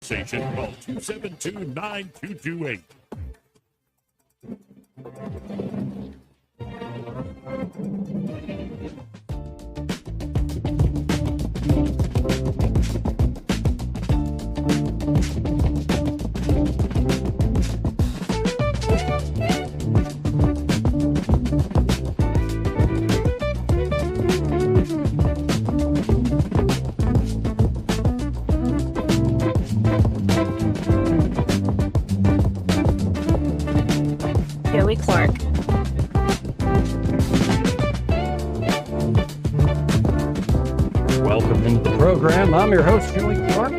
conversation, call 272-9228. Joey Clark. Welcome into the program. I'm your host, Joey Clark.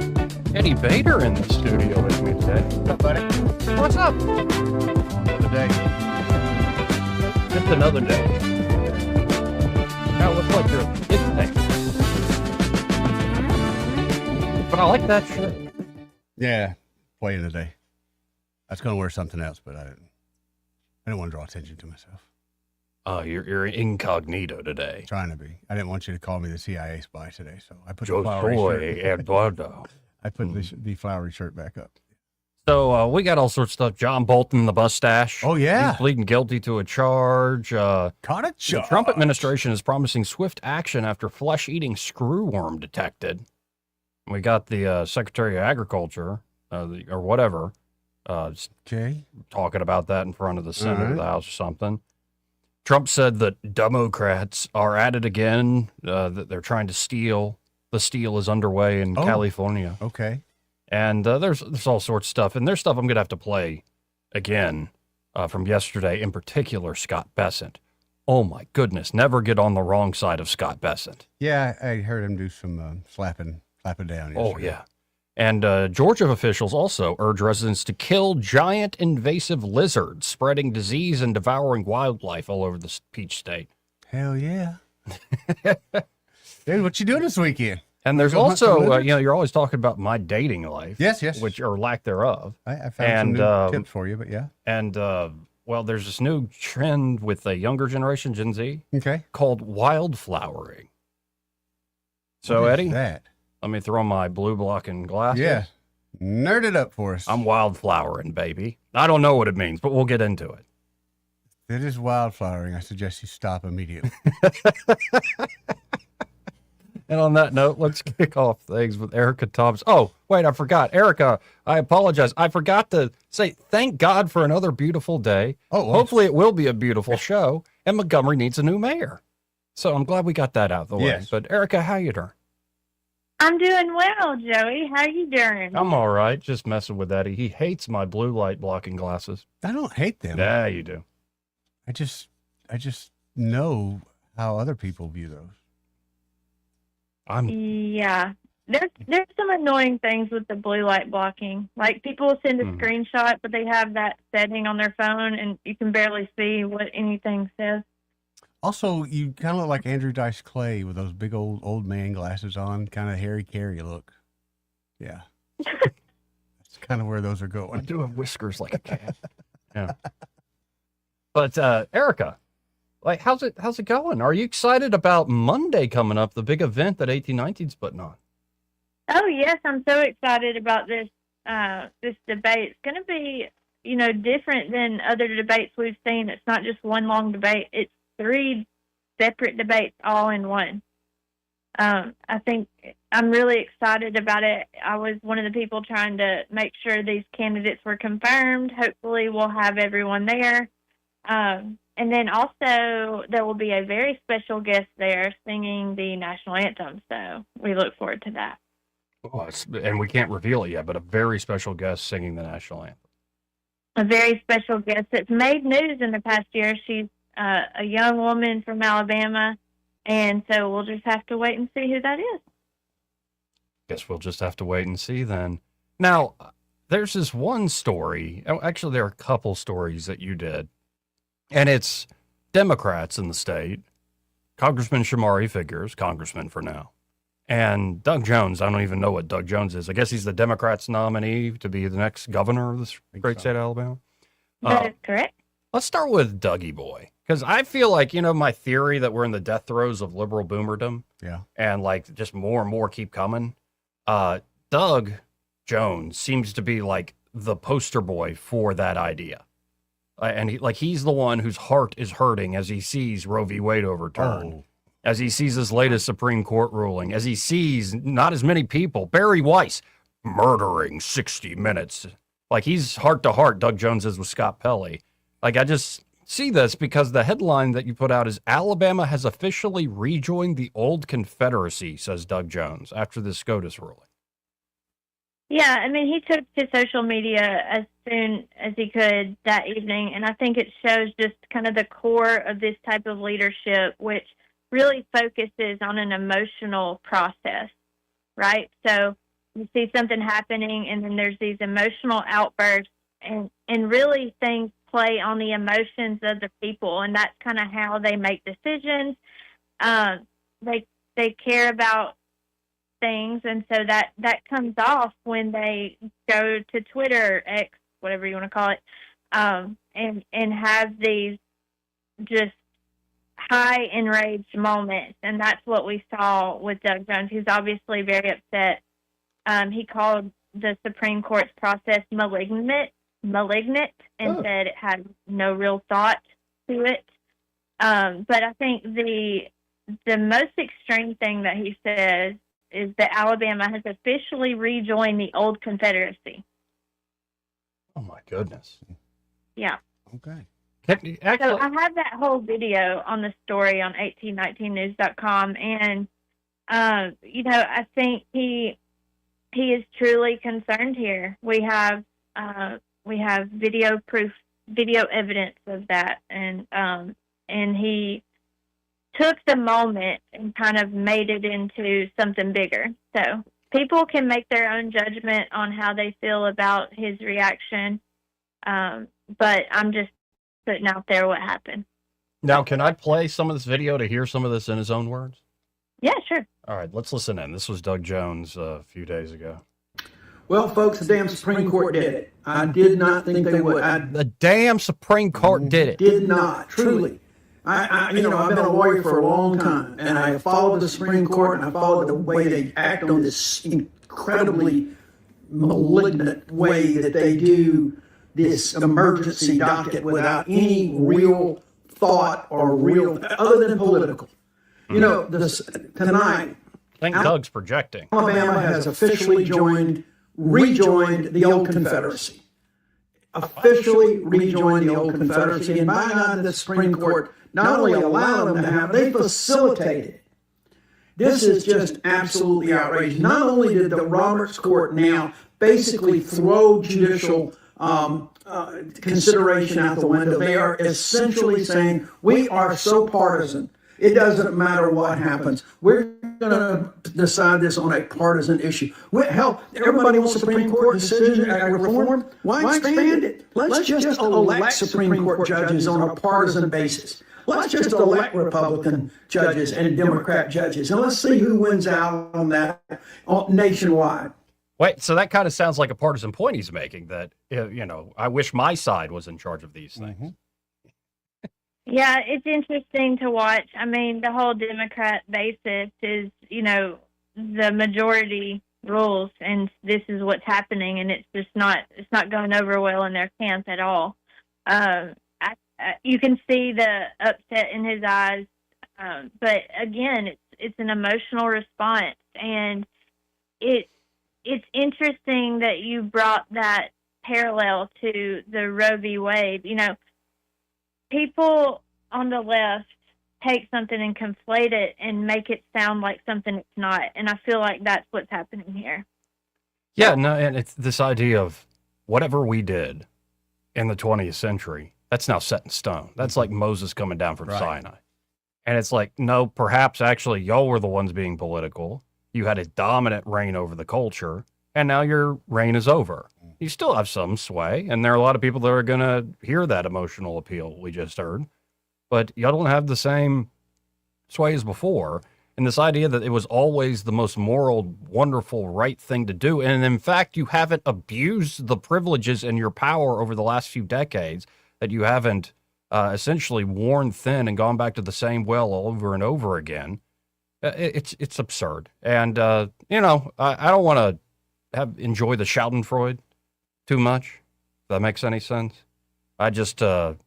Eddie Bader in the studio with me today. What's up, buddy? What's up? Another day. Just another day. Now it looks like you're a big thing. But I like that shirt. Yeah, playing today. I was going to wear something else, but I didn't want to draw attention to myself. Oh, you're incognito today. Trying to be. I didn't want you to call me the CIA spy today, so I put Yo the flowery soy shirt. Eduardo. I put the flowery shirt back up. So we got all sorts of stuff. John Bolton, the mustache. Oh, yeah. He's pleading guilty to a charge. Caught a The charge. Trump administration is promising swift action after flesh-eating screwworm detected. We got the Secretary of Agriculture, or whatever, Okay. talking about that in front of the Senate or Alright. the House or something. Trump said that Democrats are at it again, that they're trying to steal. The steal is underway in Oh. California. Okay. And there's all sorts of stuff. And there's stuff I'm going to have to play again from yesterday, in particular, Scott Bessent. Oh, my goodness. Never get on the wrong side of Scott Bessent. Yeah, I heard him do some slapping down. Oh, yesterday. yeah. And Georgia officials also urge residents to kill giant invasive lizards, spreading disease and devouring wildlife all over the Peach State. Hell yeah. Dude, what you doing this weekend? And there's Go hunt some also, lizards? you're always talking about my dating life. Yes, yes. Which, or lack thereof. I found And, some new tips for you, but yeah. And, well, there's this new trend with the younger generation, Gen Z, Okay. called wildflowering. So, What is Eddie, that? let me throw my blue blocking glasses. Yeah. Nerd it up for us. I'm wildflowering, baby. I don't know what it means, but we'll get into it. It is wildflowering. I suggest you stop immediately. And on that note, let's kick off things with Erica Thompson. Oh, wait, I forgot. Erica, I apologize. I forgot to say thank God for another beautiful day. Oh, well. Hopefully it will be a beautiful show, and Montgomery needs a new mayor. So I'm glad we got that out of the way. Yes. But Erica, how you doing? I'm doing well, Joey. How you doing? I'm all right. Just messing with Eddie. He hates my blue light blocking glasses. I don't hate them. Yeah, you do. I just know how other people view those. Yeah. There's some annoying things with the blue light blocking. Like people will send a Mhm. screenshot, but they have that setting on their phone, and you can barely see what anything says. Also, you kind of look like Andrew Dice Clay with those big old man glasses on, kind of Harry Carey look. Yeah. That's kind of where those are I going. do have whiskers like a cat. Yeah. But Erica, like, how's it going? Are you excited about Monday coming up, the big event that 1819's putting on? Oh yes, I'm so excited about this this debate. It's going to be, different than other debates we've seen. It's not just one long debate. It's 3 separate debates all in one. I think I'm really excited about it. I was one of the people trying to make sure these candidates were confirmed. Hopefully we'll have everyone there. And then also there will be a very special guest there singing the national anthem. So we look forward to that. Oh, and we can't reveal it yet, but a very special guest singing the national anthem. A very special guest that's made news in the past year. She's a young woman from Alabama. And so we'll just have to wait and see who that is. Guess we'll just have to wait and see then. Now, there's this one story. Actually, there are a couple stories that you did. And it's Democrats in the state. Congressman Shamari Figures, congressman for now. And Doug Jones, I don't even know what Doug Jones is. I guess he's the Democrats' nominee to be the next governor of this great state of Alabama. That is correct. Let's start with Dougie Boy. Because I feel like, my theory that we're in the death throes of liberal boomerdom. Yeah. And like just more and more keep coming. Doug Jones seems to be like the poster boy for that idea. And he's the one whose heart is hurting as he sees Roe v. Wade overturned, as he sees his latest Supreme Court ruling, as he sees not as many people, Barry Weiss murdering 60 Minutes. Like, he's heart to heart, Doug Jones is with Scott Pelley. Like, I just see this because the headline that you put out is Alabama has officially rejoined the old Confederacy, says Doug Jones, after the SCOTUS ruling. Yeah, I mean, he took to social media as soon as he could that evening, and I think it shows just kind of the core of this type of leadership, which really focuses on an emotional process, right? So you see something happening, and then there's these emotional outbursts, and really things play on the emotions of the people, and that's kind of how they make decisions. They care about things, and so that comes off when they go to Twitter, X, whatever you want to call it, and have these just high enraged moments, and that's what we saw with Doug Jones. He's obviously very upset. He called the Supreme Court's process malignant, and said it had no real thought to it. But I think the most extreme thing that he says is that Alabama has officially rejoined the old Confederacy. Oh, my goodness. Yeah. Okay. So I have that whole video on the story on 1819news.com, and, I think he is truly concerned here. We have video proof, video evidence of that, and he took the moment and kind of made it into something bigger. So people can make their own judgment on how they feel about his reaction, but I'm just putting out there what happened. Now, can I play some of this video to hear some of this in his own words? Yeah, sure. All right, let's listen in. This was Doug Jones a few days ago. Well, folks, the damn Supreme Court did it. I did not think they would. The damn Supreme Court did it. Did not, truly. I've been a lawyer for a long time, and I followed the Supreme Court, and I followed the way they act on this incredibly malignant way that they do this emergency docket without any real thought or real, other than political. Tonight, I think Doug's projecting. Alabama has officially rejoined the old Confederacy. Officially rejoined the old Confederacy, and by God, the Supreme Court not only allowed them to have, they facilitated it. This is just absolutely outrageous. Not only did the Roberts Court now basically throw judicial consideration out the window, they are essentially saying, we are so partisan, it doesn't matter what happens. We're going to decide this on a partisan issue. Hell, everybody wants Supreme Court decision reform. Why expand it? Let's just elect Supreme Court judges on a partisan basis. Let's just elect Republican judges and Democrat judges, and let's see who wins out on that nationwide. Wait, so that kind of sounds like a partisan point he's making, that, I wish my side was in charge of these things. Mm-hmm. Yeah, it's interesting to watch. I mean, the whole Democrat basis is, the majority rules, and this is what's happening, and it's just not going over well in their camp at all. You can see the upset in his eyes, but again, it's an emotional response, and it's interesting that you brought that parallel to the Roe v. Wade. People on the left take something and conflate it and make it sound like something it's not, and I feel like that's what's happening here. Yeah, no, and it's this idea of whatever we did in the 20th century, that's now set in stone. That's like Moses coming down from Sinai. And it's like, no, perhaps actually y'all were the ones being political. You had a dominant reign over the culture, and now your reign is over. You still have some sway, and there are a lot of people that are going to hear that emotional appeal we just heard, but y'all don't have the same sway as before. And this idea that it was always the most moral, wonderful, right thing to do, and in fact, you haven't abused the privileges and your power over the last few decades, that you haven't essentially worn thin and gone back to the same well over and over again. It's absurd. And, I don't want to enjoy the Schadenfreude too much. If that makes any sense. I just want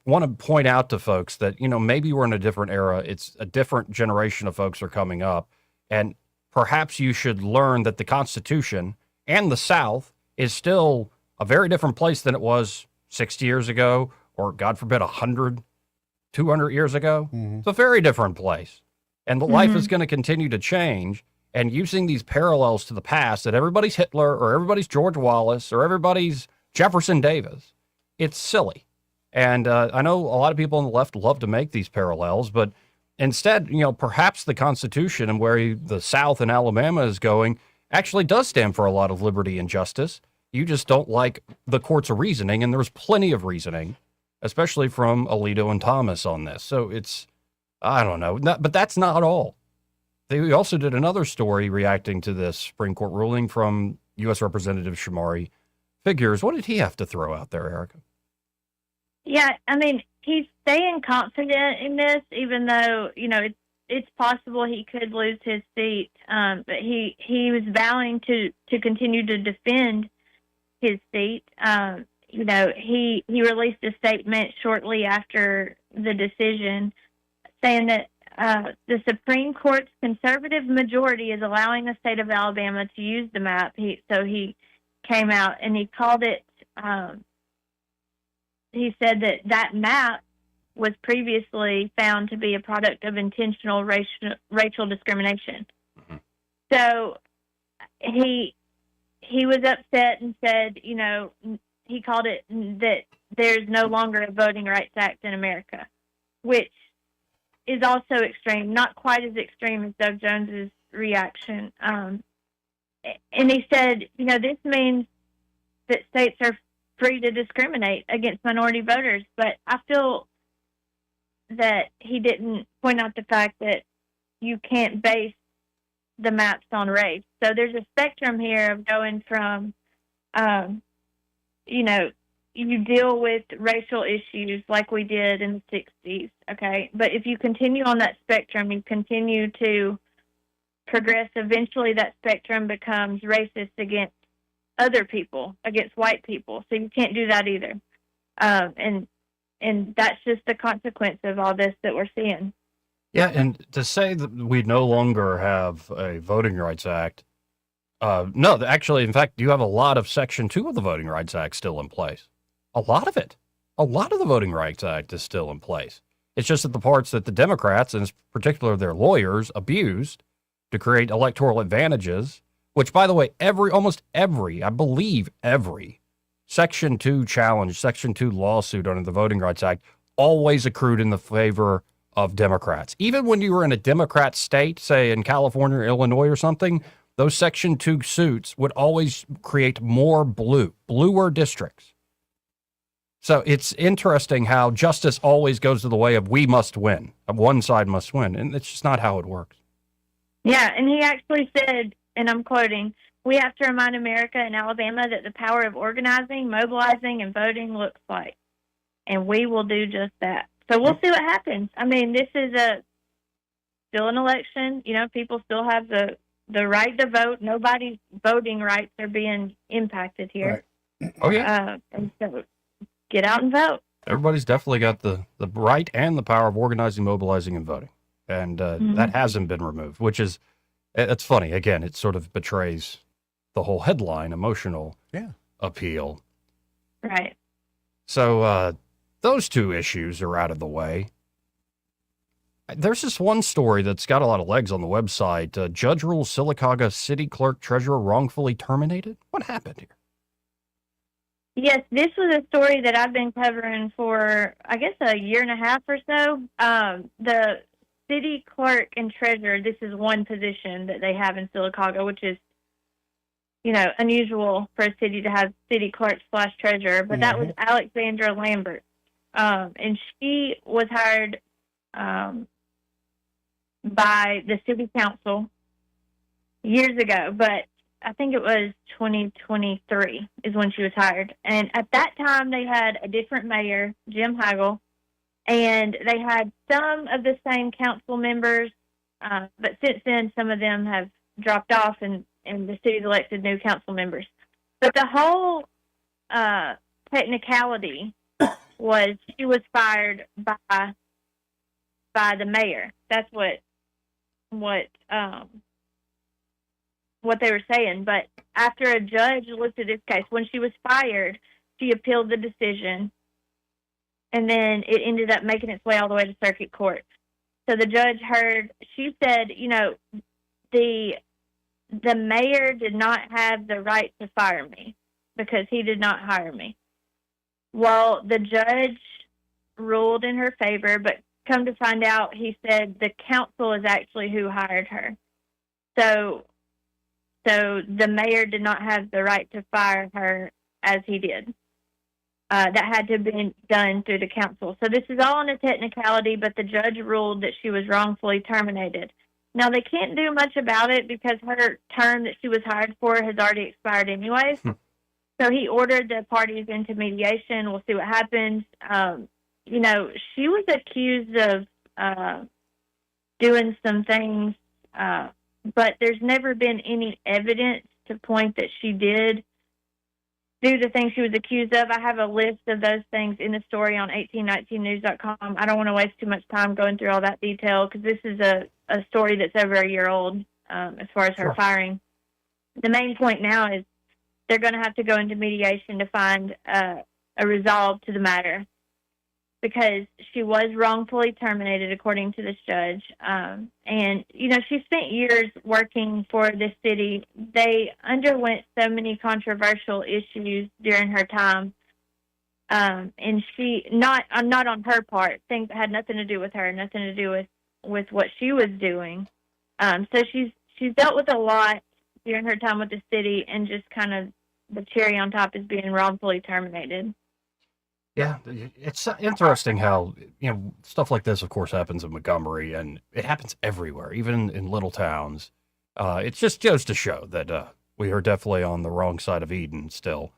to point out to folks that, maybe we're in a different era. It's a different generation of folks are coming up. And perhaps you should learn that the Constitution and the South is still a very different place than it was 60 years ago, or God forbid, 100, 200 years ago. Mhm. It's a very different place. And the life is going to continue to change. And using these parallels to the past that everybody's Hitler or everybody's George Wallace or everybody's Jefferson Davis, it's silly. And I know a lot of people on the left love to make these parallels, but instead, perhaps the Constitution and where the South and Alabama is going actually does stand for a lot of liberty and justice. You just don't like the court's reasoning, and there's plenty of reasoning, especially from Alito and Thomas on this. So I don't know, but that's not all. They also did another story reacting to this Supreme Court ruling from U.S. Representative Shamari Figures. What did he have to throw out there, Erica? Yeah, I mean, he's staying confident in this, even though, it's possible he could lose his seat. But he was vowing to continue to defend his seat. He released a statement shortly after the decision saying that the Supreme Court's conservative majority is allowing the state of Alabama to use the map. So he came out and he called it, he said that map was previously found to be a product of intentional racial discrimination. Mm-hmm. So he was upset and said, he called it that there's no longer a Voting Rights Act in America, which is also extreme, not quite as extreme as Doug Jones's reaction. And he said, this means that states are free to discriminate against minority voters. But I feel that he didn't point out the fact that you can't base the maps on race. So there's a spectrum here of going from, you deal with racial issues like we did in the 60s, okay? But if you continue on that spectrum, you continue to progress, eventually that spectrum becomes racist against other people, against white people. So you can't do that either. And that's just the consequence of all this that we're seeing. Yeah, and to say that we no longer have a Voting Rights Act, no, actually, in fact, you have a lot of Section 2 of the Voting Rights Act still in place. A lot of it. A lot of the Voting Rights Act is still in place. It's just that the parts that the Democrats, and in particular their lawyers, abused to create electoral advantages, which, by the way, almost every Section 2 challenge, Section 2 lawsuit under the Voting Rights Act always accrued in the favor of Democrats. Even when you were in a Democrat state, say in California or Illinois or something, those Section 2 suits would always create more bluer districts. So it's interesting how justice always goes to the way of we must win, of one side must win, and it's just not how it works. Yeah, and he actually said, and I'm quoting, "We have to remind America and Alabama that the power of organizing, mobilizing, and voting looks like. And we will do just that." So we'll see what happens. I mean, this is still an election. People still have the right to vote. Nobody's voting rights are being impacted here. Right. Oh, yeah. And so get out and vote. Everybody's definitely got the right and the power of organizing, mobilizing, and voting. And that hasn't been removed, which is, it's funny. Again, it sort of betrays the whole headline, emotional appeal. Right. So those two issues are out of the way. There's this one story that's got a lot of legs on the website. Judge rules Sylacauga city clerk treasurer wrongfully terminated. What happened here? Yes, this was a story that I've been covering for, I guess, a year and a half or so. The city clerk and treasurer, this is one position that they have in Sylacauga, which is, unusual for a city to have city clerk / treasurer. But that was Alexandra Lambert. And she was hired by the city council years ago, but I think it was 2023 is when she was hired. And at that time, they had a different mayor, Jim Hagel, and they had some of the same council members, but since then, some of them have dropped off, and and the city's elected new council members. But the whole technicality was she was fired by the mayor. That's what they were saying. But after a judge looked at this case, when she was fired, she appealed the decision, and then it ended up making its way all the way to circuit court. So the judge heard, she said, you know, the mayor did not have the right to fire me because he did not hire me. Well, the judge ruled in her favor, but come to find out, he said the council is actually who hired her. So the mayor did not have the right to fire her as he did. That had to have been done through the council. So this is all on a technicality, but the judge ruled that she was wrongfully terminated. Now, they can't do much about it because her term that she was hired for has already expired anyways. So he ordered the parties into mediation. We'll see what happens. You know, she was accused of doing some things, but there's never been any evidence to point that she did do the things she was accused of. I have a list of those things in the story on 1819news.com. I don't want to waste too much time going through all that detail because this is a story that's over a year old as far as her firing. The main point now is they're going to have to go into mediation to find a resolve to the matter because she was wrongfully terminated according to this judge. And, you know, she spent years working for this city. They underwent so many controversial issues during her time. And she, not on her part, things that had nothing to do with her, nothing to do with what she was doing. So she's dealt with a lot during her time with the city, and just kind of the cherry on top is being wrongfully terminated. Yeah, it's interesting how, you know, stuff like this, of course, happens in Montgomery, and it happens everywhere, even in little towns. It just goes to show that we are definitely on the wrong side of Eden still.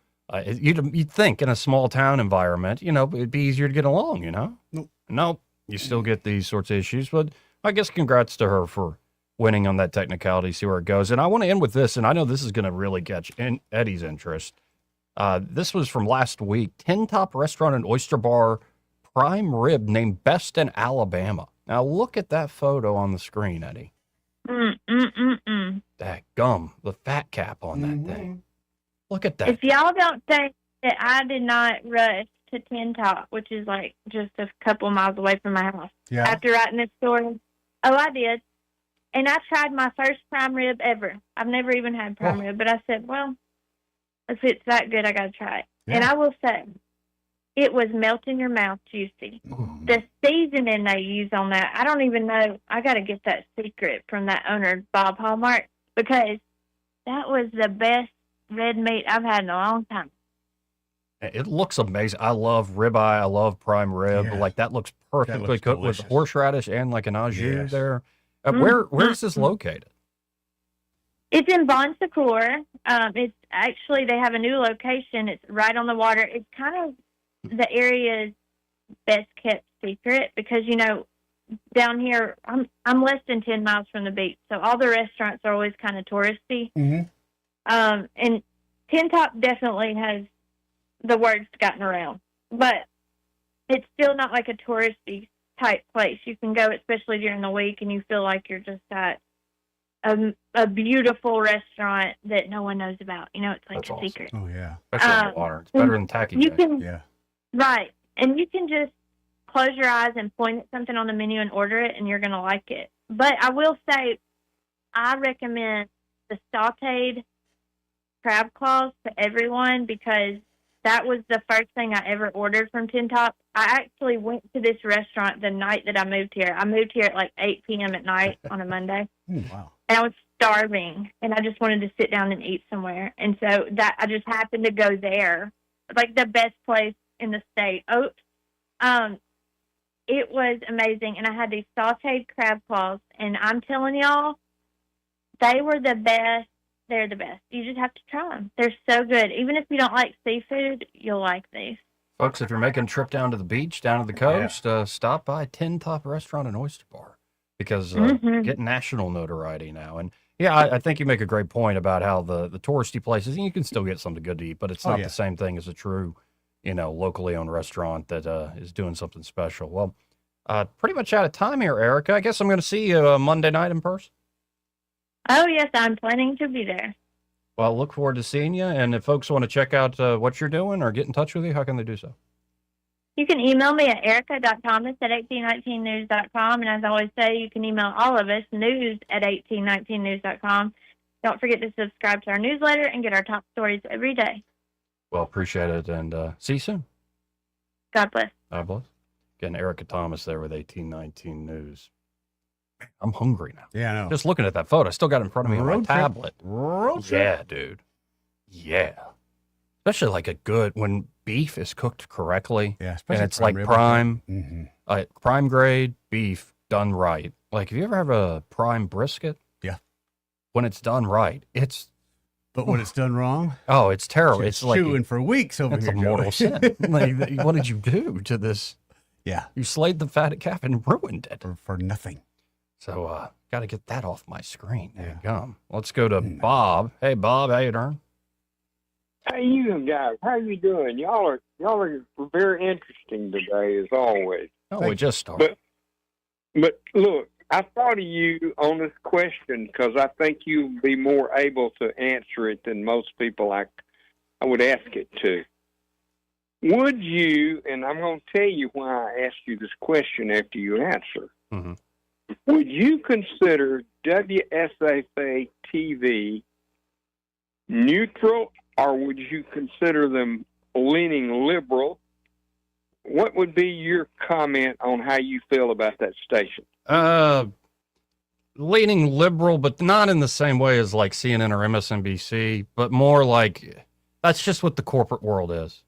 You'd think in a small town environment, you know, it'd be easier to get along, you know? Nope. You still get these sorts of issues, but I guess congrats to her for winning on that technicality, see where it goes. And I want to end with this, and I know this is going to really catch Eddie's interest. This was from last week. Tin Top Restaurant and Oyster Bar prime rib named best in Alabama. Now look at that photo on the screen, Eddie. That gum, the fat cap on that thing. Look at that. If y'all don't think that I did not rush to Tin Top, which is like just a couple miles away from my house, after writing this story, I did. And I tried my first prime rib ever. I've never even had prime rib, but I said, well, if it's that good, I got to try it. Yeah. And I will say, it was melt in your mouth juicy. The seasoning they use on that, I don't even know. I got to get that secret from that owner, Bob Hallmark, because that was the best red meat I've had in a long time. It looks amazing. I love ribeye. I love prime rib. Yeah. Like that looks perfectly cooked with horseradish and like an au jus there. Where is this located? It's in Bon Secours. It's actually, they have a new location. It's right on the water. It's kind of the area's best kept secret because, you know, down here, I'm less than 10 miles from the beach. So all the restaurants are always kind of touristy. And Tin Top definitely has the word's gotten around, but it's still not like a touristy type place. You can go, especially during the week, and you feel like you're just at a beautiful restaurant that no one knows about. You know, it's like a secret. Oh, yeah. Especially on the water. It's better than tacky. Right. And you can just close your eyes and point at something on the menu and order it, and you're going to like it. But I will say, I recommend the sauteed crab claws to everyone because that was the first thing I ever ordered from Tin Top. I actually went to this restaurant the night that I moved here. I moved here at like 8 p.m. at night on a Monday. Wow. And I was starving, and I just wanted to sit down and eat somewhere. And so that I just happened to go there, like the best place in the state. It was amazing. And I had these sauteed crab claws, and I'm telling y'all, they were the best. They're the best. You just have to try them. They're so good. Even if you don't like seafood, you'll like these. Folks, if you're making a trip down to the beach, down to the coast, stop by Tin Top Restaurant and Oyster Bar because getting national notoriety now. And Yeah, I think you make a great point about how the touristy places, you can still get something good to eat, but it's Oh, not yeah. the same thing as a true, locally owned restaurant that is doing something special. Well, pretty much out of time here, Erica. I guess I'm going to see you Monday night in person. Oh, yes, I'm planning to be there. Well, look forward to seeing you. And if folks want to check out what you're doing or get in touch with you, how can they do so? You can email me at erica.thomas@1819news.com. And as I always say, you can email all of us, news@1819news.com. Don't forget to subscribe to our newsletter and get our top stories every day. Well, appreciate it. And see you soon. God bless. God bless. Again, Erica Thomas there with 1819 News. I'm hungry now. Yeah, I know. Just looking at that photo, I still got it in front of me on my Road trip. tablet. Road trip. Yeah, dude. Yeah. Especially like when beef is cooked correctly Yeah, and especially it's like rib. prime, Mm-hmm. prime grade beef done right. Like, have you ever have a prime brisket? Yeah. When it's done right, it's But when it's done wrong, it's terrible. It's like chewing for weeks over it's here. a mortal Joey. sin. Like, what did you do to this? Yeah, You slayed the fatted calf and ruined it. for nothing. So, got to get that off my screen. There Yeah. you go. Let's go to Bob. Hey, Bob, how you doing? Hey, you guys, how you doing? Y'all are very interesting today, as always. Oh, Thank we you. just started. But look, I thought of you on this question because I think you'll be more able to answer it than most people I would ask it to. Would you? And I'm going to tell you why I asked you this question after you answer. Mhm. Would you consider WSFA TV neutral, or would you consider them leaning liberal? What would be your comment on how you feel about that station? Leaning liberal, but not in the same way as like CNN or MSNBC, but more like that's just what the corporate world is.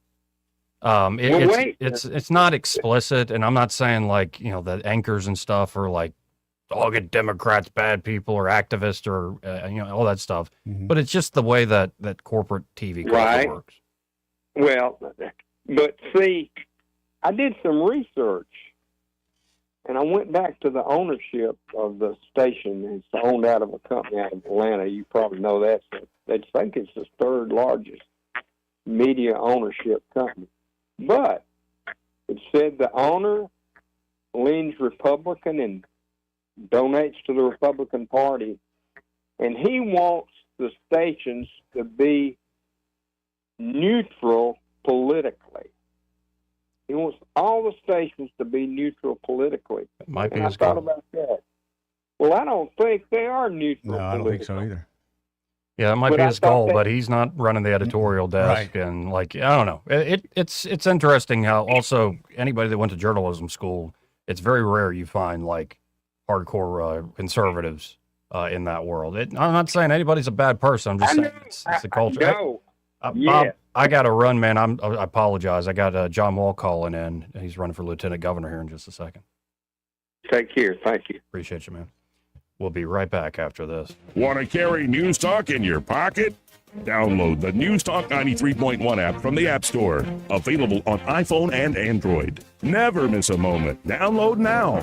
wait. It's not explicit, and I'm not saying like the anchors and stuff are like dogged Democrats, bad people, or activists, or all that stuff. Mhm. But it's just the way that corporate TV culture Right. works. Well, but see, I did some research, and I went back to the ownership of the station. It's owned out of a company out of Atlanta. You probably know that. They think it's the third largest media ownership company. But it said the owner leans Republican and donates to the Republican Party, and he wants the stations to be neutral politically. He wants all the stations to be neutral politically. It might be And I his thought goal. about that. Well, I don't think they are neutral No, I don't think so politically. either. Yeah, it might But be I his thought goal, that- but he's not running the editorial desk, Right. and like I don't know. It's interesting how also anybody that went to journalism school, it's very rare you find like hardcore conservatives in that world. I'm not saying anybody's a bad person. I'm just saying it's the culture. No. Bob, Yes. I got to run, man. I apologize. I got John Wall calling in. He's running for lieutenant governor here in just a second. Take care. Thank you. Appreciate you, man. We'll be right back after this. Want to carry News Talk in your pocket? Download the News Talk 93.1 app from the App Store. Available on iPhone and Android. Never miss a moment. Download now.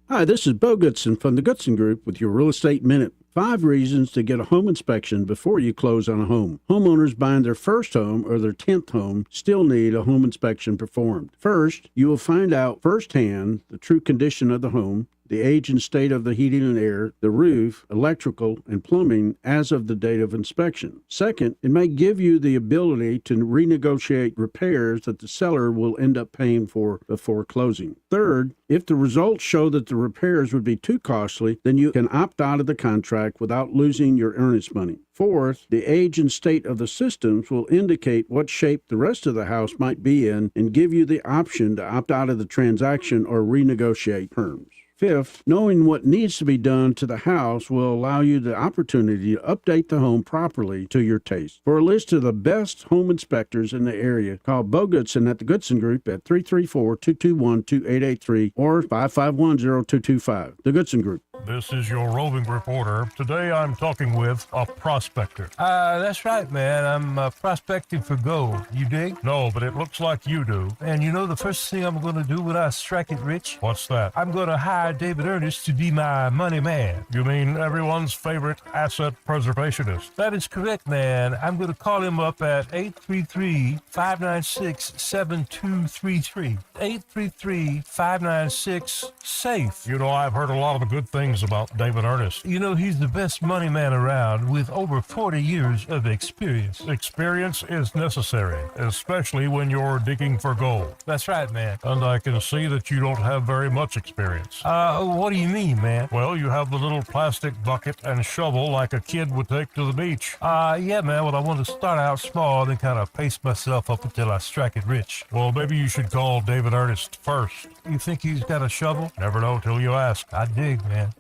Hi, this is Bo Goodson from the Goodson Group with your Real Estate Minute. 5 reasons to get a home inspection before you close on a home. Homeowners buying their first home or their 10th home still need a home inspection performed. First, you will find out firsthand the true condition of the home, the age and state of the heating and air, the roof, electrical, and plumbing as of the date of inspection. Second, it may give you the ability to renegotiate repairs that the seller will end up paying for before closing. Third, if the results show that the repairs would be too costly, then you can opt out of the contract without losing your earnest money. Fourth, the age and state of the systems will indicate what shape the rest of the house might be in and give you the option to opt out of the transaction or renegotiate terms. Fifth, knowing what needs to be done to the house will allow you the opportunity to update the home properly to your taste. For a list of the best home inspectors in the area, call Bo Goodson at the Goodson Group at 334-221-2883 or 551-0225. The Goodson Group. This is your roving reporter. Today I'm talking with a prospector. That's right, man. I'm prospecting for gold. You dig? No, but it looks like you do. And you know the first thing I'm going to do when I strike it rich? What's that? I'm going to hire David Ernest to be my money man. You mean everyone's favorite asset preservationist? That is correct, man. I'm going to call him up at 833-596-7233. 833-596-SAFE. You know, I've heard a lot of the good things about David Ernest. You know, he's the best money man around with over 40 years of experience. Experience is necessary, especially when you're digging for gold. That's right, man. And I can see that you don't have very much experience. What do you mean, man? Well, you have the little plastic bucket and shovel like a kid would take to the beach. Yeah, man. Well, I want to start out small and then kind of pace myself up until I strike it rich. Well, maybe you should call David Ernest first. You think he's got a shovel? Never know till you ask. I dig, man.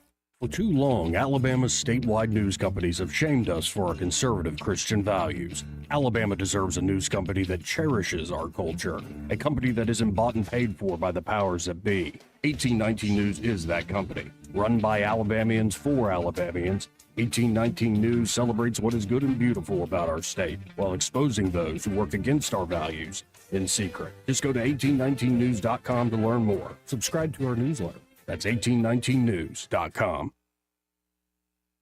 For too long, Alabama's statewide news companies have shamed us for our conservative Christian values. Alabama deserves a news company that cherishes our culture, a company that isn't bought and paid for by the powers that be. 1819 News is that company. Run by Alabamians for Alabamians, 1819 News celebrates what is good and beautiful about our state, while exposing those who work against our values in secret. Just go to 1819news.com to learn more. Subscribe to our newsletter. That's 1819news.com.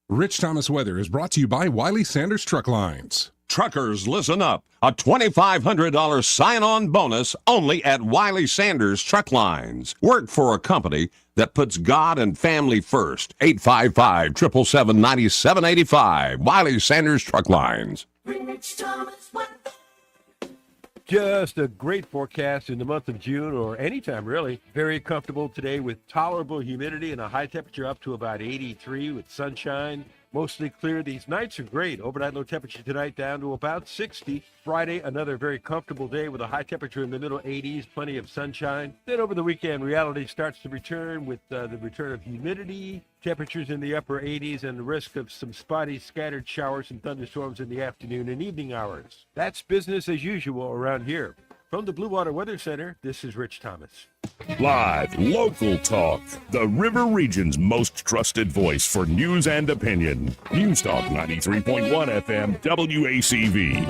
Rich Thomas Weather is brought to you by Wiley Sanders Truck Lines. Truckers, listen up. A $2,500 sign-on bonus only at Wiley Sanders Truck Lines. Work for a company that puts God and family first. 855-777-9785. Wiley Sanders Truck Lines. Rich Thomas Weather. Just a great forecast in the month of June, or anytime really. Very comfortable today with tolerable humidity and a high temperature up to about 83 with sunshine. Mostly clear. These nights are great. Overnight low temperature tonight down to about 60. Friday, another very comfortable day with a high temperature in the middle 80s, plenty of sunshine. Then over the weekend, reality starts to return with the return of humidity, temperatures in the upper 80s, and the risk of some spotty scattered showers and thunderstorms in the afternoon and evening hours. That's business as usual around here. From the Blue Water Weather Center, this is Rich Thomas. Live, local talk. The River Region's most trusted voice for news and opinion. News Talk 93.1 FM WACV.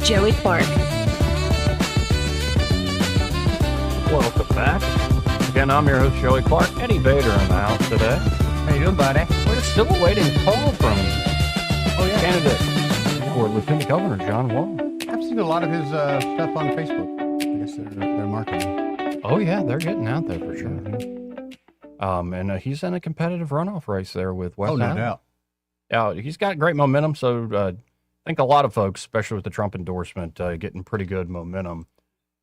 Joey Clark. Welcome back. Again, I'm your host, Joey Clark. Eddie Vader in the house today. How you doing, buddy? We're still awaiting a call from candidate for Lieutenant Governor John Wall. I've seen a lot of his stuff on Facebook. I guess they're marketing. Oh, yeah, they're getting out there for sure. And he's in a competitive runoff race there with West no Allen. doubt. Yeah, he's got great momentum, so I think a lot of folks, especially with the Trump endorsement, getting pretty good momentum.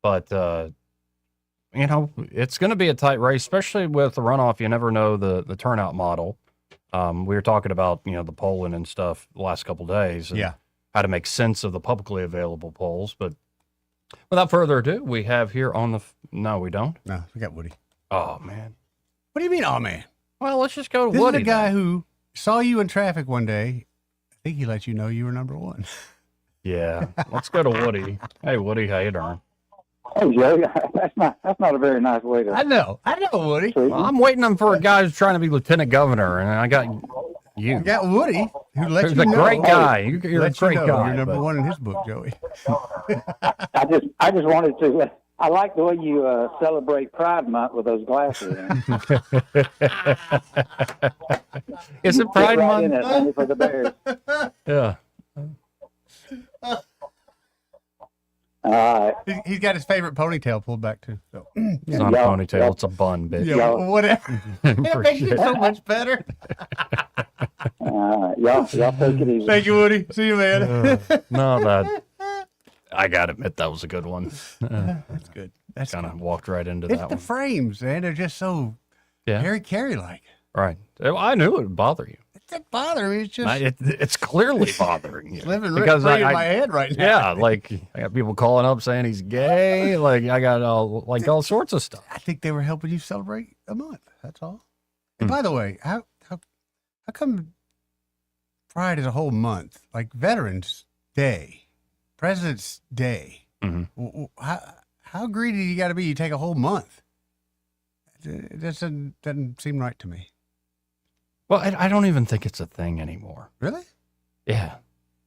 But, you know, it's going to be a tight race, especially with the runoff. You never know the turnout model. We were talking about, you know, the polling and stuff the last couple of days. And Yeah. how to make sense of the publicly available polls. But without further ado, we have here on the... No, we don't? No, we got Woody. Oh, man. What do you mean, oh, man? Well, let's just go to This Woody. is a guy then. who saw you in traffic one day. I think he let you know you were number one. Yeah, let's go to Woody. Hey, Woody, how you doing? Hey, Joe, that's not a very nice way to. I know, Woody. Well, I'm waiting for a guy who's trying to be lieutenant governor, and I got you. I got Woody, who lets Who's you a know. great guy. You're a Lets you great know guy. You're number but- one in his book, Joey. I just wanted to. I like the way you celebrate Pride Month with those glasses. Is it Pride Right Month? in it, honey, for the Bears. Yeah. He's got his favorite ponytail pulled back too. So It's not a ponytail. It's a bun, bitch. yeah, whatever. It makes Appreciate it so much better. Y'all take it easy. Thank you, Woody. See you, man. No, that I gotta admit that was a good one. That's good. That's Kind good. of walked right into It's that the one. frames, man. They're just so Yeah, Harry Carey like. right. I knew it would bother you. It doesn't bother me. It's just It's clearly bothering you living because rent-free in my head right now. yeah, like I got people calling up saying he's gay. Like I got all sorts of stuff. I think they were helping you celebrate a month. That's all. And by the way, how come Pride is a whole month? Like Veterans Day, President's Day. Mhm. How greedy you got to be? You take a whole month. It doesn't seem right to me. Well, I don't even think it's a thing anymore. Really? Yeah.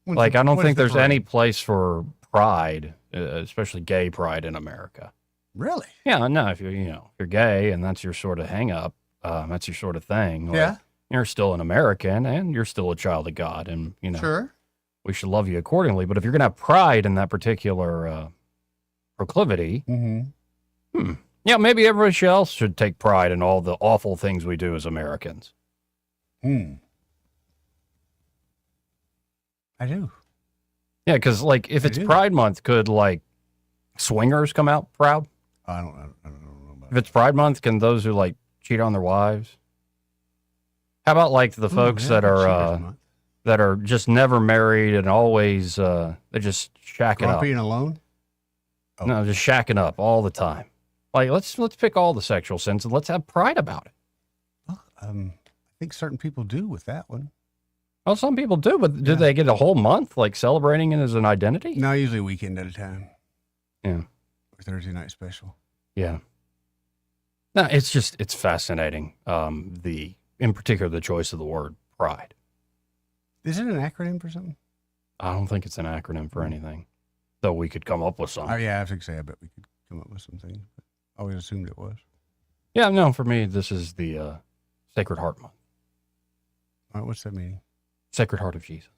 When's Like the- I don't when's think the there's parade? any place for pride, especially gay pride in America. Really? Yeah, no, if you're gay and that's your sort of hang up, that's your sort of thing. Like, Yeah. you're still an American and you're still a child of God, and Sure. we should love you accordingly. But if you're gonna have pride in that particular proclivity, Mm-hmm. yeah, maybe everybody else should take pride in all the awful things we do as Americans. I do. Yeah, because like if I it's do. Pride Month, could like swingers come out proud? I don't know about If it's Pride Month, can those who like cheat on their wives? How about like the folks yeah, that Cheaters are Month. that are just never married and always they just shacking up? Grumpy and alone. Oh. No, just shacking up all the time. Like let's pick all the sexual sins and let's have pride about it. Well, I think certain people do with that one. Well, some people do, but do Yeah. they get a whole month like celebrating it as an identity? No, usually a weekend at a time. Yeah. Or Thursday night special. Yeah. No, it's fascinating. In particular the choice of the word pride. Is it an acronym for something? I don't think it's an acronym for anything, though we could come up with some. Oh, yeah, I have to say, I bet we could come up with some things. But I always assumed it was. Yeah, no, for me, this is the Sacred Heart Month. All right, what's that meaning? Sacred Heart of Jesus.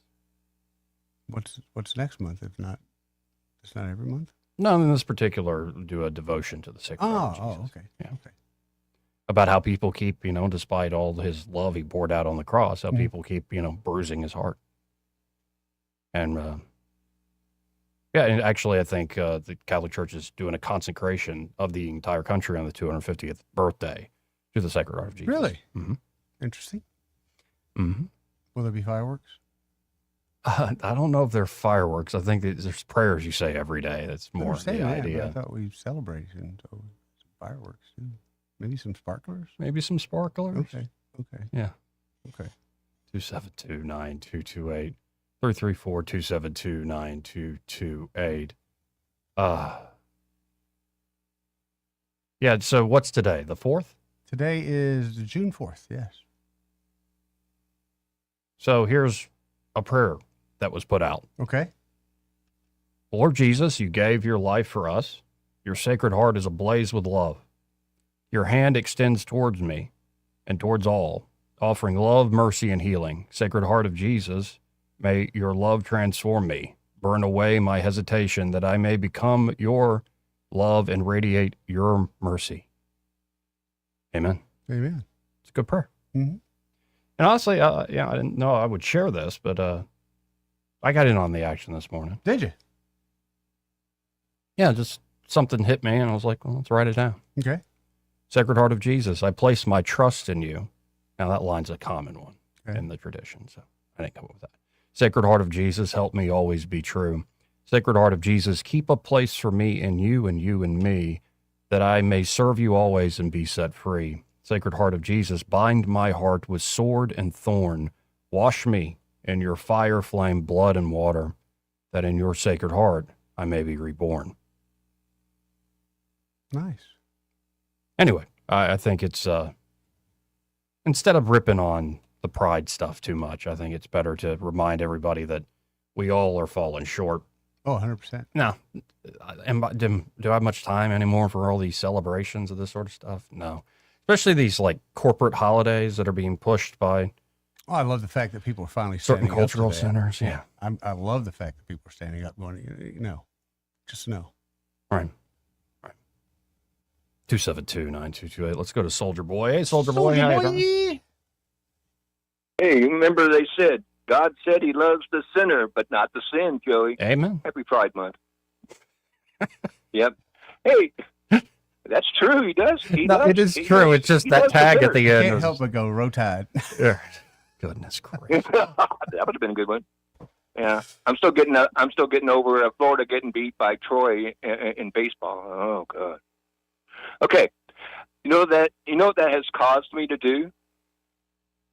What's next month? If not, it's not every month. No, in this particular, do a devotion to the Sacred Heart of Jesus. Oh, okay. Yeah. Okay. About how people keep, despite all his love he poured out on the cross, how Mhm. people keep, bruising his heart. And yeah, and actually, I think the Catholic Church is doing a consecration of the entire country on the 250th birthday to the Sacred Heart of Jesus. Really? Mm-hmm. Interesting. Mm-hmm. Will there be fireworks? I don't know if they're fireworks. I think that there's prayers you say every day. That's I more understand the that, but idea. I thought we celebrated, and so some fireworks too. Maybe some sparklers. Maybe some sparklers. Okay. Okay. Yeah. Okay. 272-9228. 334-272-9228. Yeah, so what's today? The 4th? Today is June 4th. Yes. So here's a prayer that was put out. Okay. Lord Jesus, you gave your life for us. Your sacred heart is ablaze with love. Your hand extends towards me and towards all, offering love, mercy, and healing. Sacred Heart of Jesus, may your love transform me, burn away my hesitation that I may become your love and radiate your mercy. Amen. Amen. It's a good prayer. Mhm. And honestly, I didn't know I would share this, but I got in on the action this morning. Did you? Yeah, just something hit me, and I was like, well, let's write it down. Okay. Sacred Heart of Jesus, I place my trust in you. Now, that line's a common one Okay. in the tradition, so I didn't come up with that. Sacred Heart of Jesus, help me always be true. Sacred Heart of Jesus, keep a place for me in you and you in me, that I may serve you always and be set free. Sacred Heart of Jesus, bind my heart with sword and thorn. Wash me in your fire, flame, blood, and water, that in your sacred heart I may be reborn. Nice. Anyway, I think it's, instead of ripping on the pride stuff too much, I think it's better to remind everybody that we all are falling short. Oh, 100%. Now, do I have much time anymore for all these celebrations of this sort of stuff? No. Especially these like corporate holidays that are being pushed by Oh, I love the fact that people are finally certain standing up to cultural that. centers. Yeah. I love the fact that people are standing up going, just no. All right. 272-9228. Let's go to Soldier Boy. Hey, Soldier Boy. How you doing? Hey, you remember they said God said He loves the sinner, but not the sin, Joey. Amen. Happy Pride Month. Yep. Hey, that's true. He does. No, it is true. It's just that tag at the end. Can't was- help but go Rotad. Goodness gracious. That would have been a good one. Yeah, I'm still getting over Florida getting beat by Troy in baseball. Oh God. Okay, you know what that has caused me to do?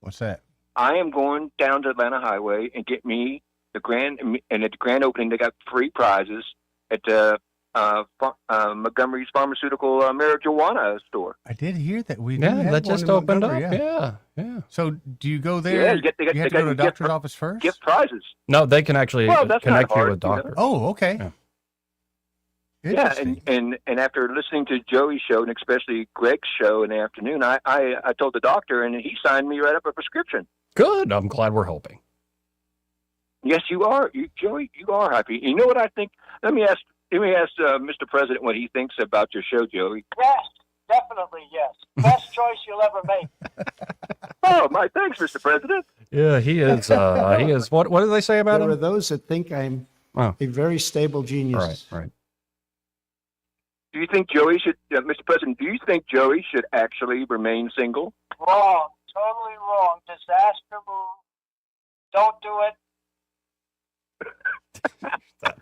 What's that? I am going down to Atlanta Highway and get me at the grand opening. They got free prizes at Montgomery's pharmaceutical marijuana store. I did hear that we do Yeah, have that one just in opened up. Montgomery, Yeah. So do you go there? Yeah, you have to go to a doctor's office first? Gift prizes. No, they can actually Well, that's connect not you hard, with you know? doctors. Oh, okay. Yeah. Yeah, Interesting. and after listening to Joey's show and especially Greg's show in the afternoon, I told the doctor and he signed me right up a prescription. Good. I'm glad we're helping. Yes, you are, Joey. You are happy. You know what I think? Let me ask Mr. President what he thinks about your show, Joey. Yes, definitely yes. Best choice you'll ever make. Oh, my thanks, Mr. President. Yeah, he is. He is. What do they say about There are him? those that think I'm Oh. a very stable genius. Right. Do you think Joey should, Mr. President? Do you think Joey should actually remain single? Wrong. Totally wrong. Disaster move. Don't do it.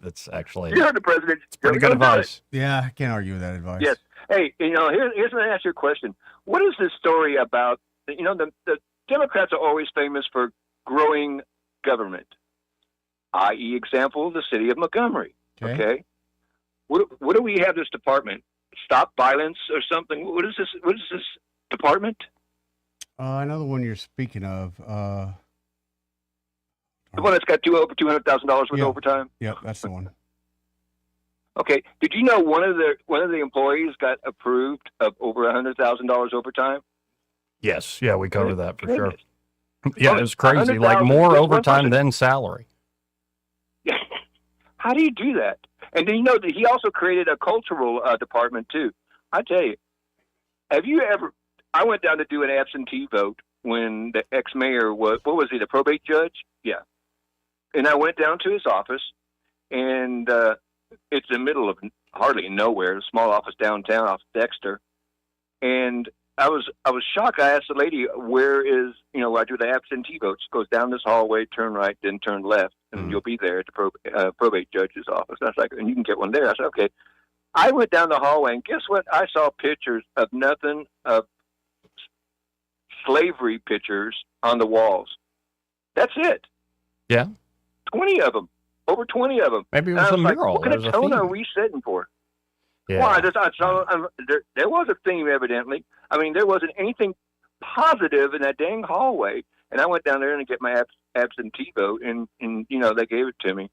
That's actually You heard the president. pretty Joey, good don't do it. advice. Yeah, I can't argue with that advice. Yes. Hey, here's let me ask you a question. What is this story about? The Democrats are always famous for growing government, i.e., example, the city of Montgomery. Okay. What do we have this department? Stop violence or something? What is this? What is this department? I know the one you're speaking of. The one that's got over $200,000 worth of overtime. Yep, that's the one. Okay. Did you know one of the employees got approved of over $100,000 overtime? Yes. Yeah, we covered that for sure. Goodness. Yeah, it was crazy. Like 100,000 more just one overtime person. than salary. How do you do that? And then you know that he also created a cultural department too. I tell you, have you ever? I went down to do an absentee vote when the ex-mayor was. What was he? The probate judge? Yeah. And I went down to his office, and it's in the middle of hardly nowhere, a small office downtown off Dexter. And I was shocked. I asked the lady, "Where is I do the absentee votes? Goes down this hallway, turn right, then turn left, and you'll be there at the probate judge's office." I was like, "And you can get one there." I said, "Okay." I went down the hallway, and guess what? I saw pictures of nothing of slavery pictures on the walls. That's it. Yeah. 20 of them. Over 20 of them. Maybe it And was I a like, mural. what kind There's of a tone are theme. we setting for? Yeah. Well, there was a theme, evidently. I mean, there wasn't anything positive in that dang hallway. And I went down there and get my absentee vote, and they gave it to me.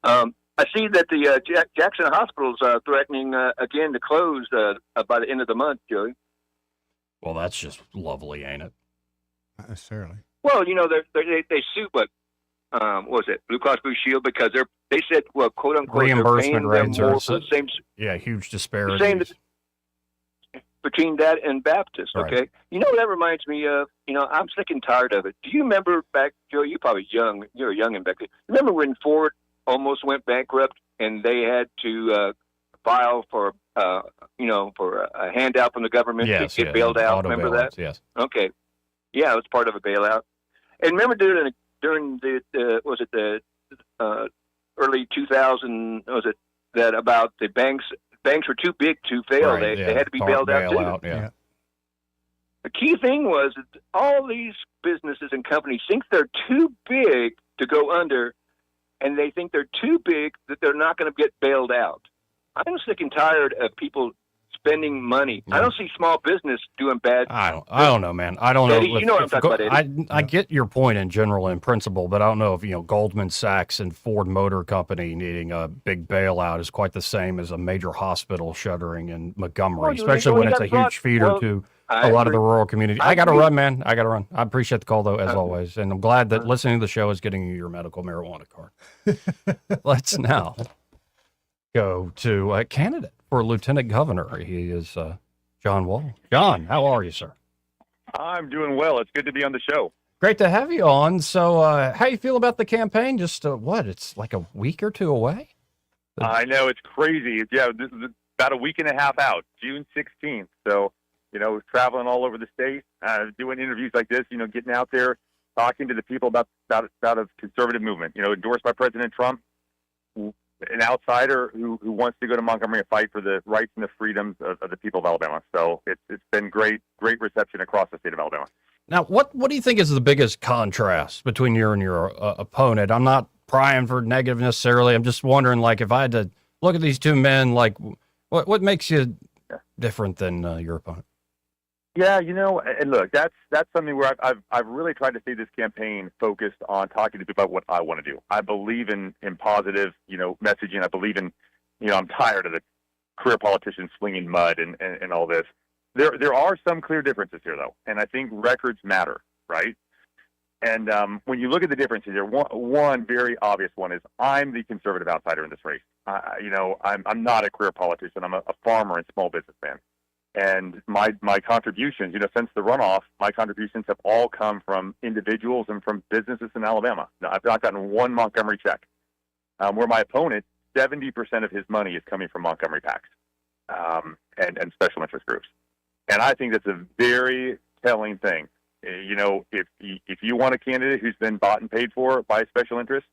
I see that the Jackson Hospital's threatening again to close by the end of the month, Joey. Well, that's just lovely, ain't it? Not necessarily. Well, they sued, but what was it, Blue Cross Blue Shield, because they said, well, quote unquote, Reimbursement they're paying rates them are more for the same yeah, huge the disparities. same between that and Baptist. Right. Okay, what that reminds me of? I'm sick and tired of it. Do you remember back, Joe? You're probably young. You're young and back then. Remember when Ford almost went bankrupt and they had to file for a handout from the government Yes, to get bailed out? auto Remember bailouts, that? Yes. Okay. Yeah, it was part of a bailout. And remember during the was it the early 2000, was it that about the banks were too big to fail. Right, They had to be bailed out too. Yeah. The key thing was that all these businesses and companies think they're too big to go under, and they think they're too big that they're not going to get bailed out. I'm sick and tired of people spending money. I don't see small business doing bad. I don't know, man. I don't Eddie, know. you know what I'm talking about, Eddie. I get your point in general in principle, but I don't know if Goldman Sachs and Ford Motor Company needing a big bailout is quite the same as a major hospital shuttering in Montgomery, Well, especially you when it's a got huge feeder well, to I a lot of the agree. rural community. I I got to agree. run, man. I got to run. I appreciate the call though, as always, and I'm glad that listening to the show is getting you your medical marijuana card. Let's now go to a candidate for lieutenant governor. He is John Wall. John, how are you, sir? I'm doing well. It's good to be on the show. Great to have you on. So, how you feel about the campaign? Just it's like a week or two away. I know it's crazy. Yeah, this is about a week and a half out, June 16th. So, traveling all over the state, doing interviews like this. Getting out there, talking to the people about a conservative movement. Endorsed by President Trump, an outsider who wants to go to Montgomery and fight for the rights and the freedoms of the people of Alabama. So it's been great reception across the state of Alabama. Now, what do you think is the biggest contrast between you and your opponent? I'm not prying for negative necessarily. I'm just wondering, like, if I had to look at these two men, like, what makes you different than your opponent? Yeah, and look, that's something where I've really tried to see this campaign focused on talking to people about what I want to do. I believe in positive, messaging. I believe in, I'm tired of the career politicians slinging mud and all this. There are some clear differences here, though, and I think records matter, right? And when you look at the differences here, one very obvious one is I'm the conservative outsider in this race. I'm not a career politician. I'm a farmer and small businessman. And my contributions, since the runoff, my contributions have all come from individuals and from businesses in Alabama. Now, I've not gotten one Montgomery check. Where my opponent, 70% of his money is coming from Montgomery PACs and special interest groups. And I think that's a very telling thing. If you want a candidate who's been bought and paid for by a special interest,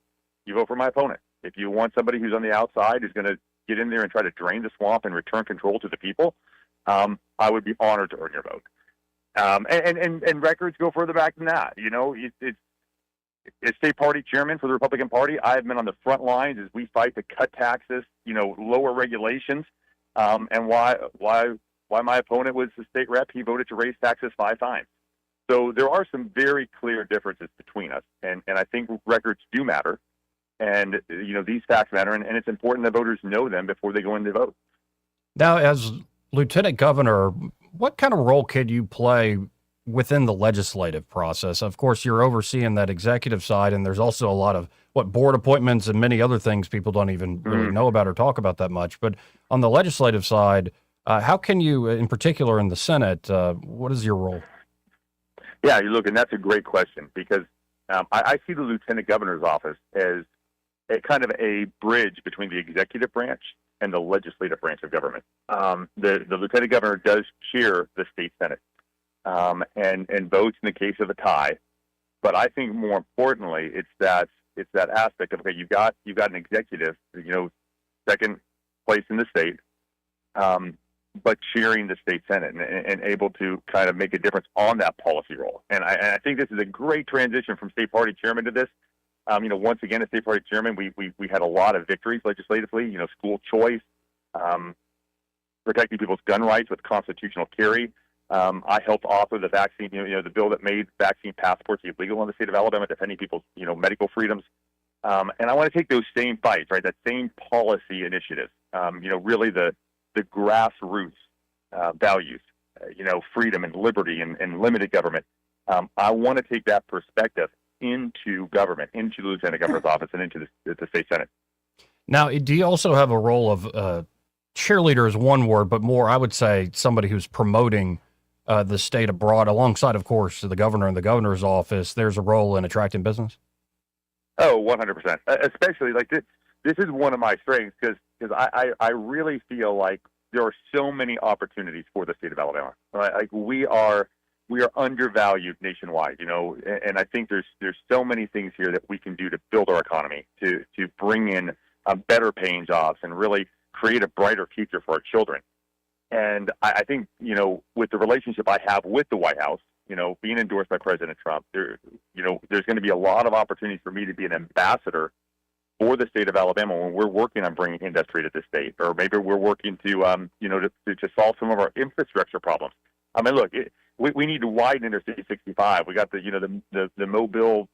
you vote for my opponent. If you want somebody who's on the outside who's going to get in there and try to drain the swamp and return control to the people, I would be honored to earn your vote. And records go further back than that. As state party chairman for the Republican Party, I've been on the front lines as we fight to cut taxes, lower regulations. And why my opponent was the state rep, he voted to raise taxes 5 times. So there are some very clear differences between us, and I think records do matter, and these facts matter, and it's important that voters know them before they go in to vote. Now, as Lieutenant Governor, what kind of role could you play within the legislative process? Of course, you're overseeing that executive side, and there's also a lot of board appointments and many other things people don't even really know about or talk about that much. But on the legislative side, how can you, in particular in the Senate, what is your role? Yeah, you look, and that's a great question because I see the Lieutenant Governor's office as a kind of a bridge between the executive branch and the legislative branch of government. The Lieutenant Governor does chair the state Senate and votes in the case of a tie. But I think more importantly, it's that aspect of, okay, you've got an executive, second place in the state, but chairing the state Senate and able to kind of make a difference on that policy role. And I think this is a great transition from state party chairman to this. Once again, as state party chairman, we had a lot of victories legislatively, school choice, protecting people's gun rights with constitutional carry. I helped author the vaccine, the bill that made vaccine passports illegal in the state of Alabama, defending people's, medical freedoms. And I want to take those same fights, right, that same policy initiatives, really the grassroots values, freedom and liberty and limited government. I want to take that perspective into government, into the Lieutenant Governor's office, and into the state Senate. Now, do you also have a role of cheerleader is one word, but more, I would say, somebody who's promoting the state abroad alongside, of course, the governor and the governor's office? There's a role in attracting business? Oh, 100%. Especially, like, this is one of my strengths because I really feel like there are so many opportunities for the state of Alabama. Right? Like, we are undervalued nationwide, and I think there's so many things here that we can do to build our economy, to bring in better paying jobs and really create a brighter future for our children. And I think, with the relationship I have with the White House, being endorsed by President Trump, there's going to be a lot of opportunities for me to be an ambassador for the state of Alabama when we're working on bringing industry to the state, or maybe we're working to solve some of our infrastructure problems. I mean, look, we need to widen Interstate 65. We got the Mobile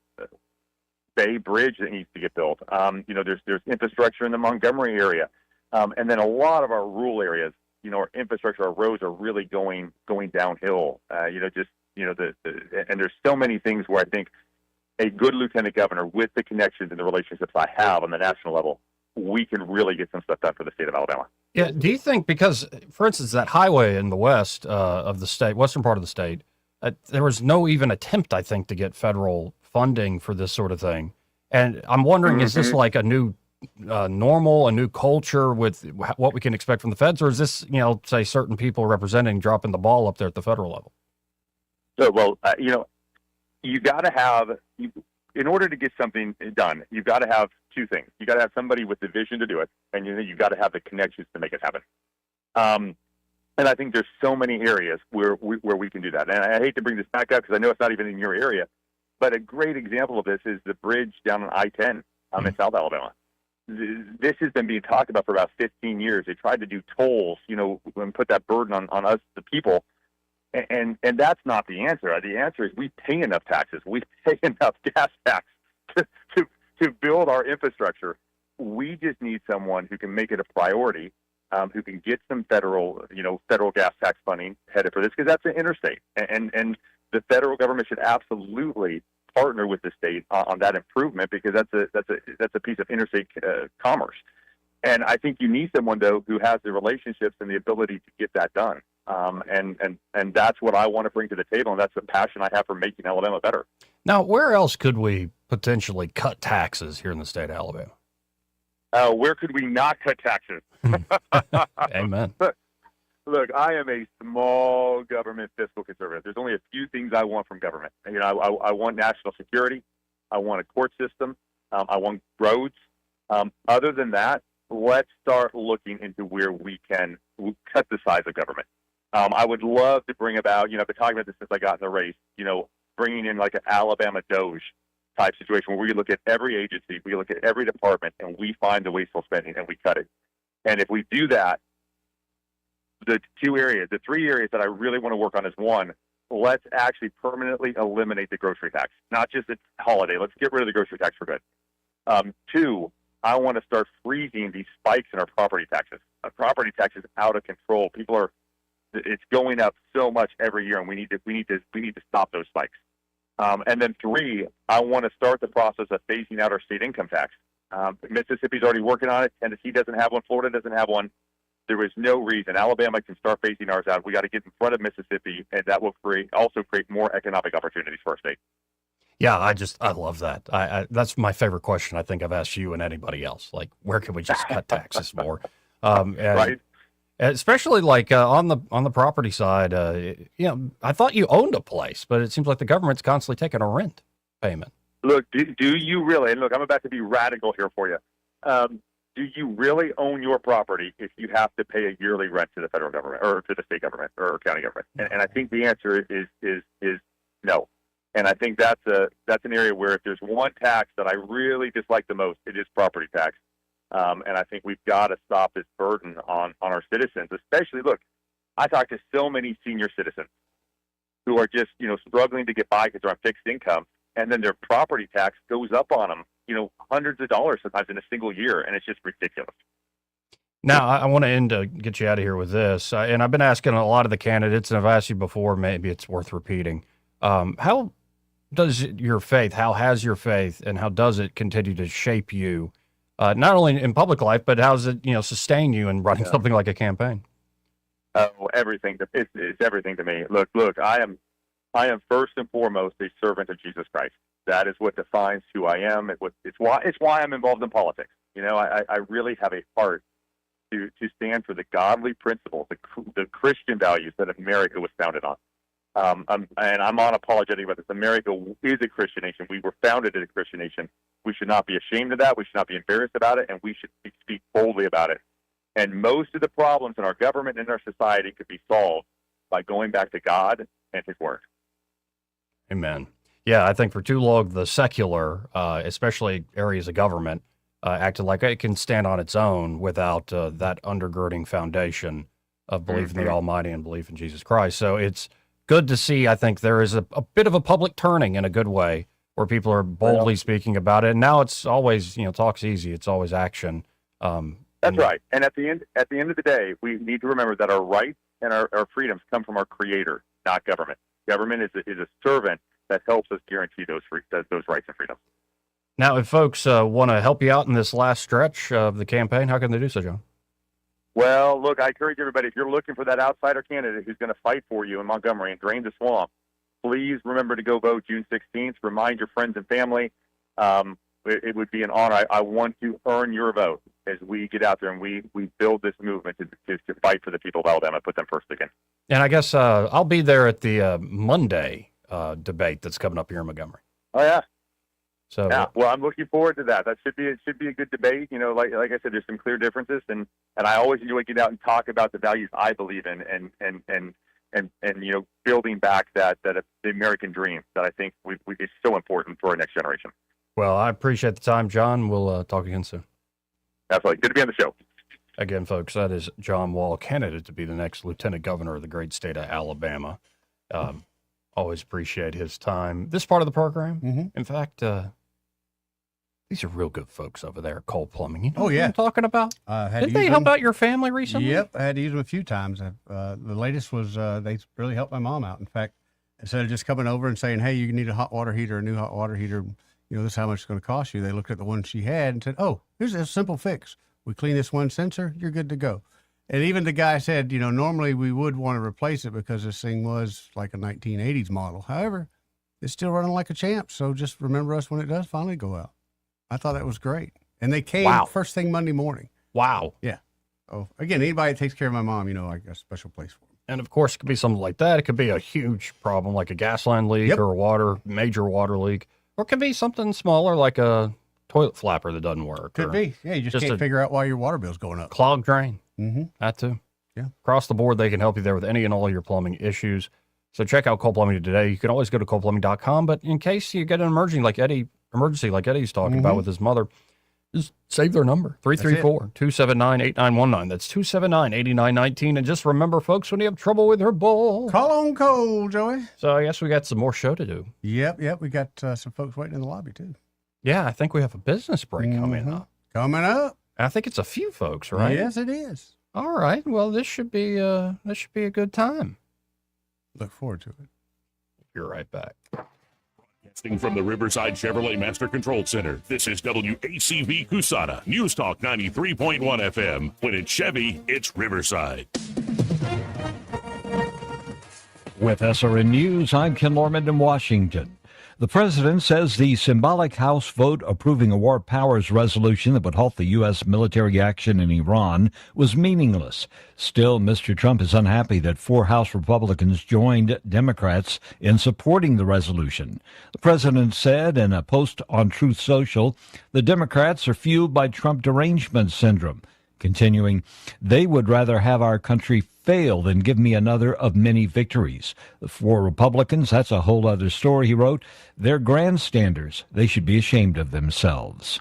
Bay Bridge that needs to get built. There's infrastructure in the Montgomery area, and then a lot of our rural areas. Our infrastructure, our roads are really going downhill. And there's so many things where I think a good lieutenant governor, with the connections and the relationships I have on the national level, we can really get some stuff done for the state of Alabama. Yeah. Do you think, because, for instance, that highway in the west of the state, western part of the state, there was no even attempt, I think, to get federal funding for this sort of thing. And I'm wondering, is this like a new normal, a new culture with what we can expect from the feds, or is this, say certain people representing dropping the ball up there at the federal level? So, well, you got to have, in order to get something done, you've got to have two things. You got to have somebody with the vision to do it, and you got to have the connections to make it happen. And I think there's so many areas where we can do that. And I hate to bring this back up because I know it's not even in your area, but a great example of this is the bridge down on I-10 in South Alabama. This has been being talked about for about 15 years. They tried to do tolls, and put that burden on us, the people. And that's not the answer. The answer is we pay enough taxes. We pay enough gas tax to build our infrastructure. We just need someone who can make it a priority, who can get some federal gas tax funding headed for this, because that's an interstate. And the federal government should absolutely partner with the state on that improvement, because that's a piece of interstate commerce. And I think you need someone, though, who has the relationships and the ability to get that done. And that's what I want to bring to the table, and that's the passion I have for making Alabama better. Now, where else could we potentially cut taxes here in the state of Alabama? Where could we not cut taxes? Amen. Look, I am a small government fiscal conservative. There's only a few things I want from government. I want national security. I want a court system. I want roads. Other than that, let's start looking into where we can cut the size of government. I would love to bring about, I've been talking about this since I got in the race, bringing in like an Alabama Doge type situation where we look at every agency, we look at every department, and we find the wasteful spending and we cut it. And if we do that, the three areas that I really want to work on is, one, let's actually permanently eliminate the grocery tax, not just a holiday. Let's get rid of the grocery tax for good. Two, I want to start freezing these spikes in our property taxes. Our property tax is out of control. It's going up so much every year, and we need to stop those spikes. And then three, I want to start the process of phasing out our state income tax. Mississippi's already working on it. Tennessee doesn't have one. Florida doesn't have one. There is no reason Alabama can start phasing ours out. We got to get in front of Mississippi, and that will also create more economic opportunities for our state. Yeah, I love that. That's my favorite question I think I've asked you and anybody else. Like, where can we just cut taxes more? Right. Especially like on the property side, I thought you owned a place, but it seems like the government's constantly taking a rent payment. Look, do you really? And look, I'm about to be radical here for you. Do you really own your property if you have to pay a yearly rent to the federal government or to the state government or county government? And I think the answer is no. And I think that's an area where if there's one tax that I really dislike the most, it is property tax. And I think we've got to stop this burden on our citizens, especially, look, I talk to so many senior citizens who are just, struggling to get by because they're on fixed income, and then their property tax goes up on them, hundreds of dollars sometimes in a single year, and it's just ridiculous. Now, I want to get you out of here with this, and I've been asking a lot of the candidates, and I've asked you before, maybe it's worth repeating. How has your faith, and how does it continue to shape you? Not only in public life, but how does it, sustain you in running something like a campaign? Oh, everything. It's everything to me. Look, I am first and foremost a servant of Jesus Christ. That is what defines who I am. It's why I'm involved in politics. I really have a heart to stand for the godly principles, the Christian values that America was founded on. And I'm unapologetic about this. America is a Christian nation. We were founded as a Christian nation. We should not be ashamed of that. We should not be embarrassed about it, and we should speak boldly about it. And most of the problems in our government and in our society could be solved by going back to God and His Word. Amen. Yeah, I think for too long, the secular, especially areas of government, acted like it can stand on its own without that undergirding foundation of belief in the Almighty and belief in Jesus Christ. So it's good to see, I think there is a bit of a public turning in a good way where people are boldly speaking about it. And now it's always, talk's easy. It's always action. That's right. And at the end of the day, we need to remember that our rights and our freedoms come from our Creator, not government. Government is a servant that helps us guarantee those rights and freedoms. Now, if folks want to help you out in this last stretch of the campaign, how can they do so, John? Well, look, I encourage everybody, if you're looking for that outsider candidate who's going to fight for you in Montgomery and drain the swamp, please remember to go vote June 16th. Remind your friends and family. It would be an honor. I want to earn your vote as we get out there and we build this movement to fight for the people of Alabama, put them first again. And I guess I'll be there at the Monday debate that's coming up here in Montgomery. Oh, yeah. So yeah, well, I'm looking forward to that. It should be a good debate. You know, like I said, there's some clear differences, and I always enjoy getting out and talk about the values I believe in, and you know, building back the American dream that I think is so important for our next generation. Well, I appreciate the time, John. We'll talk again soon. Absolutely, good to be on the show. Again, folks, that is John Wall, candidate to be the next lieutenant governor of the great state of Alabama. Always appreciate his time. This part of the program, in fact, these are real good folks over there at Cole Plumbing. You know what I'm talking about? Did they help out your family recently? Yep, I had to use them a few times. The latest was they really helped my mom out. In fact, instead of just coming over and saying, hey, you need a hot water heater, a new hot water heater, you know, this is how much it's going to cost you. They looked at the one she had and said, oh, here's a simple fix. We clean this one sensor, you're good to go. And even the guy said, you know, normally we would want to replace it because this thing was like a 1980s model. However, it's still running like a champ. So just remember us when it does finally go out. I thought that was great. And they came first thing Monday morning. Wow. Yeah. Oh, again, anybody that takes care of my mom, you know, I got a special place for them. And of course, it could be something like that. It could be a huge problem like a gas line leak or a major water leak. Or it could be something smaller like a toilet flapper that doesn't work. Could be. Yeah, you just can't figure out why your water bill's going up. Clogged drain. Mm-hmm. That too. Yeah. Across the board, they can help you there with any and all your plumbing issues. So check out Cole Plumbing today. You can always go to coleplumbing.com, but in case you get an emergency like Eddie's talking about with his mother, just save their number, 334-279-8919. That's 279-8919. And just remember, folks, when you have trouble with her bull, call on Cole, Joey. So I guess we got some more show to do. Yep. We got some folks waiting in the lobby, too. Yeah, I think we have a business break coming up. Coming up. I think it's a few folks, right? Yes, it is. All right. Well, this should be a good time. Look forward to it. Be right back. Broadcasting from the Riverside Chevrolet Master Control Center, this is WACV Cusana, News Talk 93.1 FM. When it's Chevy, it's Riverside. With SRN News, I'm Ken Lorman in Washington. The president says the symbolic House vote approving a war powers resolution that would halt the U.S. military action in Iran was meaningless. Still, Mr. Trump is unhappy that 4 House Republicans joined Democrats in supporting the resolution. The president said in a post on Truth Social, the Democrats are fueled by Trump derangement syndrome. Continuing, they would rather have our country fail than give me another of many victories. The 4 Republicans, that's a whole other story, he wrote. They're grandstanders. They should be ashamed of themselves.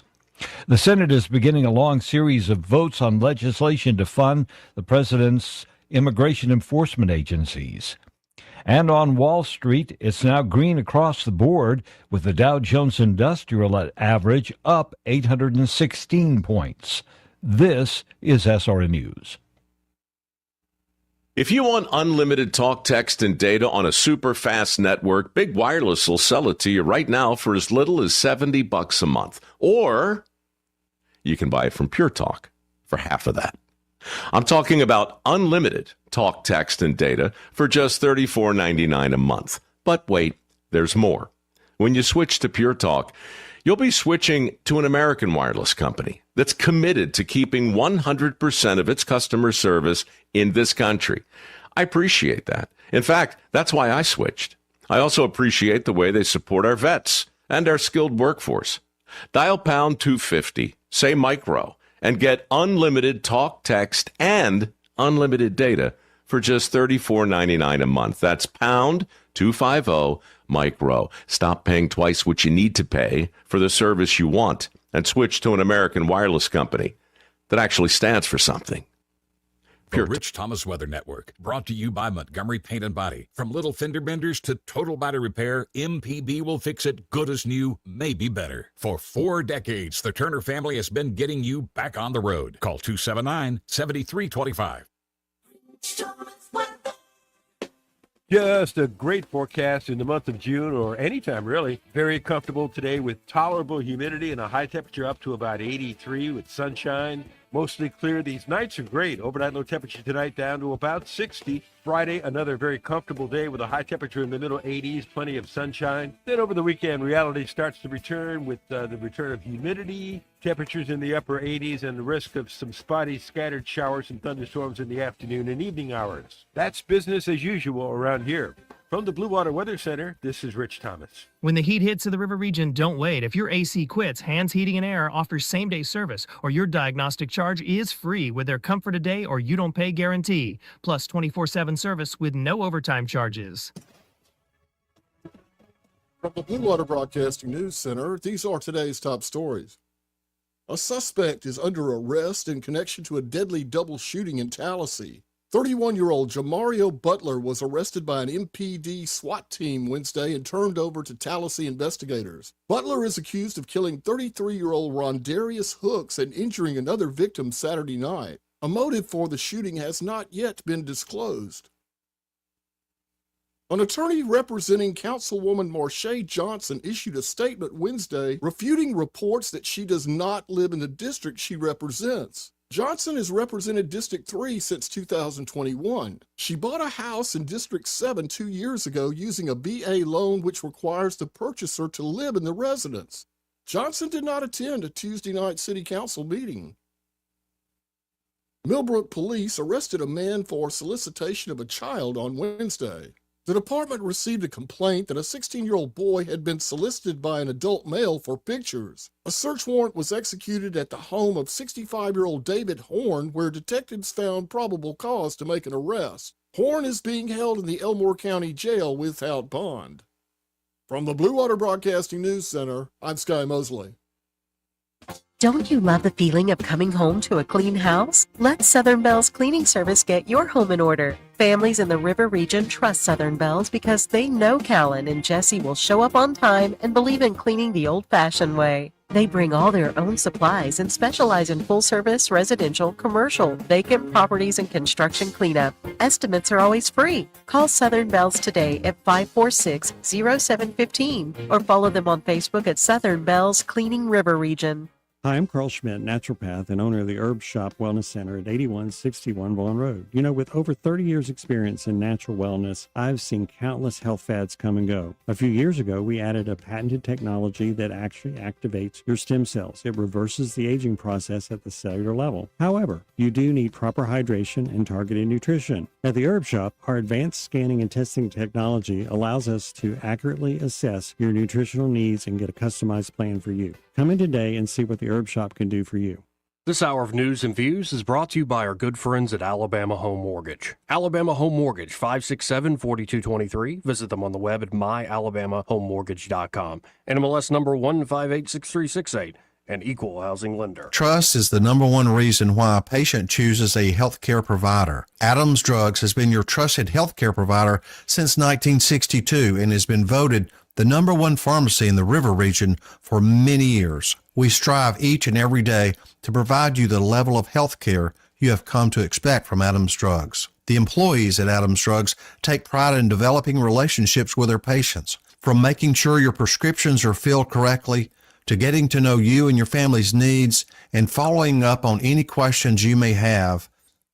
The Senate is beginning a long series of votes on legislation to fund the president's immigration enforcement agencies. And on Wall Street, it's now green across the board, with the Dow Jones Industrial Average up 816 points. This is SRN News. If you want unlimited talk, text, and data on a super fast network, Big Wireless will sell it to you right now for as little as $70 a month. Or you can buy it from Pure Talk for half of that. I'm talking about unlimited talk, text, and data for just $34.99 a month. But wait, there's more. When you switch to Pure Talk, you'll be switching to an American wireless company that's committed to keeping 100% of its customer service in this country. I appreciate that. In fact, that's why I switched. I also appreciate the way they support our vets and our skilled workforce. Dial pound 250, say micro, and get unlimited talk, text, and unlimited data for just $34.99 a month. That's pound 250 micro. Stop paying twice what you need to pay for the service you want and switch to an American wireless company that actually stands for something. The Rich Thomas Weather Network, brought to you by Montgomery Paint and Body. From little fender benders to total body repair, MPB will fix it good as new, maybe better. For 4 decades, the Turner family has been getting you back on the road. Call 279-7325. Just a great forecast in the month of June, or anytime really. Very comfortable today with tolerable humidity and a high temperature up to about 83 with sunshine. Mostly clear. These nights are great. Overnight low temperature tonight down to about 60. Friday, another very comfortable day with a high temperature in the middle 80s, plenty of sunshine. Then over the weekend, reality starts to return with the return of humidity, temperatures in the upper 80s, and the risk of some spotty scattered showers and thunderstorms in the afternoon and evening hours. That's business as usual around here. From the Blue Water Weather Center, this is Rich Thomas. When the heat hits to the river region, don't wait. If your AC quits, Hands Heating and Air offers same-day service, or your diagnostic charge is free with their Comfort a Day or You Don't Pay guarantee, plus 24/7 service with no overtime charges. From the Blue Water Broadcasting News Center, these are today's top stories. A suspect is under arrest in connection to a deadly double shooting in Tallahassee. 31-year-old Jamario Butler was arrested by an MPD SWAT team Wednesday and turned over to Tallahassee investigators. Butler is accused of killing 33-year-old Rondarius Hooks and injuring another victim Saturday night. A motive for the shooting has not yet been disclosed. An attorney representing Councilwoman Marsha Johnson issued a statement Wednesday refuting reports that she does not live in the district she represents. Johnson has represented District 3 since 2021. She bought a house in District 7 2 years ago using a VA loan which requires the purchaser to live in the residence. Johnson did not attend a Tuesday night city council meeting. Millbrook police arrested a man for solicitation of a child on Wednesday. The department received a complaint that a 16-year-old boy had been solicited by an adult male for pictures. A search warrant was executed at the home of 65-year-old David Horn, where detectives found probable cause to make an arrest. Horn is being held in the Elmore County Jail without bond. From the Blue Water Broadcasting News Center, I'm Sky Mosley. Don't you love the feeling of coming home to a clean house? Let Southern Bell's cleaning service get your home in order. Families in the River region trust Southern Bell's because they know Callan and Jesse will show up on time and believe in cleaning the old-fashioned way. They bring all their own supplies and specialize in full-service, residential, commercial, vacant properties, and construction cleanup. Estimates are always free. Call Southern Bell's today at 546-0715 or follow them on Facebook at Southern Bell's Cleaning River Region. Hi, I'm Carl Schmidt, naturopath and owner of the Herb Shop Wellness Center at 8161 Vaughan Road. You know, with over 30 years experience in natural wellness, I've seen countless health fads come and go. A few years ago, we added a patented technology that actually activates your stem cells. It reverses the aging process at the cellular level. However, you do need proper hydration and targeted nutrition. At the Herb Shop, our advanced scanning and testing technology allows us to accurately assess your nutritional needs and get a customized plan for you. Come in today and see what the Herb Shop can do for you. This hour of news and views is brought to you by our good friends at Alabama Home Mortgage. Alabama Home Mortgage, 567-4223. Visit them on the web at myalabamahomemortgage.com. NMLS number 1586368. An equal housing lender. Trust is the number one reason why a patient chooses a healthcare provider. Adams Drugs has been your trusted healthcare provider since 1962 and has been voted the number one pharmacy in the River region for many years. We strive each and every day to provide you the level of health care you have come to expect from Adams Drugs. The employees at Adams Drugs take pride in developing relationships with their patients. From making sure your prescriptions are filled correctly, to getting to know you and your family's needs, and following up on any questions you may have,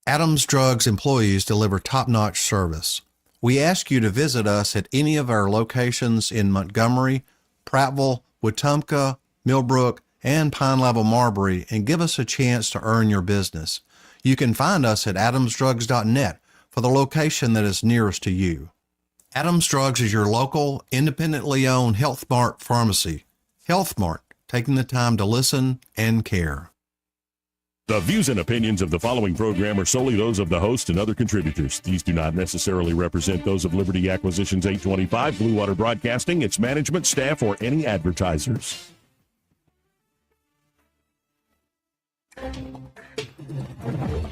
Adams Drugs employees deliver top-notch service. We ask you to visit us at any of our locations in Montgomery, Prattville, Wetumpka, Millbrook, and Pine Level Marbury and give us a chance to earn your business. You can find us at adamsdrugs.net for the location that is nearest to you. Adams Drugs is your local, independently owned Health Mart pharmacy. Health Mart, taking the time to listen and care. The views and opinions of the following program are solely those of the host and other contributors. These do not necessarily represent those of Liberty Acquisitions 825, Blue Water Broadcasting, its management, staff, or any advertisers.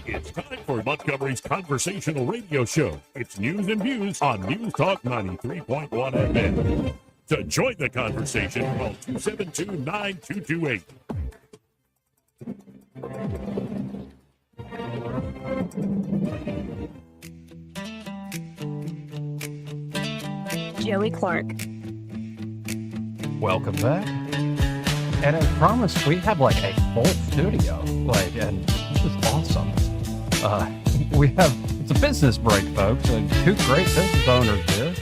It's time for Montgomery's conversational radio show. It's News and Views on News Talk 93.1 FM. To join the conversation, call 272-9228. Joey Clark. Welcome back. And I promise we have like a full studio. And is awesome. It's a business break, folks. Two great business owners here.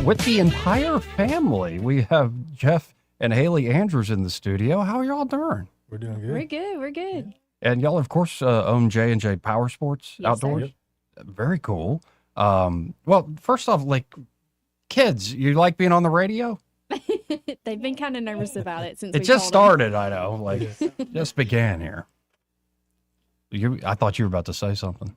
With the entire family, we have Jeff and Haley Andrews in the studio. How are y'all doing? We're doing good. We're good. We're good. And y'all, of course, own J&J Power Sports Yes, Outdoors. Very cool. Well, first off, like, kids, you like being on the radio? They've been kind of nervous about it since It we just told them. started, I know. Like, just began here. I thought you were about to say something.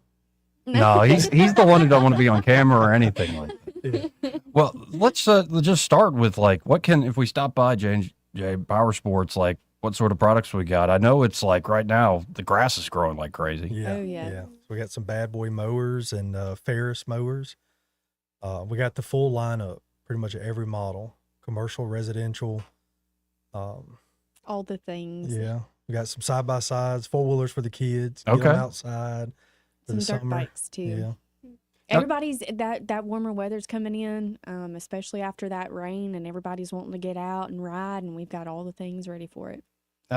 No, he's the one who don't want to be on camera or anything like that. Well, let's just start with, like, if we stop by J&J Power Sports, like, what sort of products we got? I know it's like right now the grass is growing like crazy. Yeah. Oh, yeah. So we got some bad boy mowers and Ferris mowers. We got the full lineup, pretty much every model, commercial, residential. All the things. Yeah. We got some side by sides, 4-wheelers for the kids. Get Okay. them outside for Some the dirt summer. bikes too. Yeah. Everybody's that warmer weather's coming in, especially after that rain, and everybody's wanting to get out and ride, and we've got all the things ready for it.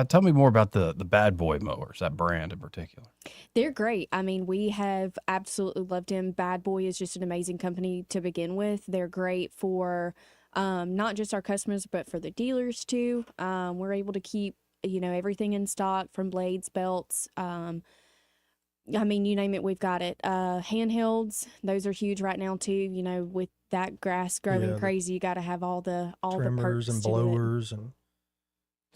Tell me more about the bad boy mowers, that brand in particular. They're great. I mean, we have absolutely loved them. Bad Boy is just an amazing company to begin with. They're great for not just our customers, but for the dealers too. We're able to keep everything in stock, from blades, belts. I mean, you name it, we've got it. Handhelds, those are huge right now too. With that grass growing Yeah, crazy, you got to have all the Trimmers perks and to do it. blowers and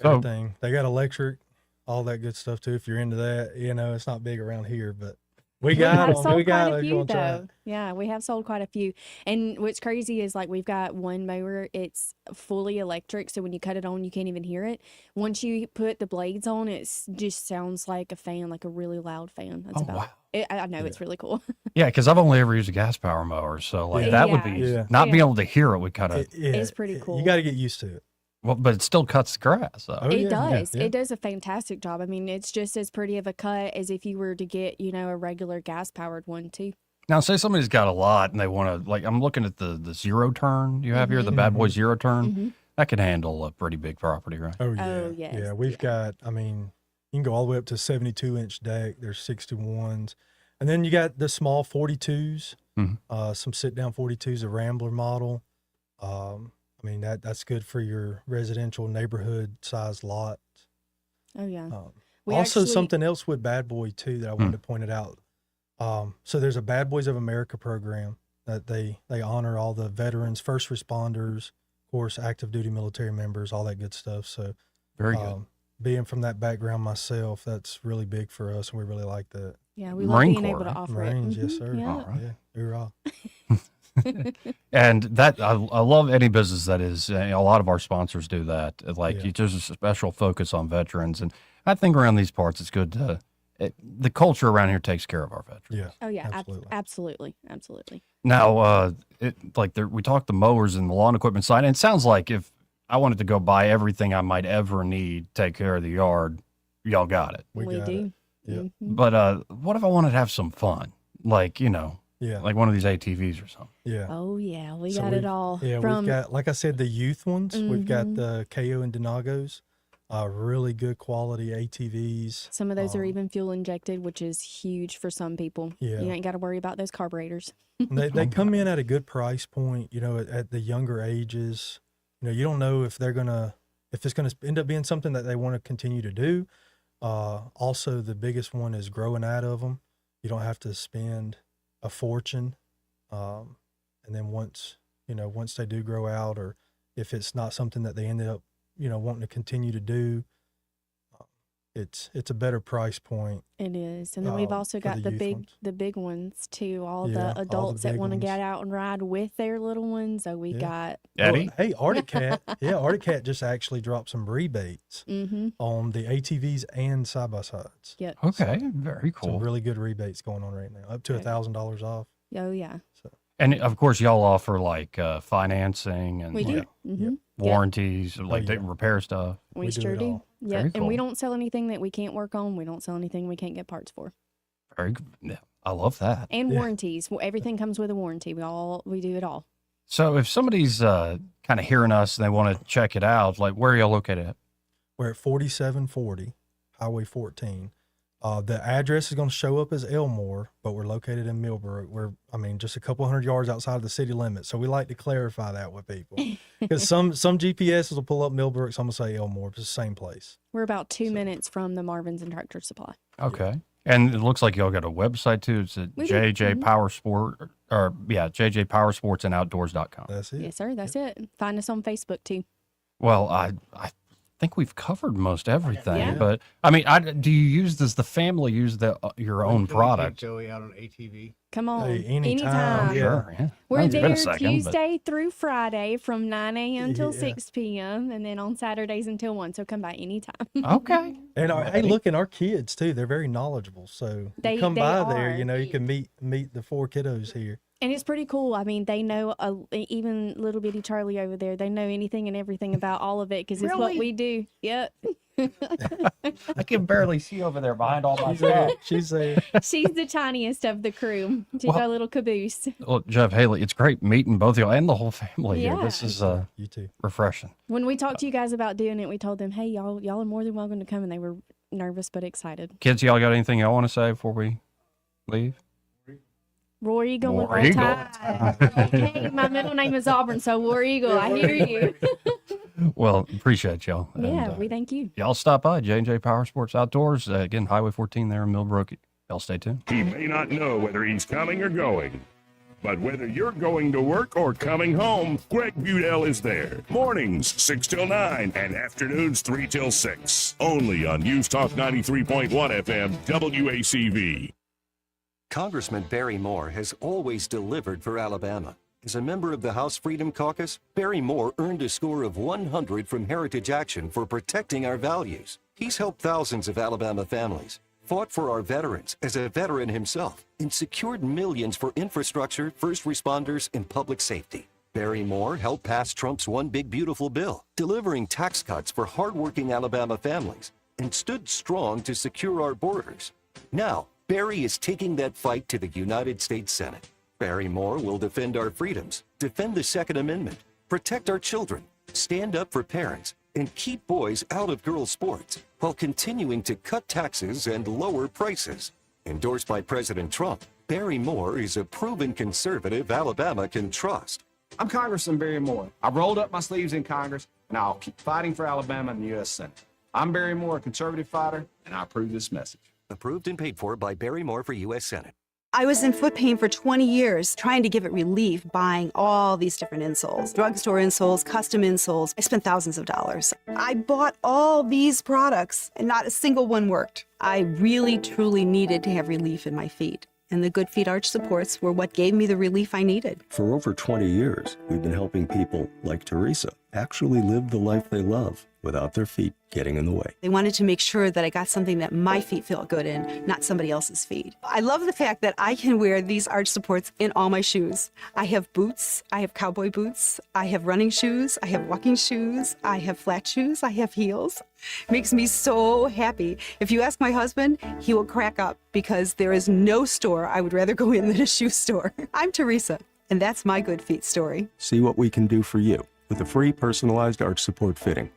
So- everything. They got electric, all that good stuff too. If you're into that, it's not big around here, but we got have them. sold We got quite a them. few though. Yeah, we have sold quite a few. And what's crazy is, like, we've got one mower, it's fully electric, so when you cut it on, you can't even hear it. Once you put the blades on, it just sounds like a fan, like a really loud fan. That's wow. it. I know, it's really cool. Yeah, because I've only ever used a gas power mower, so like Yeah. that would be Yeah. not being Yeah. able to hear it would kind of. It's pretty cool. You got to get used to it. Well, but it still cuts the grass. Though. Oh, It yeah, does. yeah. It does a fantastic job. I mean, it's just as pretty of a cut as if you were to get, a regular gas powered one too. Now, say somebody's got a lot and they want to, like, I'm looking at the zero turn you have here, the Bad Boy zero turn. Mhm. That can handle a pretty big property, right? Oh, yeah. Oh, yes. Yeah, we've got, you can go all the way up to 72-inch deck. There's 61s. And then you got the small 42s, some sit-down 42s, a Rambler model. That's good for your residential neighborhood-sized lot. Oh, yeah. Also, something else with Bad Boy, too, that I wanted to point it out. So there's a Bad Boys of America program that they honor all the veterans, first responders, of course, active duty military members, all that good stuff. So very good. Being from that background myself, that's really big for us, and we really like that. Yeah, we love being able to offer Marines, it. yes, Mhm, sir. yeah. All right. Yeah, hoorah. And that I love any business that is. A lot of our sponsors do that. Like there's a special focus on veterans, and I think around these parts, it's good to. The culture around here takes care of our veterans. Yeah. Oh yeah, absolutely. Now, we talked the mowers and the lawn equipment side, and it sounds like if I wanted to go buy everything I might ever need, take care of the yard, y'all got it. We do. Yeah. But what if I wanted to have some fun, like Yeah. like one of these ATVs or something? Yeah. Oh yeah, we So got it we've- all. Yeah, from we've got, like I said, the youth ones. We've got Mhm. the KO and Denagos, really good quality ATVs. some of those are even fuel injected, which is huge for some people. Yeah. You ain't got to worry about those carburetors. And they come in at a good price point, at the younger ages. You don't know if it's gonna end up being something that they want to continue to do. Also, the biggest one is growing out of them. You don't have to spend a fortune. And then once they do grow out, or if it's not something that they ended up, wanting to continue to do, it's a better price point. It is, and then we've also for got the youth big ones. the big ones too. All Yeah, all the the adults that big want to ones. get out and ride with their little ones. So we Yeah. got Eddie? Hey, Arctic Cat. Yeah, Arctic Cat just actually dropped some rebates on the ATVs and side by sides. Yep. Okay, very Some cool. really good rebates going on right now, up to $1,000 off. Oh yeah, And of course, y'all offer like financing and we do. like, Mm-hmm. warranties, like yeah. they repair stuff. We do sure it do. all. Yeah, Very and we cool. don't sell anything that we can't work on. We don't sell anything we can't get parts for. Very good. Yeah, I love that. And Yeah. warranties. Well, everything comes with a warranty. We do it all. So if somebody's kind of hearing us and they want to check it out, like where are y'all located at? We're at 4740 Highway 14. The address is going to show up as Elmore, but we're located in Millbrook. Just a couple hundred yards outside of the city limits. So we like to clarify that with people because some GPSs will pull up Millbrook. So I'm going to say Elmore. It's the same place. We're about 2 minutes from the Marvin's and Tractor Supply. Okay. And it looks like y'all got a website too. It's at JJ Power Sport, JJPowersports and Outdoors.com. That's it. Yes, sir. That's it. Find us on Facebook too. Well, I think we've covered most everything, Yeah. but do you use, does the family use your own product? Joey out on ATV. Come on. Hey, anytime. Sure, yeah. We're It's been there a second, but- Tuesday through Friday from 9 a.m. till Yeah. 6 p.m. and then on Saturdays until 1. So come by anytime. Okay. And hey, look, and our kids too. They're very knowledgeable. So They- you come they by are. there, you can meet the 4 kiddos here. And it's pretty cool. I mean, they know, even little bitty Charlie over there, they know anything and everything about all of it because it's what Really? we do. Yep. I can barely see over there behind all my stuff. She's there. She's the tiniest of the crew. She's Well- our little caboose. Well, Jeff, Haley, it's great meeting both of y'all and the whole family here. Yeah. This is You too. refreshing. When we talked to you guys about doing it, we told them, hey, y'all are more than welcome to come. And they were nervous but excited. Kids, y'all got anything y'all want to say before we leave? War Eagle and War Roll Eagle. Tide. Okay, my middle name is Auburn, so War Eagle. I hear you. Well, appreciate y'all. Yeah, And, we thank you. y'all stop by J&J Power Sports Outdoors. Again, Highway 14 there in Millbrook. Y'all stay tuned. He may not know whether he's coming or going, but whether you're going to work or coming home, Greg Budell is there. Mornings 6 till 9 and afternoons 3 till 6. Only on News Talk 93.1 FM WACV. Congressman Barry Moore has always delivered for Alabama. As a member of the House Freedom Caucus, Barry Moore earned a score of 100 from Heritage Action for protecting our values. He's helped thousands of Alabama families, fought for our veterans as a veteran himself, and secured millions for infrastructure, first responders, and public safety. Barry Moore helped pass Trump's One Big Beautiful Bill, delivering tax cuts for hardworking Alabama families, and stood strong to secure our borders. Now, Barry is taking that fight to the United States Senate. Barry Moore will defend our freedoms, defend the Second Amendment, protect our children, stand up for parents, and keep boys out of girls' sports while continuing to cut taxes and lower prices. Endorsed by President Trump, Barry Moore is a proven conservative Alabama can trust. I'm Congressman Barry Moore. I rolled up my sleeves in Congress, and I'll keep fighting for Alabama in the U.S. Senate. I'm Barry Moore, a conservative fighter, and I approve this message. Approved and paid for by Barry Moore for U.S. Senate. I was in foot pain for 20 years, trying to give it relief, buying all these different insoles, drugstore insoles, custom insoles. I spent thousands of dollars. I bought all these products and not a single one worked. I really, truly needed to have relief in my feet. And the Good Feet Arch supports were what gave me the relief I needed. For over 20 years, we've been helping people like Teresa actually live the life they love without their feet getting in the way. They wanted to make sure that I got something that my feet felt good in, not somebody else's feet. I love the fact that I can wear these arch supports in all my shoes. I have boots, I have cowboy boots, I have running shoes, I have walking shoes, I have flat shoes, I have heels. It makes me so happy. If you ask my husband, he will crack up because there is no store I would rather go in than a shoe store. I'm Teresa, and that's my Good Feet story. See what we can do for you with a free personalized arch support fitting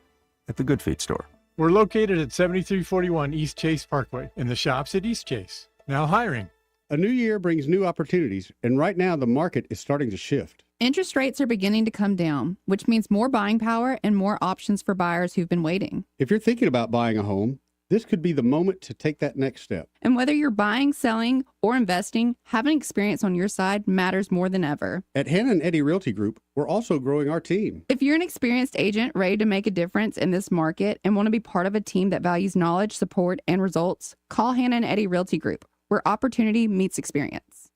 at the Good Feet store. We're located at 7341 East Chase Parkway in the shops at East Chase. Now hiring. A new year brings new opportunities, and right now the market is starting to shift. Interest rates are beginning to come down, which means more buying power and more options for buyers who've been waiting. If you're thinking about buying a home, this could be the moment to take that next step. And whether you're buying, selling, or investing, having experience on your side matters more than ever. At Hannah and Eddie Realty Group, we're also growing our team. If you're an experienced agent ready to make a difference in this market and want to be part of a team that values knowledge, support, and results, call Hannah and Eddie Realty Group, where opportunity meets experience.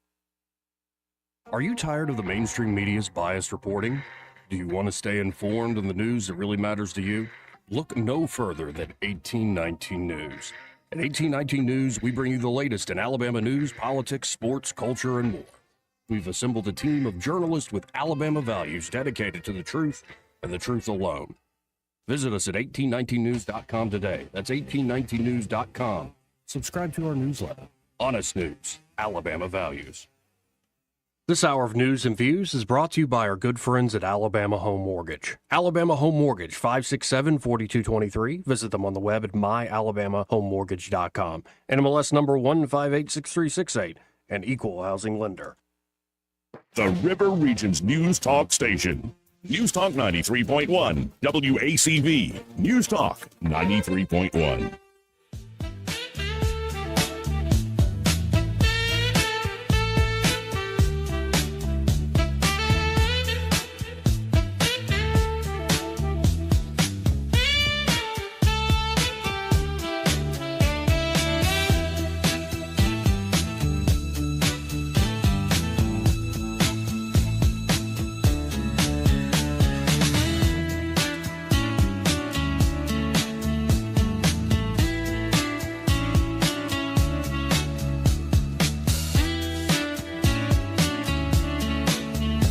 Are you tired of the mainstream media's biased reporting? Do you want to stay informed on the news that really matters to you? Look no further than 1819 News. At 1819 News, we bring you the latest in Alabama news, politics, sports, culture, and more. We've assembled a team of journalists with Alabama values dedicated to the truth and the truth alone. Visit us at 1819news.com today. That's 1819news.com. Subscribe to our newsletter. Honest News, Alabama Values. This hour of news and views is brought to you by our good friends at Alabama Home Mortgage. Alabama Home Mortgage, 567-4223. Visit them on the web at myalabamahomemortgage.com. NMLS number 1586368, an equal housing lender. The River Region's News Talk Station. News Talk 93.1, WACV. News Talk 93.1.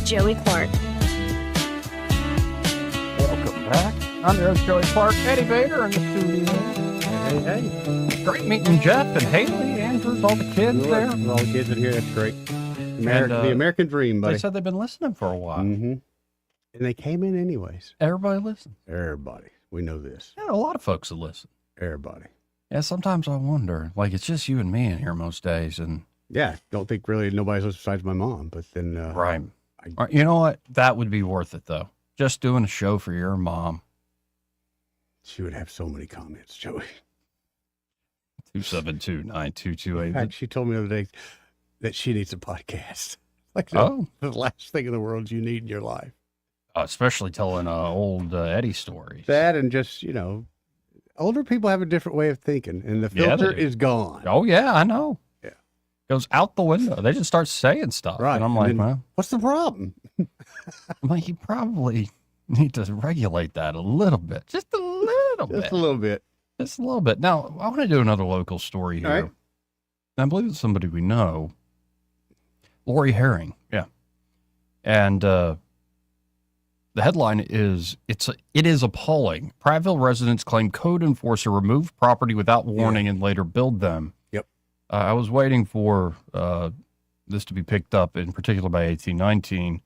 Joey Clark. Welcome back. I'm your host, Joey Clark. Eddie Vader in the studio. Hey. Great meeting Jeff and Haley, Andrews, all the kids there. All the kids in here. That's great. The American dream, buddy. They said they've been listening for a while. Mm-hmm. And they came in anyways. Everybody listens. Everybody. We know this. Yeah, a lot of folks that listen. Everybody. Yeah, sometimes I wonder, like, it's just you and me in here most days. And yeah, don't think really nobody's listening besides my mom. But then, right. You know what? That would be worth it, though. Just doing a show for your mom. She would have so many comments, Joey. 272-9228. In fact, she told me the other day that she needs a podcast. Like the last thing in the world you need in your life. Especially telling old Eddie stories. That and just, older people have a different way of thinking, and the filter is gone. Oh, yeah, I know. Goes out the window. They just start saying stuff. Right. And I'm like, well, what's the problem? I'm like, you probably need to regulate that a little bit. Just a little bit. Just a little bit. Just a little bit. Now, I want to do another local story here. Right. I believe it's somebody we know. Lori Herring. Yeah. And the headline is, it is appalling. Prattville residents claim code enforcer removed property without warning and later billed them. I was waiting for this to be picked up, in particular by 1819.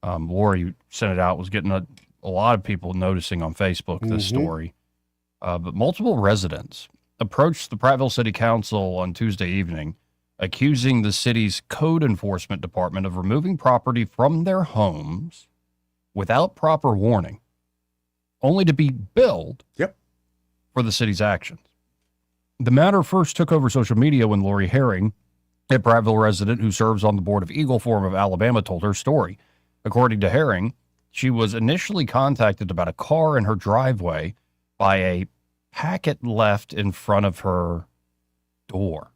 Lori sent it out, was getting a lot of people noticing on Facebook this story. But multiple residents approached the Prattville City Council on Tuesday evening, accusing the city's code enforcement department of removing property from their homes without proper warning, only to be billed for the city's actions. The matter first took over social media when Lori Herring, a Prattville resident who serves on the board of Eagle Forum of Alabama, told her story. According to Herring, she was initially contacted about a car in her driveway by a packet left in front of her door.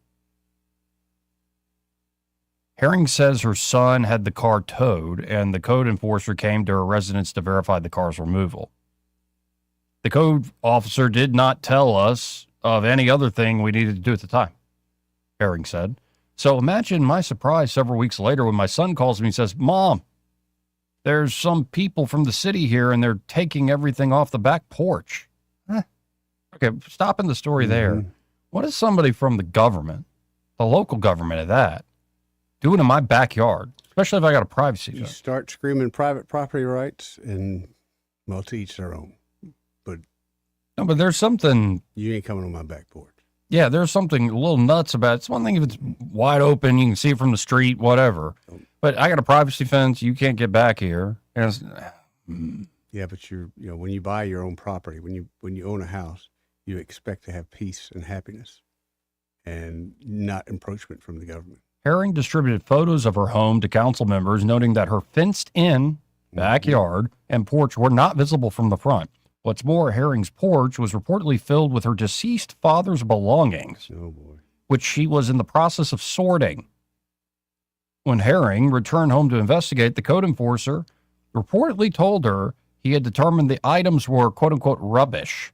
Herring says her son had the car towed, and the code enforcer came to her residence to verify the car's removal. The code officer did not tell us of any other thing we needed to do at the time, Herring said. So imagine my surprise several weeks later when my son calls me and says, Mom, there's some people from the city here and they're taking everything off the back porch. Okay, stopping the story there. What is somebody from the government, the local government at that, doing in my backyard, especially if I got a privacy You start screaming private property rights, and, well, to each their own. No, but there's something. You ain't coming on my back porch. Yeah, there's something a little nuts about it. It's one thing if it's wide open, you can see it from the street, whatever. But I got a privacy fence. You can't get back here. And yeah, but when you buy your own property, when you own a house, you expect to have peace and happiness, and not encroachment from the government. Herring distributed photos of her home to council members, noting that her fenced-in backyard and porch were not visible from the front. What's more, Herring's porch was reportedly filled with her deceased father's belongings, which she was in the process of sorting. When Herring returned home to investigate, the code enforcer reportedly told her he had determined the items were quote-unquote rubbish.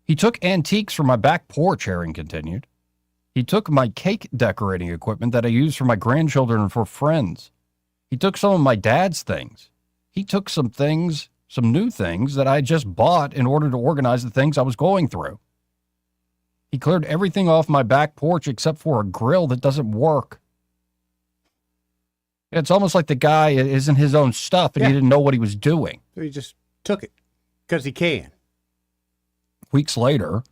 He took antiques from my back porch, Herring continued. He took my cake decorating equipment that I use for my grandchildren and for friends. He took some of my dad's things. He took some things, some new things that I just bought in order to organize the things I was going through. He cleared everything off my back porch except for a grill that doesn't work. It's almost like the guy isn't his own stuff and he didn't know what he was doing. So he just took it because he can. Weeks later,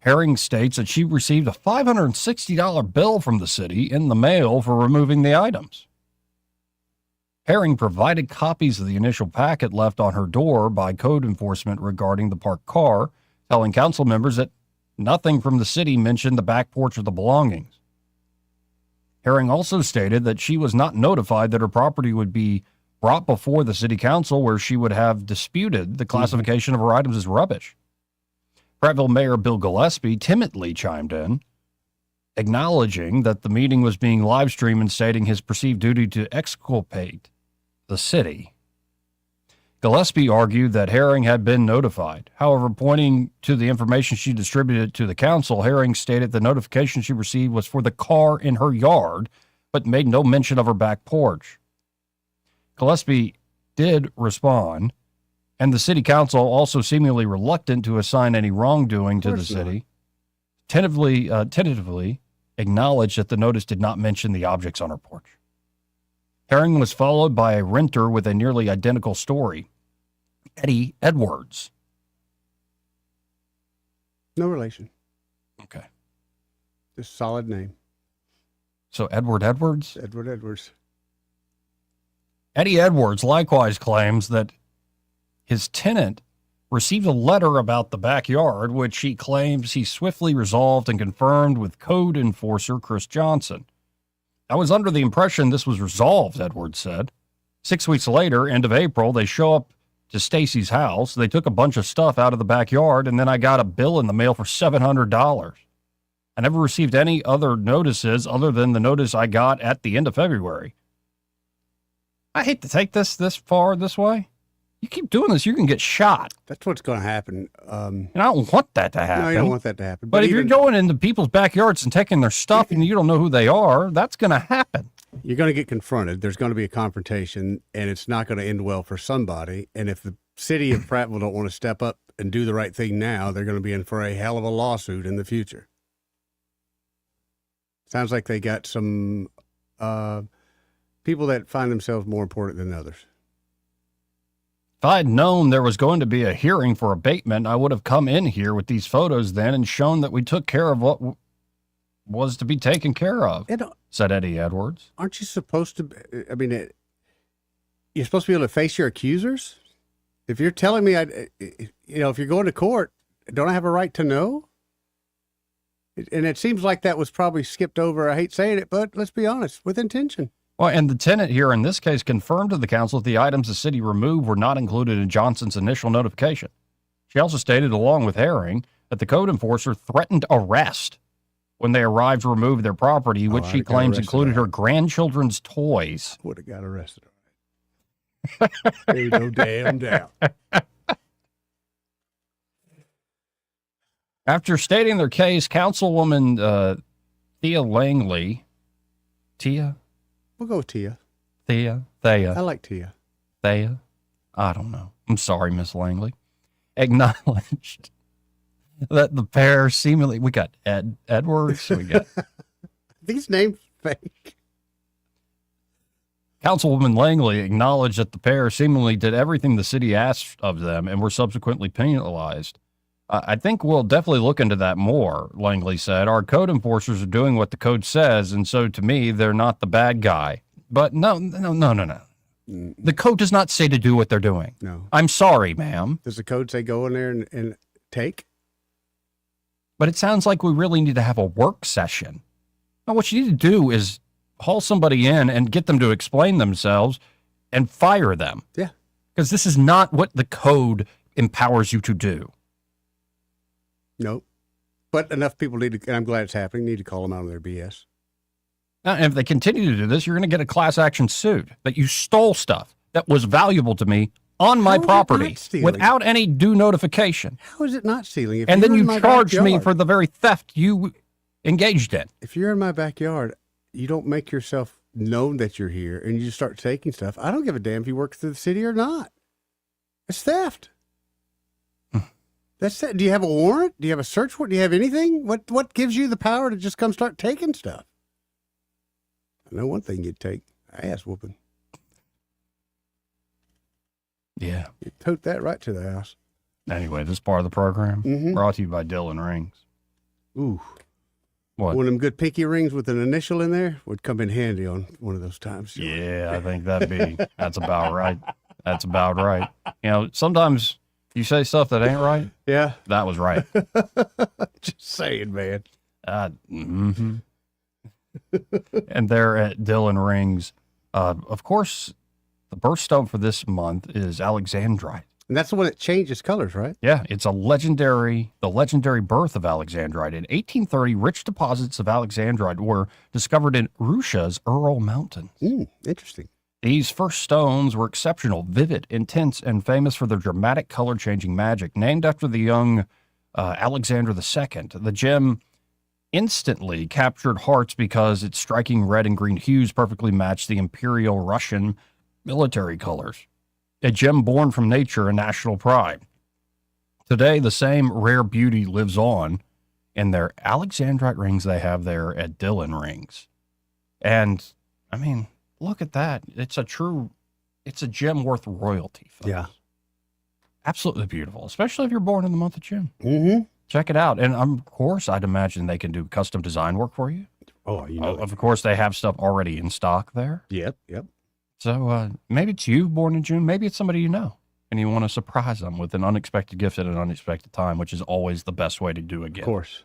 Herring states that she received a $560 bill from the city in the mail for removing the items. Herring provided copies of the initial packet left on her door by code enforcement regarding the parked car, telling council members that nothing from the city mentioned the back porch or the belongings. Herring also stated that she was not notified that her property would be brought before the city council, where she would have disputed the classification of her items as rubbish. Prattville Mayor Bill Gillespie timidly chimed in, acknowledging that the meeting was being live streamed and stating his perceived duty to exculpate the city. Gillespie argued that Herring had been notified. However, pointing to the information she distributed to the council, Herring stated the notification she received was for the car in her yard, but made no mention of her back porch. Gillespie did respond, and the city council, also seemingly reluctant to assign any wrongdoing to the city, tentatively acknowledged that the notice did not mention the objects on her porch. Herring was followed by a renter with a nearly identical story, Eddie Edwards. No relation. Okay. Just solid name. So Edward Edwards? Edward Edwards. Eddie Edwards likewise claims that his tenant received a letter about the backyard, which he claims he swiftly resolved and confirmed with code enforcer Chris Johnson. I was under the impression this was resolved, Edwards said. 6 weeks later, end of April, they show up to Stacy's house. They took a bunch of stuff out of the backyard, and then I got a bill in the mail for $700. I never received any other notices other than the notice I got at the end of February. I hate to take this far this way. You keep doing this, you can get shot. That's what's going to happen. And I don't want that to happen. No, you don't want that to happen. But if you're going into people's backyards and taking their stuff and you don't know who they are, that's going to happen. You're going to get confronted. There's going to be a confrontation, and it's not going to end well for somebody. And if the city of Prattville don't want to step up and do the right thing now, they're going to be in for a hell of a lawsuit in the future. Sounds like they got some people that find themselves more important than others. If I had known there was going to be a hearing for abatement, I would have come in here with these photos then and shown that we took care of what was to be taken care of, said Eddie Edwards. Aren't you supposed to, I mean, you're supposed to be able to face your accusers? If you're telling me, if you're going to court, don't I have a right to know? And it seems like that was probably skipped over. I hate saying it, but let's be honest, with intention. Well, and the tenant here in this case confirmed to the council that the items the city removed were not included in Johnson's initial notification. She also stated, along with Herring, that the code enforcer threatened arrest when they arrived to remove their property, which she claims included her grandchildren's toys. Would have got arrested. There's no damn doubt. After stating their case, Councilwoman Thea Langley, We'll go with Thea. Thea. I like Thea. Thea? I don't know. I'm sorry, Miss Langley. Acknowledged that the pair seemingly, we got Edwards, we got these names fake. Councilwoman Langley acknowledged that the pair seemingly did everything the city asked of them and were subsequently penalized. I think we'll definitely look into that more, Langley said. Our code enforcers are doing what the code says, and so to me, they're not the bad guy. But no. The code does not say to do what they're doing. No. I'm sorry, ma'am. Does the code say go in there and take? But it sounds like we really need to have a work session. Now, what you need to do is haul somebody in and get them to explain themselves and fire them. Yeah. Because this is not what the code empowers you to do. Nope. But enough people need to, and I'm glad it's happening, need to call them out on their BS. And if they continue to do this, you're going to get a class action suit that you stole stuff that was valuable to me on my property without any due notification. How is it not stealing? And then you charged me for the very theft you engaged in. If you're in my backyard, you don't make yourself known that you're here and you just start taking stuff. I don't give a damn if you work for the city or not. It's theft. That's it. Do you have a warrant? Do you have a search warrant? Do you have anything? What gives you the power to just come start taking stuff? I know one thing you'd take, Ass whooping. Yeah. You tote that right to the house. Anyway, this part of the program brought to you by Dylan Rings. Ooh. What? One of them good pinky rings with an initial in there would come in handy on one of those times. Yeah, I think that's about right. That's about right. You know, sometimes you say stuff that ain't right. Yeah. That was right. Just saying, man. And there at Dylan Rings, of course, the birthstone for this month is alexandrite. And that's the one that changes colors, right? Yeah, it's the legendary birth of alexandrite. In 1830, rich deposits of alexandrite were discovered in Russia's Ural Mountains. Interesting. These first stones were exceptional, vivid, intense, and famous for their dramatic color-changing magic. Named after the young Alexander II, the gem instantly captured hearts because its striking red and green hues perfectly matched the Imperial Russian military colors. A gem born from nature and national pride. Today, the same rare beauty lives on in their alexandrite rings they have there at Dylan Rings. And, I mean, look at that. It's a gem worth royalty, folks. Yeah. Absolutely beautiful, especially if you're born in the month of June. Mm-hmm. Check it out. And, of course, I'd imagine they can do custom design work for you. Oh, you know. Of course, they have stuff already in stock there. Yep. So maybe it's you born in June. Maybe it's somebody you know, and you want to surprise them with an unexpected gift at an unexpected time, which is always the best way to do a gift. Of course.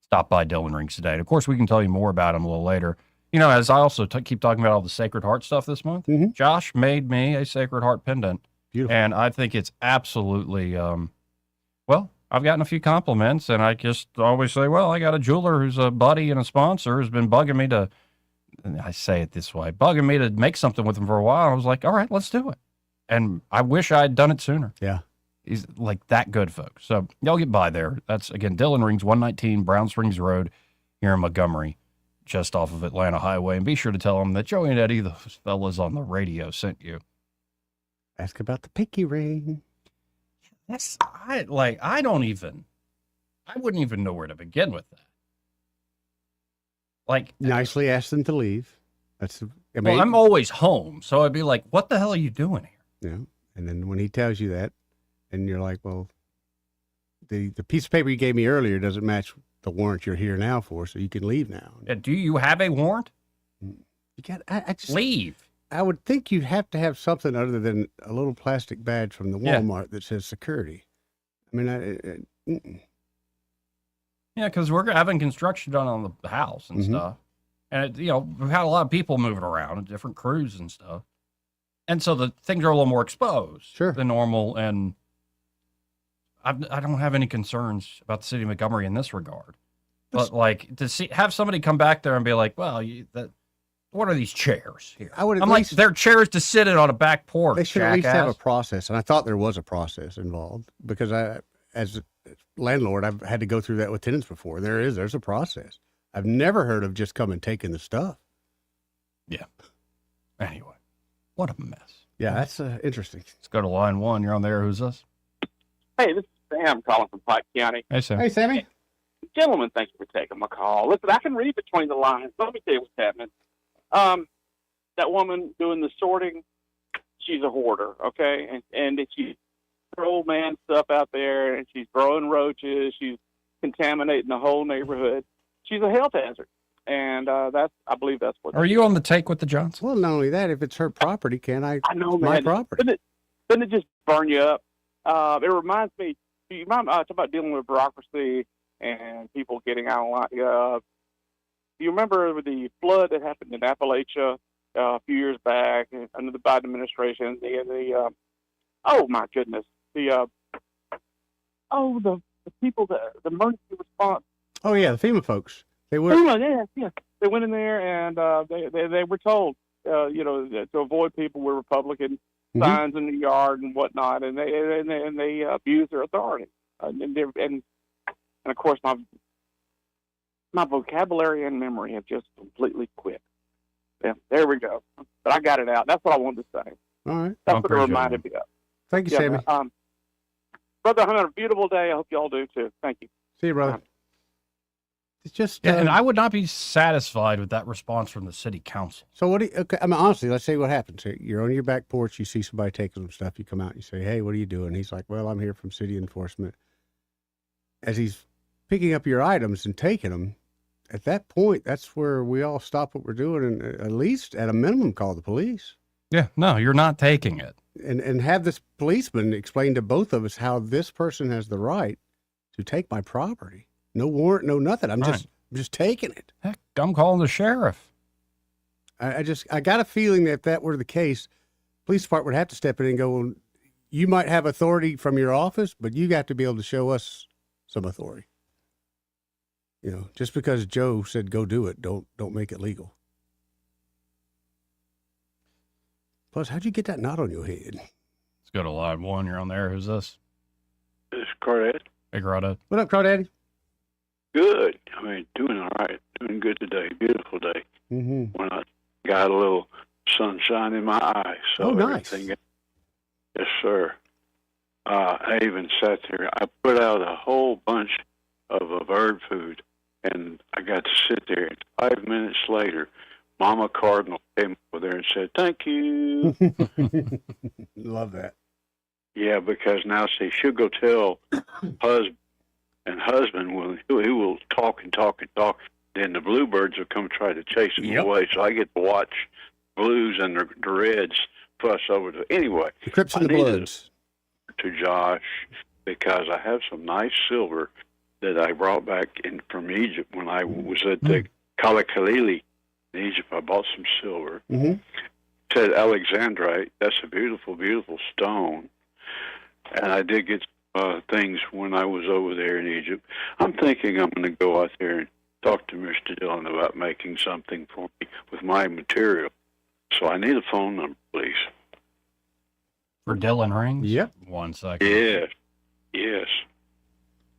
Stop by Dylan Rings today. And, of course, we can tell you more about them a little later. You know, as I also keep talking about all the Sacred Heart stuff this month, Josh made me a Sacred Heart pendant. Beautiful. And I think it's absolutely, well, I've gotten a few compliments, and I just always say, well, I got a jeweler who's a buddy and a sponsor who's been bugging me to, and I say it this way, bugging me to make something with him for a while. I was like, all right, let's do it. And I wish I had done it sooner. Yeah. He's like that good, folks. So y'all get by there. That's, again, Dylan Rings, 119 Brown Springs Road here in Montgomery, just off of Atlanta Highway. And be sure to tell them that Joey and Eddie, the fellas on the radio, sent you. Ask about the pinky ring. I wouldn't even know where to begin with that. Like, nicely ask them to leave. Well, I'm always home, so I'd be like, what the hell are you doing here? Yeah. And then when he tells you that, and you're like, well, the piece of paper you gave me earlier doesn't match the warrant you're here now for, so you can leave now. Do you have a warrant? You got. I just leave. I would think you'd have to have something other than a little plastic badge from the Walmart that says security. I mean, Yeah, because we're having construction done on the house and stuff. And, we've had a lot of people moving around, different crews and stuff. And so the things are a little more exposed than normal. And I don't have any concerns about the city of Montgomery in this regard. But, to have somebody come back there and be like, well, what are these chairs here? I'm like, they're chairs to sit in on a back porch. They should at least have a process. And I thought there was a process involved because as a landlord, I've had to go through that with tenants before. There's a process. I've never heard of just coming and taking the stuff. Yeah. Anyway, what a mess. Yeah, that's interesting. Let's go to line one. You're on there. Who's this? Hey, this is Sam calling from Pike County. Hey, Sam. Hey, Sammy. Gentlemen, thank you for taking my call. Listen, I can read between the lines. Let me tell you what's happening. That woman doing the sorting, she's a hoarder, okay? And she's old man stuff out there, and she's growing roaches. She's contaminating the whole neighborhood. She's a health hazard, and I believe that's what. Are you on the take with the Johnsons? Well, not only that, if it's her property, I know, my man. property. Doesn't it just burn you up? It reminds me. You remember talk about dealing with bureaucracy and people getting out of line. Do you remember the flood that happened in Appalachia a few years back under the Biden administration? Oh my goodness, the people, the emergency response. Oh yeah, the FEMA folks. They were. Yeah. They went in there and they were told, to avoid people with Republican signs in the yard and whatnot, and they abused their authority, and of course my vocabulary and memory have just completely quit. Yeah, there we go. But I got it out. That's what I wanted to say. All right. That's what it reminded me of. Thank you, Sammy. Brother, I'm having a beautiful day. I hope y'all do too. Thank you. See you, brother. It's just. Yeah, and I would not be satisfied with that response from the city council. So what do you, okay, I mean, honestly, let's say what happens. You're on your back porch, you see somebody taking some stuff, you come out and you say, hey, what are you doing? He's like, well, I'm here from city enforcement. As he's picking up your items and taking them, at that point, that's where we all stop what we're doing and at least at a minimum call the police. Yeah, no, you're not taking it. And have this policeman explain to both of us how this person has the right to take my property. No warrant, no nothing. I'm just taking it. Heck, I'm calling the sheriff. I got a feeling that if that were the case, police department would have to step in and go, well, you might have authority from your office, but you got to be able to show us some authority. You know, just because Joe said go do it, don't make it legal. Plus, how'd you get that knot on your head? Let's go to line one. You're on there. Who's this? This is Crawdad. Hey, Crawdad. What up, Crawdaddy? Good. I mean, doing all right. Doing good today. Beautiful day. Mm-hmm. When I got a little sunshine in my eyes. So nice. Yes, sir. I even sat there. I put out a whole bunch of bird food, and I got to sit there. And 5 minutes later, Mama Cardinal came over there and said, thank you. Love that. Yeah, because now, see, she'll go tell husband will talk and talk and talk. Then the bluebirds will come try to chase him away. So I get to watch blues and the reds fuss over to. Anyway, the Crips and the Bloods. To Josh, because I have some nice silver that I brought back from Egypt when I was at the Kalakhalili in Egypt. I bought some silver. Mm-hmm. Said Alexandrite. That's a beautiful, beautiful stone. And I did get things when I was over there in Egypt. I'm thinking I'm going to go out there and talk to Mr. Dillon about making something for me with my material. So I need a phone number, please. For Dillon Rings? Yep. 1 second. Yes. Yes.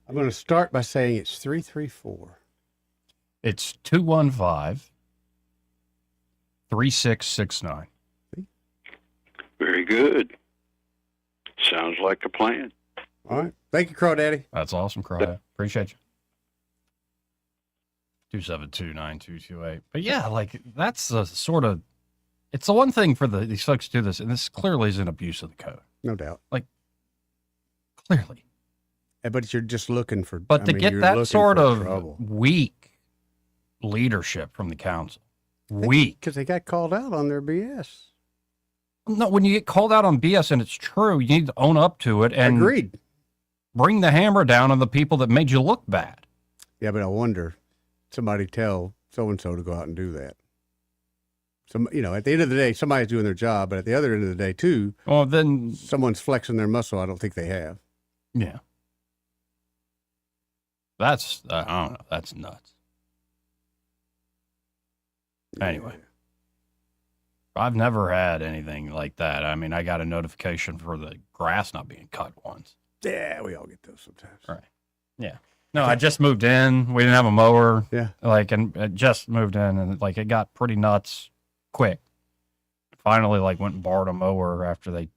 I'm going to start by saying it's 334. It's 215-3669. Very good. Sounds like a plan. All right. Thank you, Crawdaddy. That's awesome, Crawdad. Appreciate you. 272-9228. But yeah, like that's a sort of, it's the one thing for these folks to do this, and this clearly is an abuse of the code. No doubt. Like, clearly. But you're just looking for. But to get that sort of trouble. weak leadership from the council, weak. Because they got called out on their BS. No, when you get called out on BS and it's true, you need to own up to it and agreed. Bring the hammer down on the people that made you look bad. Yeah, but I wonder, somebody tell so-and-so to go out and do that. At the end of the day, somebody's doing their job, but at the other end of the day, too, well, then someone's flexing their muscle I don't think they have. Yeah. That's, I don't know, that's nuts. Anyway. I've never had anything like that. I mean, I got a notification for the grass not being cut once. Yeah, we all get those sometimes. Right. Yeah. No, I just moved in. We didn't have a mower. Yeah. And I just moved in, and it got pretty nuts quick. Finally, went and borrowed a mower after they,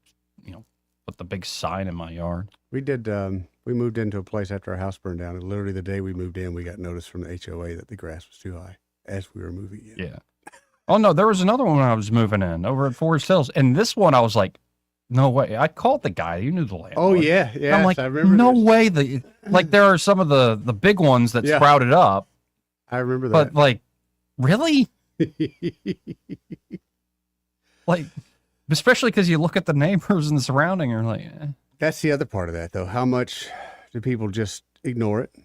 put the big sign in my yard. We did. We moved into a place after our house burned down, and literally the day we moved in, we got notice from the HOA that the grass was too high as we were moving in. Yeah. Oh no, there was another one when I was moving in over at Forest Hills, and this one I was like, no way. I called the guy. You knew the landlord. Oh yeah, yeah. I'm like, I remember. No way. There are some of the big ones that sprouted up. I remember that. But really? Especially because you look at the neighbors and the surrounding, you're like, eh. That's the other part of that, though. How much do people just ignore it?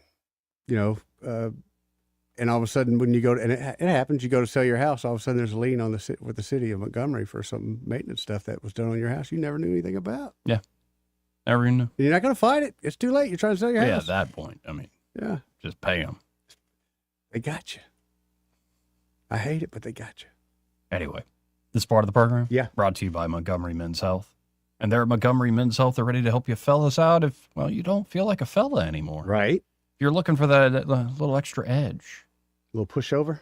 And all of a sudden, when you go to, and it happens, you go to sell your house, all of a sudden there's a lien on with the city of Montgomery for some maintenance stuff that was done on your house you never knew anything about. Yeah. Never knew. You're not going to fight it. It's too late. You're trying to sell your house. Yeah, at that point. I mean, yeah. Just pay them. They got you. I hate it, but they got you. Anyway, this part of the program? Yeah. Brought to you by Montgomery Men's Health. And they're at Montgomery Men's Health. They're ready to help you fellas out if, you don't feel like a fella anymore. Right. If you're looking for that little extra edge. A little pushover. A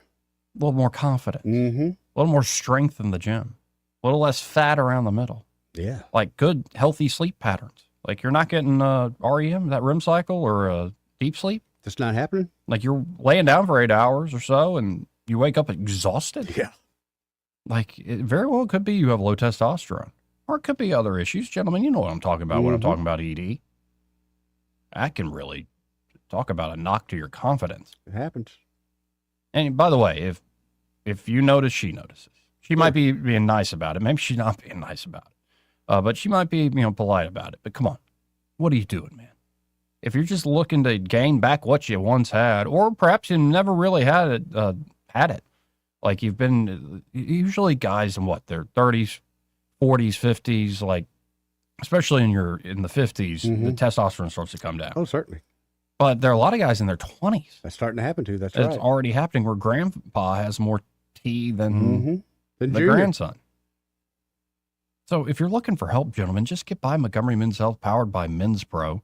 little more confidence. Mm-hmm. A little more strength in the gym. A little less fat around the middle. Yeah. Good, healthy sleep patterns. You're not getting REM, that REM cycle, or deep sleep. That's not happening? Like you're laying down for 8 hours or so and you wake up exhausted? Yeah. Like it very well could be you have low testosterone. Or it could be other issues. Gentlemen, you know what I'm talking about when I'm talking about ED. That can really talk about a knock to your confidence. It happens. And by the way, if you notice, she notices. She might be being nice about it. Maybe she's not being nice about it. But she might be, polite about it. But come on. What are you doing, man? If you're just looking to gain back what you once had, or perhaps you never really had it, like you've been, usually guys in their 30s, 40s, 50s, like, especially in the 50s, the testosterone starts to come down. Oh, certainly. But there are a lot of guys in their 20s. That's starting to happen too. That's It's right. already happening where grandpa has more T than the Junior. grandson. So if you're looking for help, gentlemen, just get by Montgomery Men's Health, powered by Men's Pro.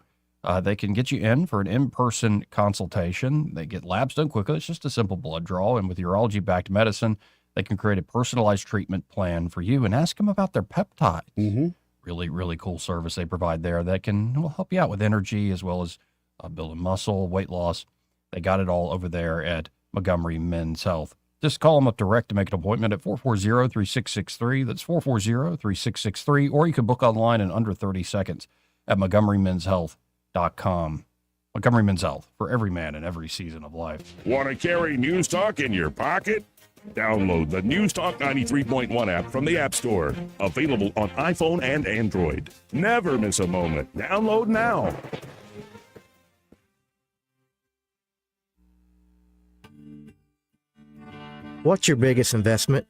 They can get you in for an in-person consultation. They get labs done quickly. It's just a simple blood draw. And with urology-backed medicine, they can create a personalized treatment plan for you and ask them about their peptides. Really, really cool service they provide there that can help you out with energy as well as building muscle, weight loss. They got it all over there at Montgomery Men's Health. Just call them up direct to make an appointment at 440-3663. That's 440-3663. Or you can book online in under 30 seconds at MontgomeryMen'sHealth.com. Montgomery Men's Health, for every man in every season of life. Want to carry News Talk in your pocket? Download the News Talk 93.1 app from the App Store. Available on iPhone and Android. Never miss a moment. Download now. What's your biggest investment?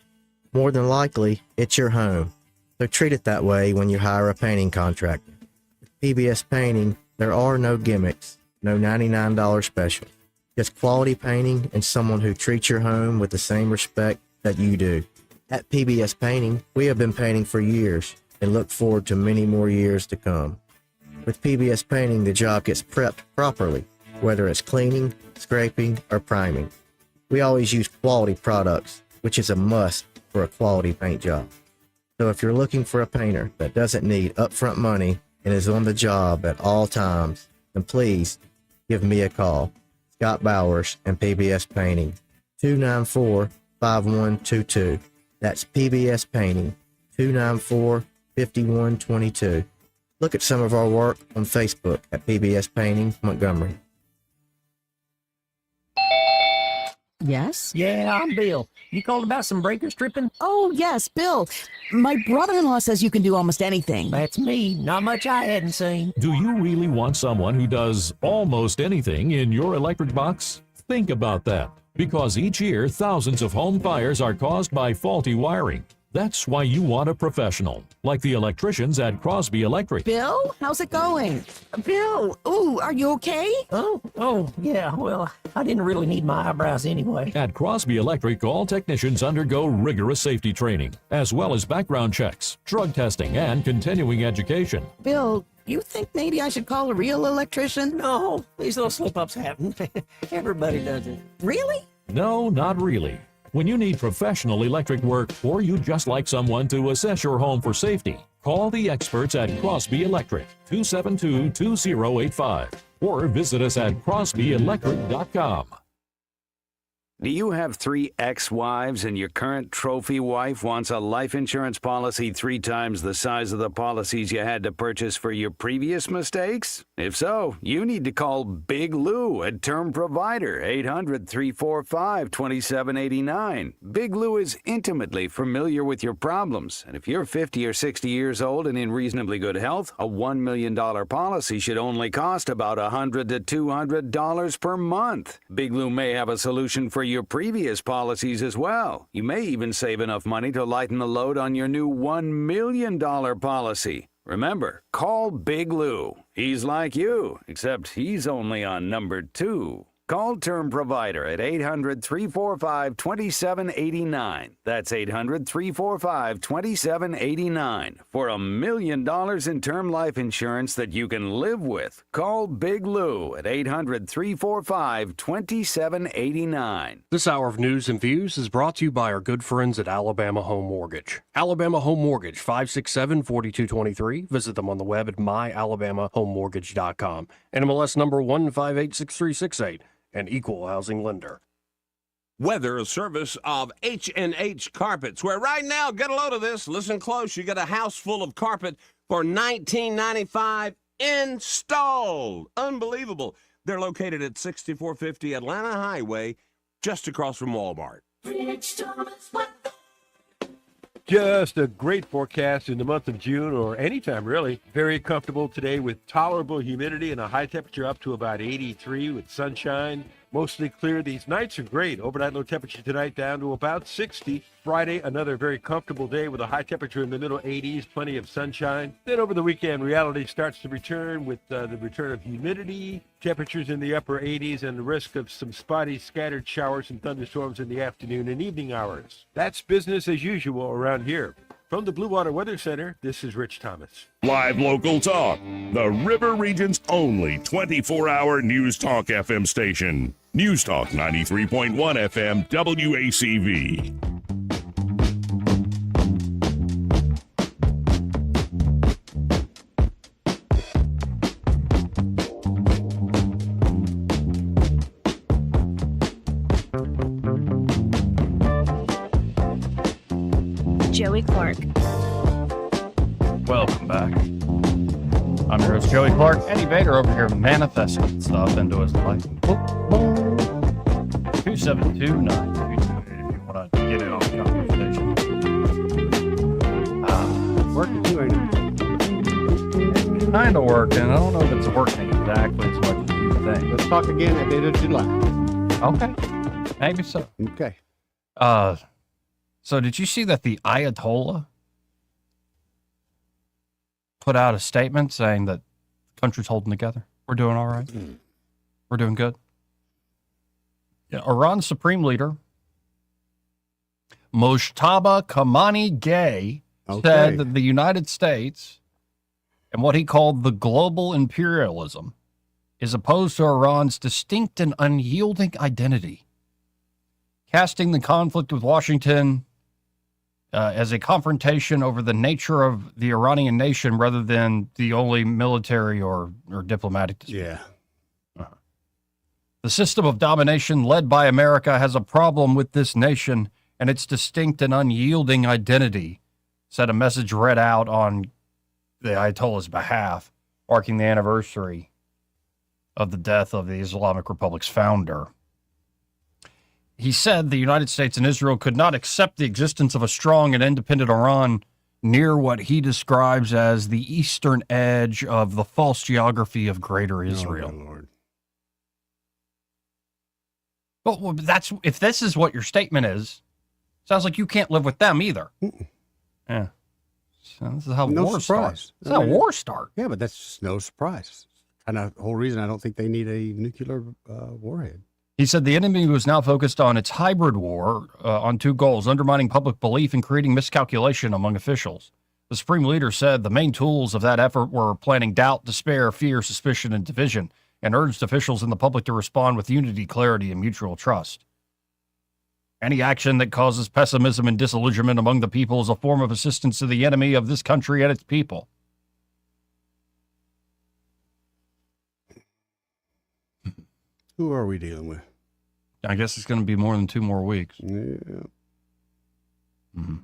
More than likely, it's your home. So treat it that way when you hire a painting contractor. With PBS Painting, there are no gimmicks, no $99 special. Just quality painting and someone who treats your home with the same respect that you do. At PBS Painting, we have been painting for years and look forward to many more years to come. With PBS Painting, the job gets prepped properly, whether it's cleaning, scraping, or priming. We always use quality products, which is a must for a quality paint job. So if you're looking for a painter that doesn't need upfront money and is on the job at all times, then please give me a call. Scott Bowers and PBS Painting, 294-5122. That's PBS Painting, 294-5122. Look at some of our work on Facebook at PBS Painting Montgomery. Yes? Yeah, I'm Bill. You called about some breaker stripping? Oh, yes, Bill. My brother-in-law says you can do almost anything. That's me. Not much I hadn't seen. Do you really want someone who does almost anything in your electric box? Think about that, because each year thousands of home fires are caused by faulty wiring. That's why you want a professional, like the electricians at Crosby Electric. Bill, how's it going? Bill, ooh, are you okay? Oh, yeah, well, I didn't really need my eyebrows anyway. At Crosby Electric, all technicians undergo rigorous safety training, as well as background checks, drug testing, and continuing education. Bill, you think maybe I should call a real electrician? No, these little slip-ups happen. Everybody does it. Really? No, not really. When you need professional electric work, or you just like someone to assess your home for safety, call the experts at Crosby Electric, 272-2085, or visit us at crosbyelectric.com. Do you have 3 ex-wives and your current trophy wife wants a life insurance policy 3 times the size of the policies you had to purchase for your previous mistakes? If so, you need to call Big Lou at Term Provider, 800-345-2789. Big Lou is intimately familiar with your problems, and if you're 50 or 60 years old and in reasonably good health, a $1 million policy should only cost about $100 to $200 per month. Big Lou may have a solution for your previous policies as well. You may even save enough money to lighten the load on your new $1 million policy. Remember, call Big Lou. He's like you, except he's only on number 2. Call Term Provider at 800-345-2789. That's 800-345-2789 for $1 million in term life insurance that you can live with. Call Big Lou at 800-345-2789. This hour of news and views is brought to you by our good friends at Alabama Home Mortgage. Alabama Home Mortgage, 567-4223. Visit them on the web at myalabamahomemortgage.com. NMLS number 1586368, an equal housing lender. Weather, a service of H&H Carpets, where right now, get a load of this, listen close, you get a house full of carpet for $19.95 installed. Unbelievable. They're located at 6450 Atlanta Highway, just across from Walmart. Just a great forecast in the month of June, or anytime really. Very comfortable today with tolerable humidity and a high temperature up to about 83 with sunshine. Mostly clear. These nights are great. Overnight low temperature tonight down to about 60. Friday, another very comfortable day with a high temperature in the middle 80s, plenty of sunshine. Then over the weekend, reality starts to return with the return of humidity, temperatures in the upper 80s, and the risk of some spotty scattered showers and thunderstorms in the afternoon and evening hours. That's business as usual around here. From the Blue Water Weather Center, this is Rich Thomas. Live local talk. The River Region's only 24-hour News Talk FM station. News Talk 93.1 FM WACV. Joey Clark. Welcome back. I'm your host, Joey Clark. Eddie Vader over here manifesting stuff into his life. 272-922 if you want to get in on the conversation. Working too, ain't It's kind of working. I don't know if it's working exactly as much as you think. Let's talk again at the end of July. Okay. Maybe so. Okay. So did you see that the Ayatollah put out a statement saying that the country's holding together? We're doing all right. We're doing good. Yeah, Iran's supreme leader, Mojtaba Khamenei, said that the United States and what he called the global imperialism is opposed to Iran's distinct and unyielding identity, casting the conflict with Washington as a confrontation over the nature of the Iranian nation rather than the only military or diplomatic dispute. Yeah. The system of domination led by America has a problem with this nation and its distinct and unyielding identity, said a message read out on the Ayatollah's behalf, marking the anniversary of the death of the Islamic Republic's founder. He said the United States and Israel could not accept the existence of a strong and independent Iran near what he describes as the eastern edge of the false geography of Greater Israel. Oh, my Lord. Well, that's if this is what your statement is, sounds like you can't live with them either. Yeah. So this is how war starts. This is how war starts. Yeah, but that's just no surprise. And the whole reason I don't think they need a nuclear warhead. He said the enemy was now focused on its hybrid war on two goals, undermining public belief and creating miscalculation among officials. The Supreme Leader said the main tools of that effort were planting doubt, despair, fear, suspicion, and division, and urged officials and the public to respond with unity, clarity, and mutual trust. Any action that causes pessimism and disillusionment among the people is a form of assistance to the enemy of this country and its people. Who are we dealing with? I guess it's going to be more than 2 more weeks. Yeah. Mm-hmm.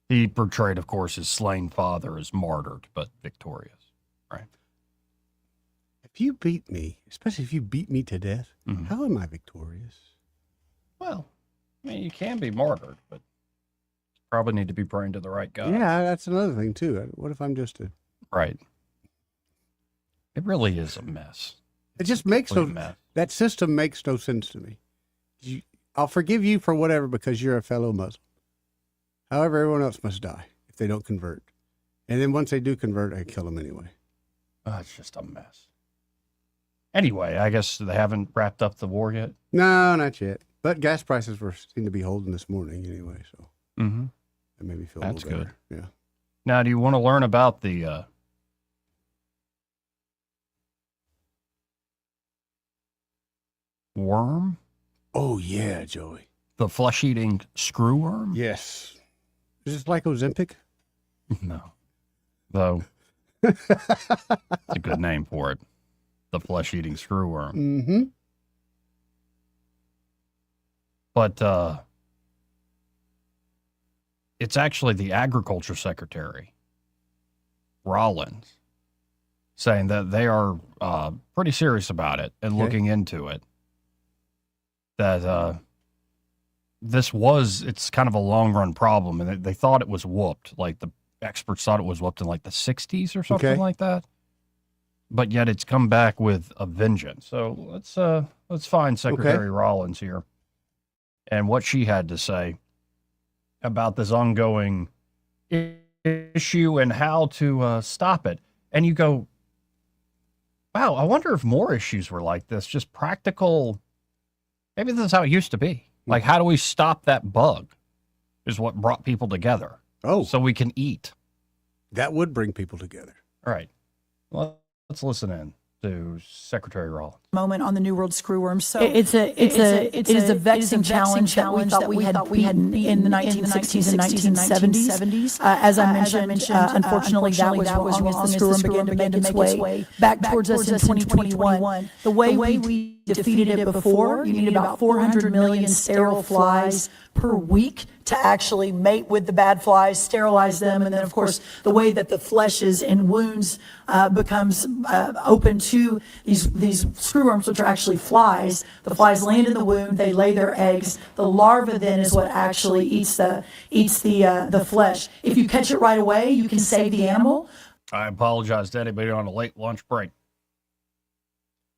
He portrayed, of course, his slain father as martyred, but victorious, right? If you beat me, especially if you beat me to death, how am I victorious? Well, I mean, you can be martyred, but you probably need to be praying to the right God. Yeah, that's another thing, too. What if I'm just a... Right. It really is a mess. It just makes that system makes no sense to me. I'll forgive you for whatever because you're a fellow Muslim. However, everyone else must die if they don't convert. And then once they do convert, I kill them anyway. Oh, it's just a mess. Anyway, I guess they haven't wrapped up the war yet. No, not yet. But gas prices seem to be holding this morning anyway, so Mm-hmm. it made me feel That's a little good. better. Yeah. Now, do you want to learn about the worm? Oh yeah, Joey. The flesh-eating screwworm? Yes. Is this like Ozempic? No. Though, it's a good name for it. The flesh-eating screwworm. Mm-hmm. But it's actually the Agriculture Secretary, Rollins, saying that they are pretty serious about it and Okay. looking into it. That it's kind of a long-run problem, and they thought it was whooped. Like the experts thought it was whooped in like the 60s or something Okay. like that. But yet it's come back with a vengeance. So let's find Secretary Rollins here and what she had to say about this ongoing issue and how to stop it. And you go, wow, I wonder if more issues were like this, just practical. Maybe this is how it used to be. Like, how do we stop that bug is what brought people together. Oh. So we can eat. That would bring people together. All right. Well, let's listen in to Secretary Rollins. Moment on the New World screwworm. So It is a vexing challenge that we thought we had in the 1960s and 1970s. As I mentioned, unfortunately, that was wrong as the screwworm began to make its way back towards us in 2021. The way we defeated it before, you needed about 400 million sterile flies per week to actually mate with the bad flies, sterilize them, and then of course the way that the flesh is in wounds becomes open to these screwworms, which are actually flies. The flies land in the wound, they lay their eggs. The larva then is what actually eats the flesh. If you catch it right away, you can save the animal. I apologize to anybody on a late lunch break.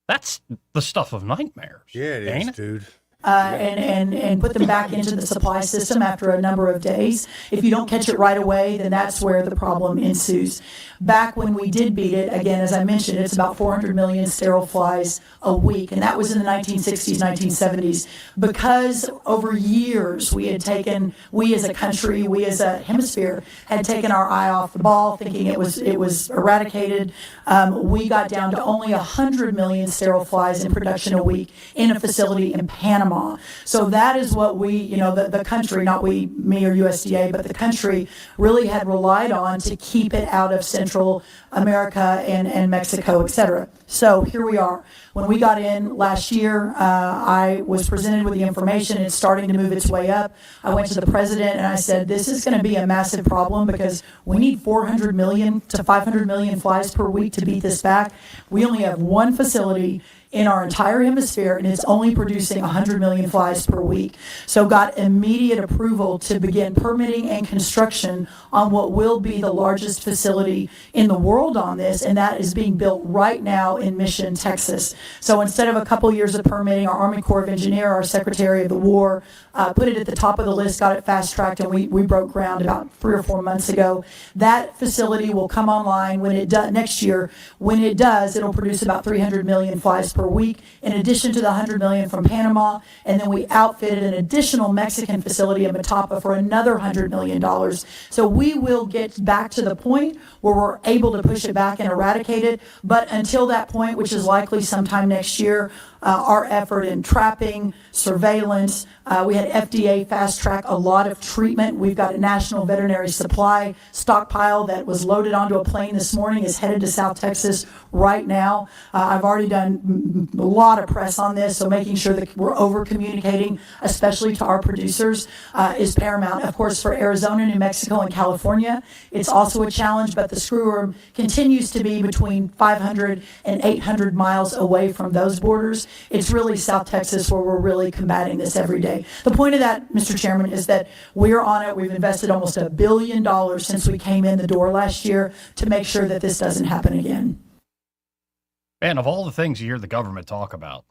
That's the stuff of nightmares. Yeah, it ain't is, dude. And put them back into the supply system after a number of days. If you don't catch it right away, then that's where the problem ensues. Back when we did beat it, again, as I mentioned, it's about 400 million sterile flies a week, and that was in the 1960s, 1970s. Because over years we as a country, we as a hemisphere, had taken our eye off the ball, thinking it was eradicated. We got down to only 100 million sterile flies in production a week in a facility in Panama. So that is what the country, not me or USDA, but the country really had relied on to keep it out of Central America and Mexico, et cetera. So here we are. When we got in last year, I was presented with the information. It's starting to move its way up. I went to the president and I said, this is going to be a massive problem because we need 400 million to 500 million flies per week to beat this back. We only have one facility in our entire hemisphere, and it's only producing 100 million flies per week. So got immediate approval to begin permitting and construction on what will be the largest facility in the world on this, and that is being built right now in Mission, Texas. So instead of a couple years of permitting, our Army Corps of Engineers, our Secretary of the War, put it at the top of the list, got it fast-tracked, and we broke ground about 3 or 4 months ago. That facility will come online next year. When it does, it'll produce about 300 million flies per week, in addition to the 100 million from Panama, and then we outfitted an additional Mexican facility in Matapa for another $100 million. So we will get back to the point where we're able to push it back and eradicate it, but until that point, which is likely sometime next year, our effort in trapping, surveillance, we had FDA fast track a lot of treatment. We've got a national veterinary supply stockpile that was loaded onto a plane this morning, is headed to South Texas right now. I've already done a lot of press on this, so making sure that we're over communicating, especially to our producers, is paramount. Of course, for Arizona, New Mexico, and California, it's also a challenge, but the screwworm continues to be between 500 and 800 miles away from those borders. It's really South Texas where we're really combating this every day. The point of that, Mr. Chairman, is that we're on it. We've invested almost $1 billion since we came in the door last year to make sure that this doesn't happen again. Man, of all the things you hear the government talk about,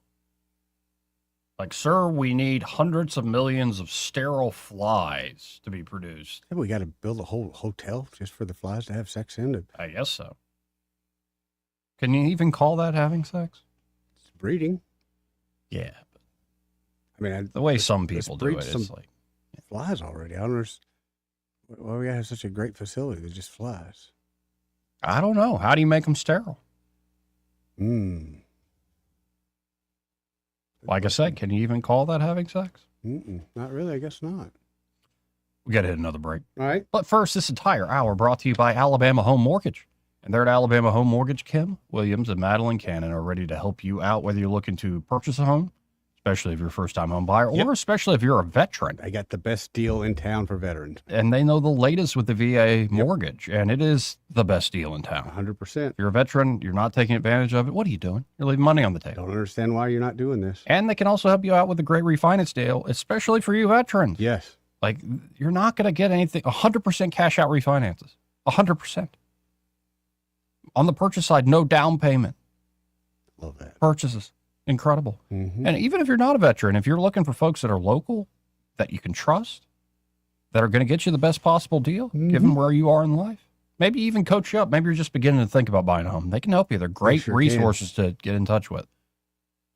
like, sir, we need hundreds of millions of sterile flies to be produced. Yeah, we got to build a whole hotel just for the flies to have sex in it. I guess so. Can you even call that having sex? breeding. Yeah. I mean, The way some people do it, breed it's some like, flies already. I don't understand why we have such a great facility that just flies. I don't know. How do you make them sterile? Like I said, can you even call that having sex? Not really. I guess not. We got to hit another break. All right. But first, this entire hour brought to you by Alabama Home Mortgage. And there at Alabama Home Mortgage, Kim Williams and Madeline Cannon are ready to help you out, whether you're looking to purchase a home, especially if you're a first-time home buyer, or especially if you're a veteran. I got the best deal in town for veterans. And they know the latest with the VA mortgage, and it is the best deal in town. 100%. If you're a veteran, you're not taking advantage of it, what are you doing? You're leaving money on the table. Don't understand why you're not doing this. And they can also help you out with a great refinance deal, especially for you veterans. Yes. Like, you're not going to get anything, 100% cash out refinances. 100%. On the purchase side, no down payment. Love that. Purchases. Incredible. Mm-hmm. And even if you're not a veteran, if you're looking for folks that are local, that you can trust, that are going to get you the best possible deal, given where you are in life, maybe even coach you up. Maybe you're just beginning to think about buying a home. They can help you. They're great sure resources to get in touch with.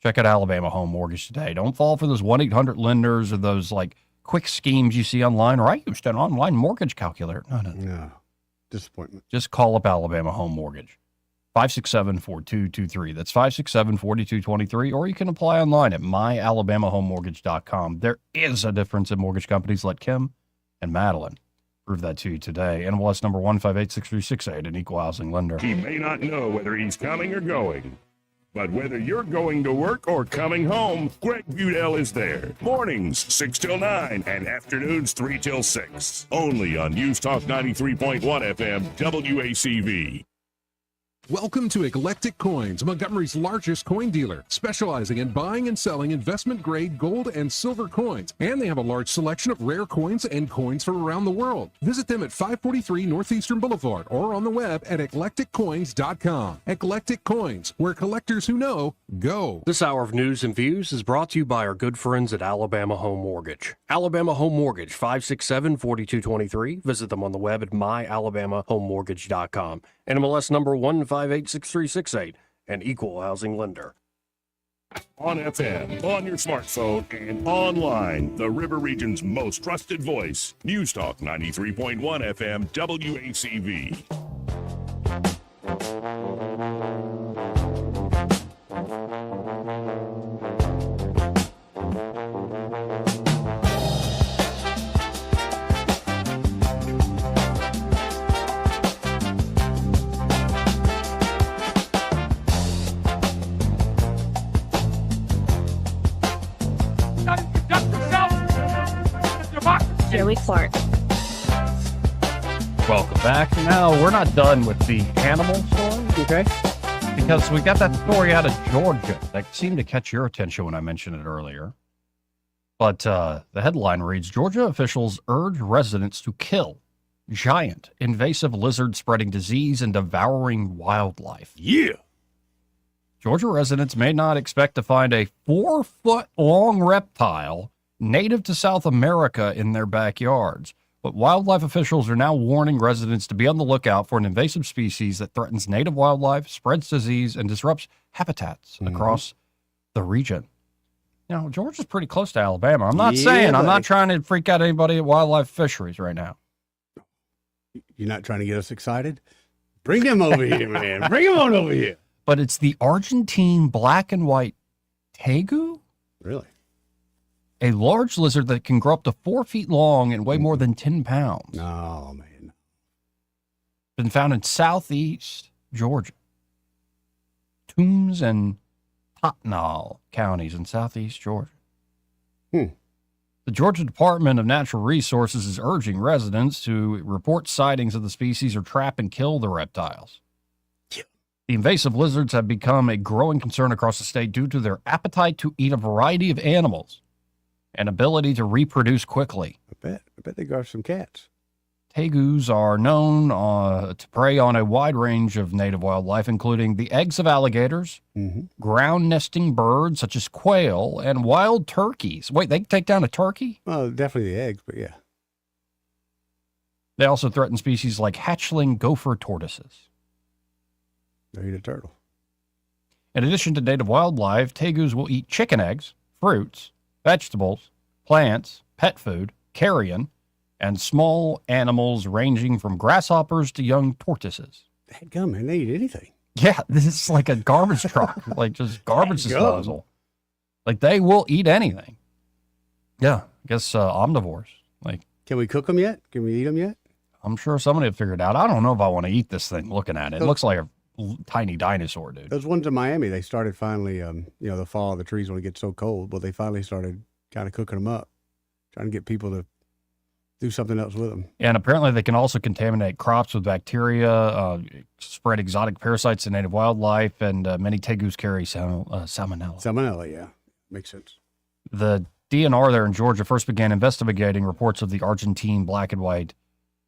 Check out Alabama Home Mortgage today. Don't fall for those 1-800 lenders or those like quick schemes you see online, or I used an online mortgage calculator. No. Disappointment. Just call up Alabama Home Mortgage. 567-4223. That's 567-4223. Or you can apply online at myalabamahomemortgage.com. There is a difference in mortgage companies. Let Kim and Madeline prove that to you today. NMLS number 1586368, an equal housing lender. He may not know whether he's coming or going, but whether you're going to work or coming home, Greg Budell is there. Mornings, 6 till 9, and afternoons, 3 till 6. Only on News Talk 93.1 FM, WACV. Welcome to Eclectic Coins, Montgomery's largest coin dealer, specializing in buying and selling investment-grade gold and silver coins. And they have a large selection of rare coins and coins from around the world. Visit them at 543 Northeastern Boulevard or on the web at eclecticcoins.com. Eclectic Coins, where collectors who know go. This hour of news and views is brought to you by our good friends at Alabama Home Mortgage. Alabama Home Mortgage, 567-4223. Visit them on the web at myalabamahomemortgage.com. NMLS number 1586368, an equal housing lender. On FM, on your smartphone, and online, the River Region's most trusted voice. News Talk 93.1 FM, WACV. Joey Clark. Welcome back. Now, we're not done with the animal story. Okay. Because we got that story out of Georgia that seemed to catch your attention when I mentioned it earlier. But the headline reads, Georgia officials urge residents to kill giant invasive lizard spreading disease and devouring wildlife. Yeah. Georgia residents may not expect to find a 4-foot-long reptile native to South America in their backyards. But wildlife officials are now warning residents to be on the lookout for an invasive species that threatens native wildlife, spreads disease, and disrupts habitats across the region. Now, Georgia's pretty close to Alabama. I'm not I'm not trying to freak out anybody at wildlife fisheries right now. You're not trying to get us excited? Bring them over here, man. Bring them on over here. But it's the Argentine black and white tegu? Really? A large lizard that can grow up to 4 feet long and weigh more than 10 pounds. Oh, man. Been found in southeast Georgia. Toombs and Tottenhall counties in southeast Georgia. The Georgia Department of Natural Resources is urging residents to report sightings of the species or trap and kill the reptiles. The invasive lizards have become a growing concern across the state due to their appetite to eat a variety of animals and ability to reproduce quickly. I bet they got some cats. Tegus are known to prey on a wide range of native wildlife, including the eggs of alligators, ground nesting birds such as quail, and wild turkeys. Wait, they can take down a turkey? Well, definitely the eggs, but yeah. They also threaten species like hatchling gopher tortoises. They eat a turtle. In addition to native wildlife, tegus will eat chicken eggs, fruits, vegetables, plants, pet food, carrion, and small animals ranging from grasshoppers to young tortoises. Dadgum, man, they eat anything. Yeah, this is like a garbage truck, like just garbage disposal. Like they will eat anything. Yeah, I guess omnivores. Like, can we cook them yet? Can we eat them yet? I'm sure somebody will figure it out. I don't know if I want to eat this thing looking at it. It looks like a tiny dinosaur, dude. Those ones in Miami, they started finally, the fall of the trees when it gets so cold, but they finally started kind of cooking them up, trying to get people to do something else with them. And apparently they can also contaminate crops with bacteria, spread exotic parasites to native wildlife, and many tegus carry salmonella. Salmonella, yeah. Makes sense. The DNR there in Georgia first began investigating reports of the Argentine black and white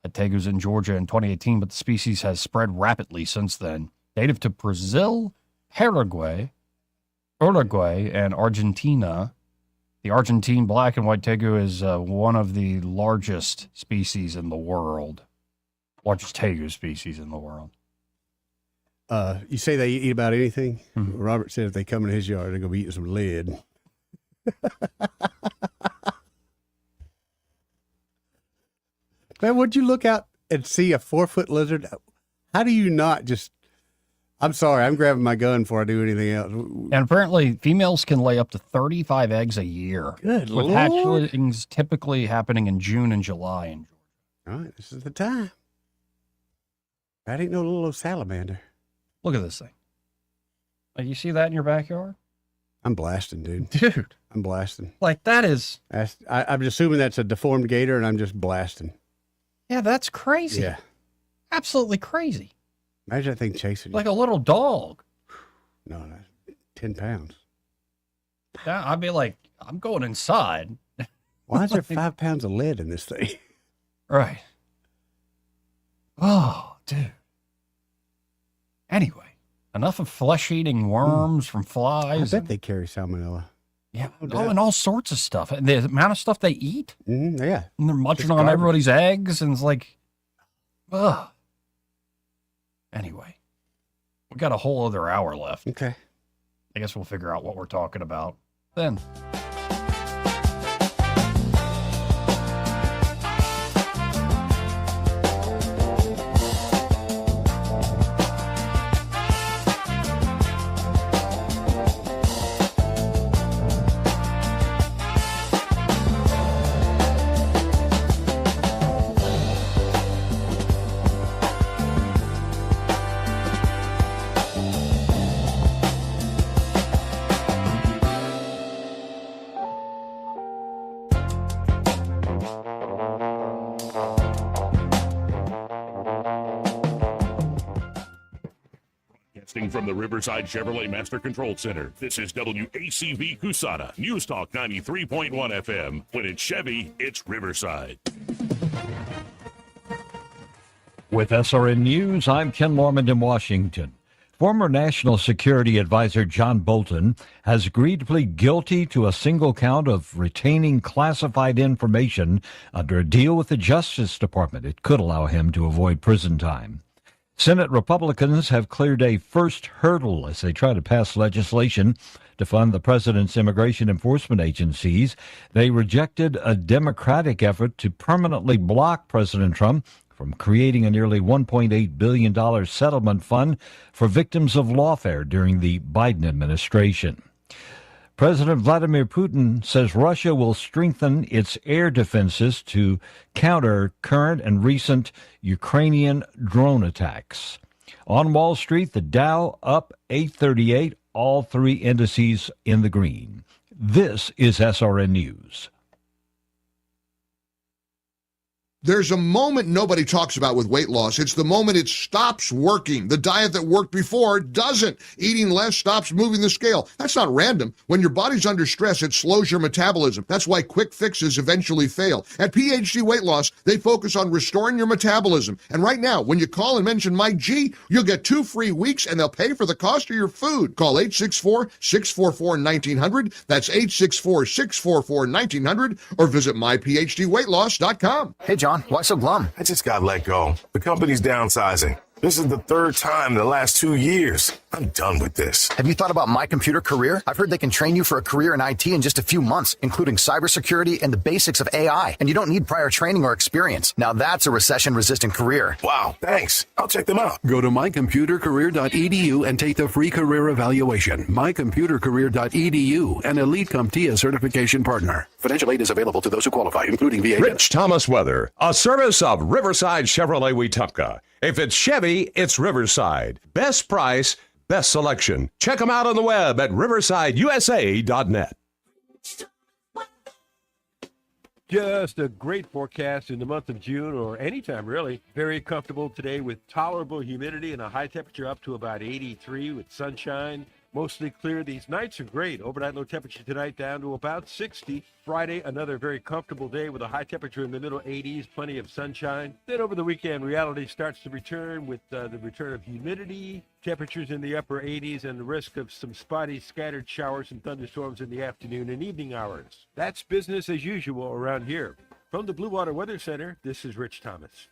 tegus in Georgia in 2018, but the species has spread rapidly since then. Native to Brazil, Uruguay, and Argentina, the Argentine black and white tegu is one of the largest species in the world. Largest tegu species in the world. You say they eat about anything? Mm-hmm. Robert said if they come in his yard, they're going to be eating some lead. Man, would you look out and see a 4-foot lizard? How do you not just... I'm sorry, I'm grabbing my gun before I do anything else. And apparently, females can lay up to 35 eggs a year. Good with Lord. hatchlings typically happening in June and July in Georgia. All right, this is the time. That ain't no little salamander. Look at this thing. Like, you see that in your backyard? I'm blasting, dude. Dude. I'm blasting. Like, that is... I'm assuming that's a deformed gator, and I'm just blasting. Yeah, that's crazy. Yeah. Absolutely crazy. Imagine that thing chasing you. Like a little dog. No, 10 pounds. Yeah, I'd be like, I'm going inside. Why is there 5 pounds of lead in this thing? Right. Oh, dude. Anyway, enough of flesh-eating worms from flies. I bet they carry salmonella. Yeah. Oh, and all sorts of stuff. And the amount of stuff they eat. Mm-hmm, yeah. And they're munching on everybody's eggs. And it's like, ugh. Anyway, we got a whole other hour left. Okay. I guess we'll figure out what we're talking about then. From the Riverside Chevrolet Master Control Center, this is WACV Cusana, News Talk 93.1 FM. When it's Chevy, it's Riverside. With SRN News, I'm Ken Lorman in Washington. Former National Security Advisor John Bolton has agreed to plead guilty to a single count of retaining classified information under a deal with the Justice Department. It could allow him to avoid prison time. Senate Republicans have cleared a first hurdle as they try to pass legislation to fund the president's immigration enforcement agencies. They rejected a Democratic effort to permanently block President Trump from creating a nearly $1.8 billion settlement fund for victims of lawfare during the Biden administration. President Vladimir Putin says Russia will strengthen its air defenses to counter current and recent Ukrainian drone attacks. On Wall Street, the Dow up 838, all three indices in the green. This is SRN News. There's a moment nobody talks about with weight loss. It's the moment it stops working. The diet that worked before doesn't. Eating less stops moving the scale. That's not random. When your body's under stress, it slows your metabolism. That's why quick fixes eventually fail. At PhD Weight Loss, they focus on restoring your metabolism. And right now, when you call and mention Mike G, you'll get 2 free weeks and they'll pay for the cost of your food. Call 864-644-1900. That's 864-644-1900 or visit myphdweightloss.com. Hey, John, why so glum? I just got let go. The company's downsizing. This is the third time in the last 2 years. I'm done with this. Have you thought about My Computer Career? I've heard they can train you for a career in IT in just a few months, including cybersecurity and the basics of AI. And you don't need prior training or experience. Now that's a recession-resistant career. Wow, thanks. I'll check them out. Go to mycomputercareer.edu and take the free career evaluation. mycomputercareer.edu, an Elite CompTIA certification partner. Financial aid is available to those who qualify, including VA. Rich Thomas Weather, a service of Riverside Chevrolet Wetumpka. If it's Chevy, it's Riverside. Best price, best selection. Check them out on the web at riversideusa.net. Just a great forecast in the month of June, or anytime really. Very comfortable today with tolerable humidity and a high temperature up to about 83 with sunshine. Mostly clear. These nights are great. Overnight low temperature tonight down to about 60. Friday, another very comfortable day with a high temperature in the middle 80s, plenty of sunshine. Then over the weekend, reality starts to return with the return of humidity, temperatures in the upper 80s, and the risk of some spotty scattered showers and thunderstorms in the afternoon and evening hours. That's business as usual around here. From the Blue Water Weather Center, this is Rich Thomas.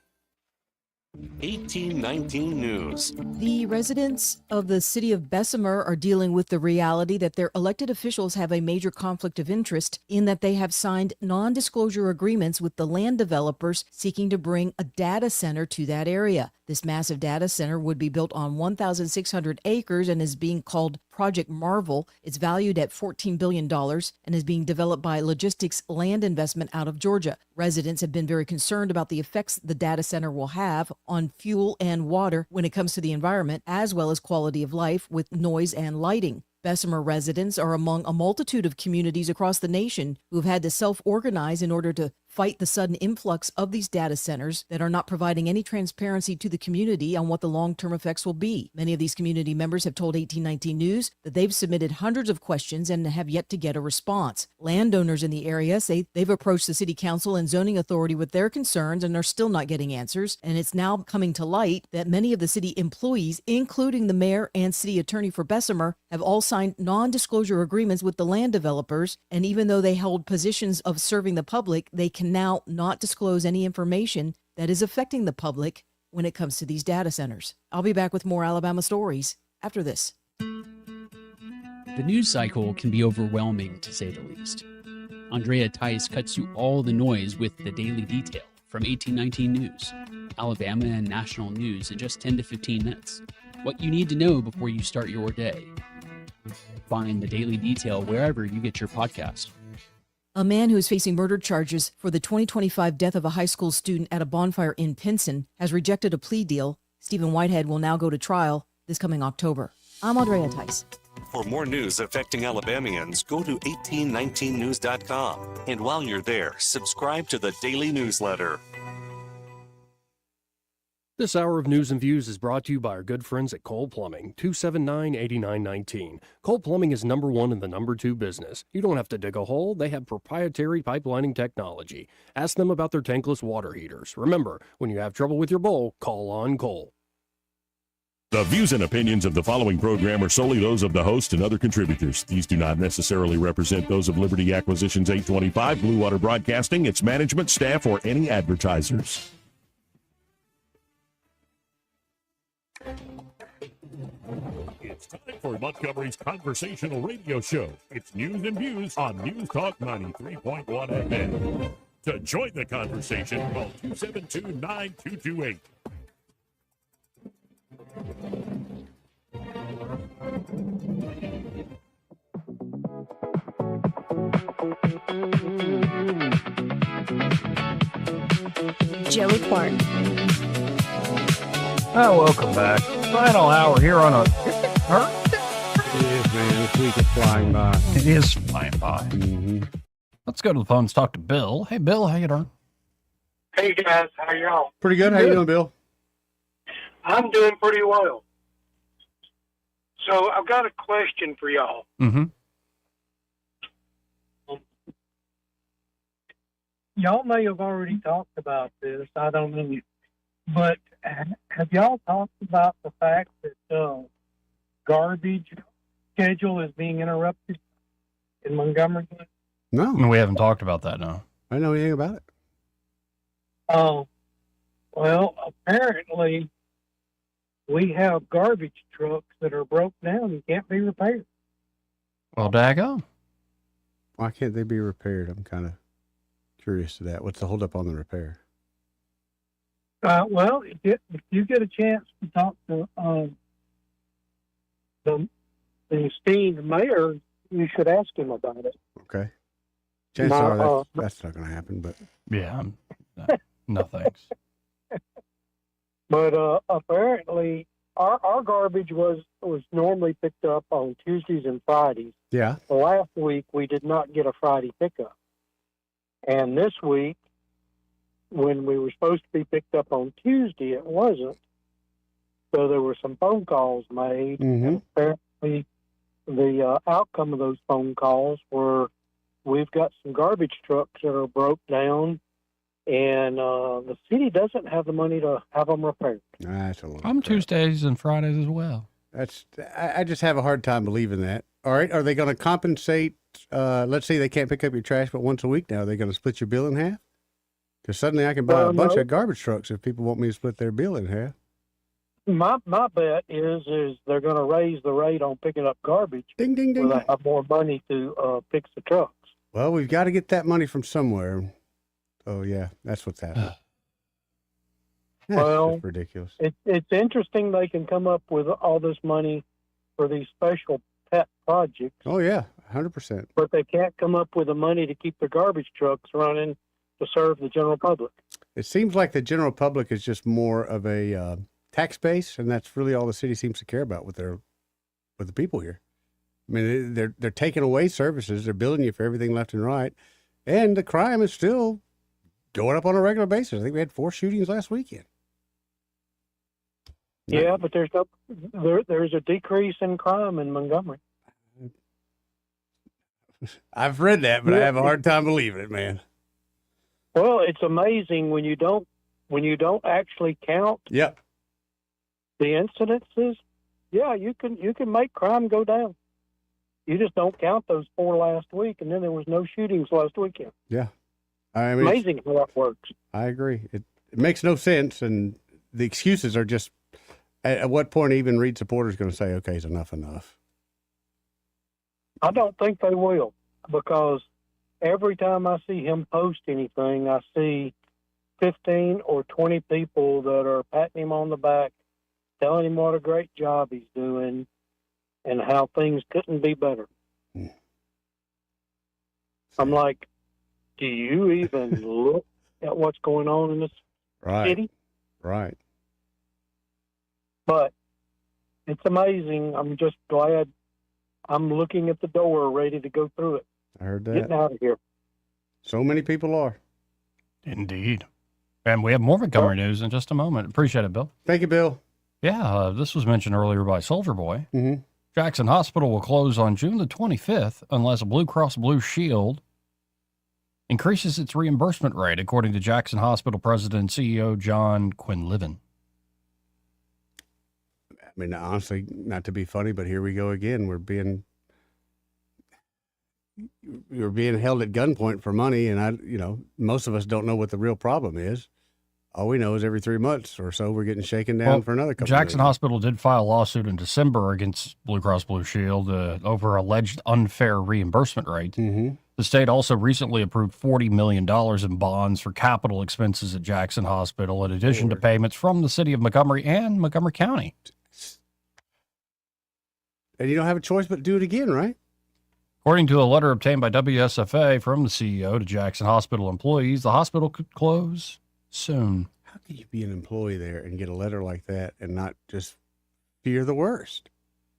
1819 News. The residents of the city of Bessemer are dealing with the reality that their elected officials have a major conflict of interest in that they have signed non-disclosure agreements with the land developers seeking to bring a data center to that area. This massive data center would be built on 1,600 acres and is being called Project Marvel. It's valued at $14 billion and is being developed by Logistics Land Investment out of Georgia. Residents have been very concerned about the effects the data center will have on fuel and water when it comes to the environment, as well as quality of life with noise and lighting. Bessemer residents are among a multitude of communities across the nation who have had to self-organize in order to fight the sudden influx of these data centers that are not providing any transparency to the community on what the long-term effects will be. Many of these community members have told 1819 News that they've submitted hundreds of questions and have yet to get a response. Landowners in the area say they've approached the city council and zoning authority with their concerns and are still not getting answers. And it's now coming to light that many of the city employees, including the mayor and city attorney for Bessemer, have all signed non-disclosure agreements with the land developers. And even though they hold positions of serving the public, they can now not disclose any information that is affecting the public when it comes to these data centers. I'll be back with more Alabama stories after this. The news cycle can be overwhelming, to say the least. Andrea Tice cuts through all the noise with the Daily Detail from 1819 News, Alabama and national news in just 10 to 15 minutes. What you need to know before you start your day. Find the Daily Detail wherever you get your podcast. A man who is facing murder charges for the 2025 death of a high school student at a bonfire in Pinson has rejected a plea deal. Stephen Whitehead will now go to trial this coming October. I'm Andrea Tice. For more news affecting Alabamians, go to 1819news.com. And while you're there, subscribe to the daily newsletter. This hour of News and Views is brought to you by our good friends at Cole Plumbing, 279-8919. Cole Plumbing is number one in the number two business. You don't have to dig a hole. They have proprietary pipelining technology. Ask them about their tankless water heaters. Remember, when you have trouble with your bowl, call on Cole. The views and opinions of the following program are solely those of the host and other contributors. These do not necessarily represent those of Liberty Acquisitions 825, Blue Water Broadcasting, its management, staff, or any advertisers. It's time for Montgomery's conversational radio show. It's News and Views on News Talk 93.1 FM. To join the conversation, call 272-9228. Joey Clark. Oh, welcome back. Final hour here on a... It is, man. This week is flying by. It is flying by. Mm-hmm. Let's go to the phones, talk to Bill. Hey, Bill, how you doing? Hey, guys. How y'all? Pretty good. How you doing, Bill? I'm doing pretty well. So I've got a question for y'all. Mm-hmm. Y'all may have already talked about this. I don't know. But have y'all talked about the fact that garbage schedule is being interrupted in Montgomery? No. We haven't talked about that, no. I don't know anything about it. Oh, well, apparently we have garbage trucks that are broke down and can't be repaired. Well, daggone. Why can't they be repaired? I'm kind of curious to that. What's the holdup on the repair? Well, if you get a chance to talk to the esteemed mayor, you should ask him about it. Okay. Chances are that's not going to happen, but Yeah. No thanks. But apparently, our garbage was normally picked up on Tuesdays and Fridays. yeah. Last week, we did not get a Friday pickup. And this week, when we were supposed to be picked up on Tuesday, it wasn't. So there were some phone calls made. And apparently, the outcome of those phone calls were, we've got some garbage trucks that are broke down, and the city doesn't have the money to have them repaired. That's a little I'm Tuesdays and Fridays as well. I just have a hard time believing that. All right. Are they going to compensate? Let's say they can't pick up your trash but once a week now. Are they going to split your bill in half? Because suddenly I can buy a bunch of garbage trucks if people want me to split their bill in half. My bet is they're going to raise the rate on picking up garbage. Ding, ding, ding. Where they have more money to fix the trucks. Well, we've got to get that money from somewhere. Oh, yeah. That's what's happening. That's Well, just ridiculous. It's interesting they can come up with all this money for these special pet projects, Oh, yeah. 100%. but they can't come up with the money to keep the garbage trucks running to serve the general public. It seems like the general public is just more of a tax base, and that's really all the city seems to care about with the people here. I mean, they're taking away services. They're billing you for everything left and right, and the crime is still going up on a regular basis. I think we had 4 shootings last weekend. Yeah, but there's a decrease in crime in Montgomery. I've read that, but I have a hard time believing it, man. Well, it's amazing when you don't actually count Yep. the incidences. Yeah, you can make crime go down. You just don't count those 4 last week, and then there was no shootings last weekend. Yeah. I mean, Amazing how that works. I agree. It makes no sense, and the excuses are just. At what point even Reed supporters going to say, "Okay, it's enough"? I don't think they will, because every time I see him post anything, I see 15 or 20 people that are patting him on the back, telling him what a great job he's doing and how things couldn't be better. I'm like, do you even look at what's going on in this city? Right. But it's amazing. I'm just glad I'm looking at the door ready to go through it. I heard that. Getting out of here. So many people are. Indeed. And we have more Montgomery news in just a moment. Appreciate it, Bill. Thank you, Bill. Yeah, this was mentioned earlier by Soldier Boy. Mm-hmm. Jackson Hospital will close on June the 25th unless Blue Cross Blue Shield increases its reimbursement rate, according to Jackson Hospital President and CEO John Quinlivan. I mean, honestly, not to be funny, but here we go again. We're being held at gunpoint for money, and most of us don't know what the real problem is. All we know is every 3 months or so we're getting shaken down for another couple. Jackson Hospital did file a lawsuit in December against Blue Cross Blue Shield over alleged unfair reimbursement rates. Mm-hmm. The state also recently approved $40 million in bonds for capital expenses at Jackson Hospital, in addition to payments from the city of Montgomery and Montgomery County. And you don't have a choice but to do it again, right? According to a letter obtained by WSFA from the CEO to Jackson Hospital employees, the hospital could close soon. How can you be an employee there and get a letter like that and not just fear the worst?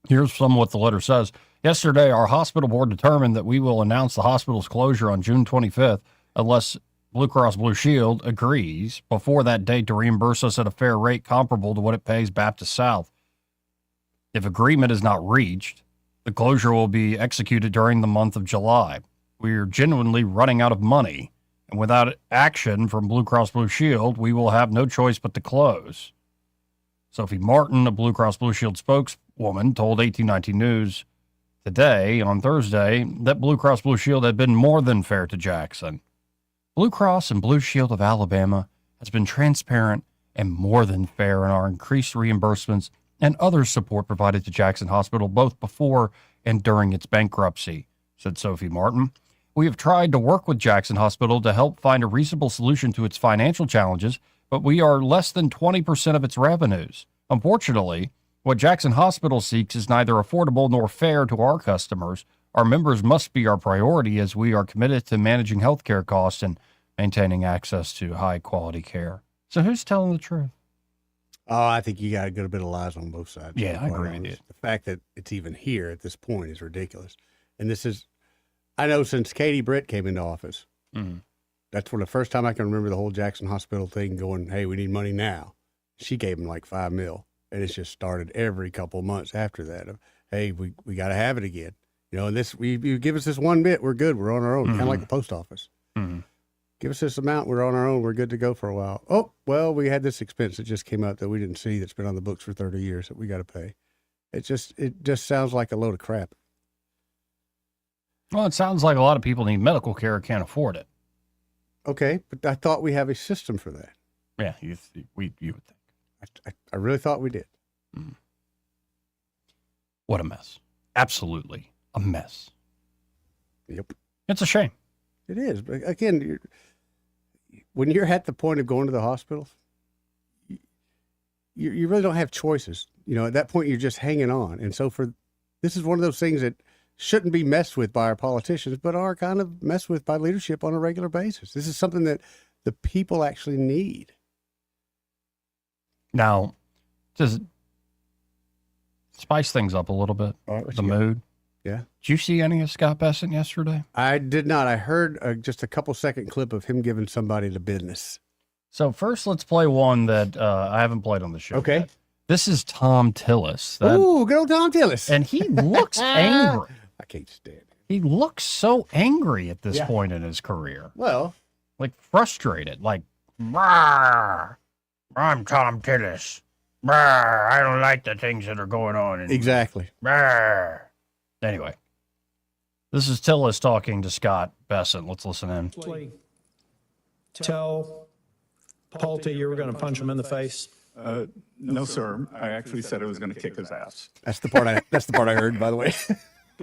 Here's some of what the letter says. Yesterday, our hospital board determined that we will announce the hospital's closure on June 25th unless Blue Cross Blue Shield agrees before that date to reimburse us at a fair rate comparable to what it pays Baptist South. If agreement is not reached, the closure will be executed during the month of July. We are genuinely running out of money, and without action from Blue Cross Blue Shield, we will have no choice but to close. Sophie Martin, a Blue Cross Blue Shield spokeswoman, told 1819 News today, on Thursday, that Blue Cross Blue Shield had been more than fair to Jackson. Blue Cross and Blue Shield of Alabama has been transparent and more than fair in our increased reimbursements and other support provided to Jackson Hospital both before and during its bankruptcy, said Sophie Martin. We have tried to work with Jackson Hospital to help find a reasonable solution to its financial challenges, but we are less than 20% of its revenues. Unfortunately, what Jackson Hospital seeks is neither affordable nor fair to our customers. Our members must be our priority as we are committed to managing healthcare costs and maintaining access to high-quality care. So who's telling the truth? Oh, I think you got a good bit of lies on both sides. Yeah, I quite agree. honest. The fact that it's even here at this point is ridiculous. And this is, I know since Katie Britt came into office, that's when the first time I can remember the whole Jackson Hospital thing going, hey, we need money now. She gave them like $5 million. And it's just started every couple of months after that of, hey, we got to have it again. You know, and this, you give us this one bit, we're good. We're on our own, kind of like the post office. Give us this amount, we're on our own, we're good to go for a while. Oh, well, we had this expense that just came up that we didn't see that's been on the books for 30 years that we got to pay. It just sounds like a load of crap. Well, it sounds like a lot of people need medical care and can't afford it. Okay, but I thought we have a system for that. Yeah, you would think. I really thought we did. What a mess. Absolutely a mess. Yep. It's a shame. It is. But again, when you're at the point of going to the hospital, you really don't have choices. You know, at that point, you're just hanging on. And so this is one of those things that shouldn't be messed with by our politicians, but are kind of messed with by leadership on a regular basis. This is something that the people actually need. Now, just spice things up a little bit, the mood. Yeah. Did you see any of Scott Bessent yesterday? I did not. I heard just a couple second clip of him giving somebody the business. So first, let's play one that I haven't played on the show. Okay. Yet. This is Tom Tillis. Ooh, good old Tom Tillis. And he looks angry. I can't stand it. He looks so angry at this point in his career. Well, like frustrated, like, "Brr, I'm Tom Tillis. Brr, I don't like the things that are going on. Exactly. Brr." Anyway, this is Tillis talking to Scott Bessent. Let's listen in. Tell Pulte you were going to punch him in the face? No, sir. I actually said I was going to kick his ass. That's the part I heard, by the way.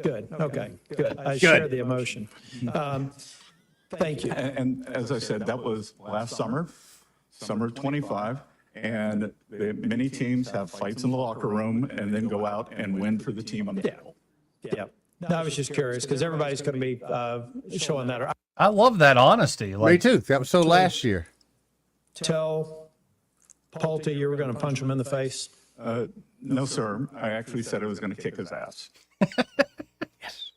Good. Okay. Good. I share the emotion. Thank you. And as I said, that was last summer 25. And many teams have fights in the locker room and then go out and win for the team on the field. Yeah. No, I was just curious because everybody's going to be showing that. I love that honesty. Me too. That was so last year. Tell Pulte you were going to punch him in the face? No, sir. I actually said I was going to kick his ass. Yes.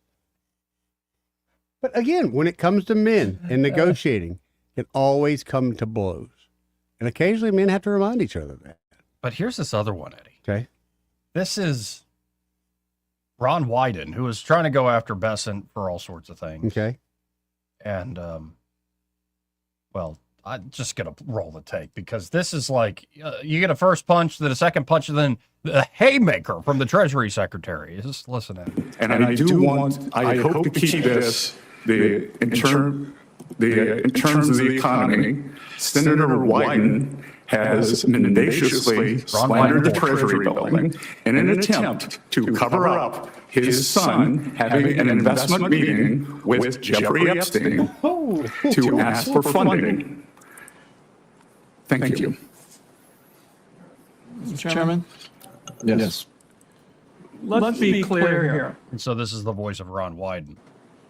But again, when it comes to men and negotiating, it always come to blows. And occasionally men have to remind each other of that. But here's this other one, Eddie. Okay. This is Ron Wyden, who was trying to go after Bessent for all sorts of things. Okay. And, well, I'm just going to roll the tape because this is like you get a first punch, then a second punch, and then the haymaker from the Treasury Secretary. Just listen in. And I hope to keep this, in terms of the economy, Senator Wyden has mendaciously slandered the Treasury building in an attempt to cover up his son having an investment meeting with Jeffrey Epstein to ask for funding. Thank you. Mr. Chairman? Yes. Let's be clear here. And so this is the voice of Ron Wyden.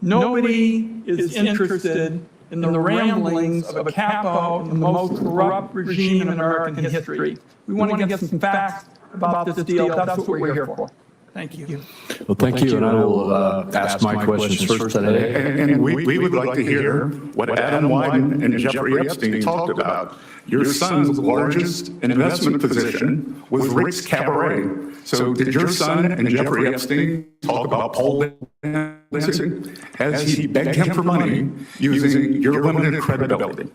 Nobody is interested in the ramblings of a capo and the most corrupt regime in American history. We want to get some facts about this deal. That's what we're here for. Thank you. Well, thank you, and I will ask my questions first today. And we would like to hear what Adam Wyden and Jeffrey Epstein talked about. Your son's largest investment position was Rick's Cabaret. So did your son and Jeffrey Epstein talk about pole dancing as he begged him for money using your limited credibility?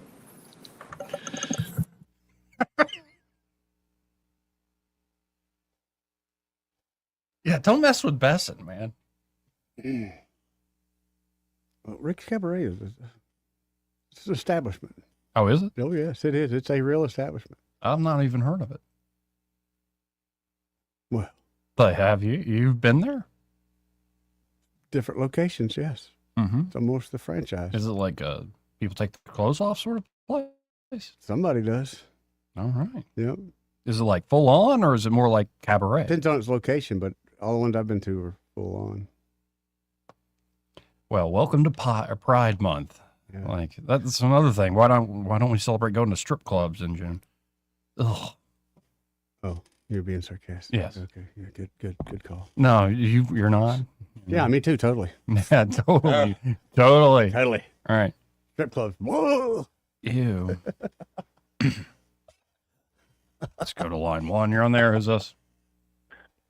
Yeah, don't mess with Bessent, man. Well, Rick's Cabaret it's an establishment. Oh, is it? Oh, yes, it is. It's a real establishment. I've not even heard of it. Well, But have you? You've been there? different locations, yes. Mm-hmm. It's almost the franchise. Is it like people take their clothes off sort of place? Somebody does. All right. Yep. Is it like full on or is it more like cabaret? Depends on its location, but all the ones I've been to are full on. Well, welcome to Pride Month. Yeah. Like that's another thing. Why don't we celebrate going to strip clubs in June? Ugh. Oh, you're being sarcastic. Yes. Okay. Yeah, good call. No, you're not. Yeah, me too. Totally. Yeah, totally. Totally. Totally. All right. Strip clubs. Whoa. Ew. Let's go to line one. You're on there. Who's this?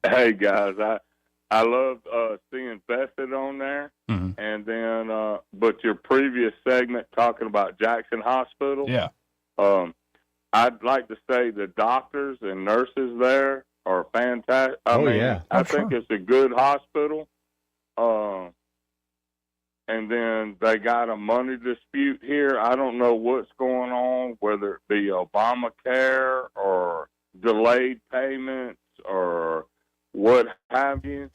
Hey guys, I love seeing Bested on there, Mhm. and then but your previous segment talking about Jackson Hospital. Yeah. I'd like to say the doctors and nurses there are fantastic. I think it's a good hospital. And then they got a money dispute here. I don't know what's going on, whether it be Obamacare or delayed payments or what have you.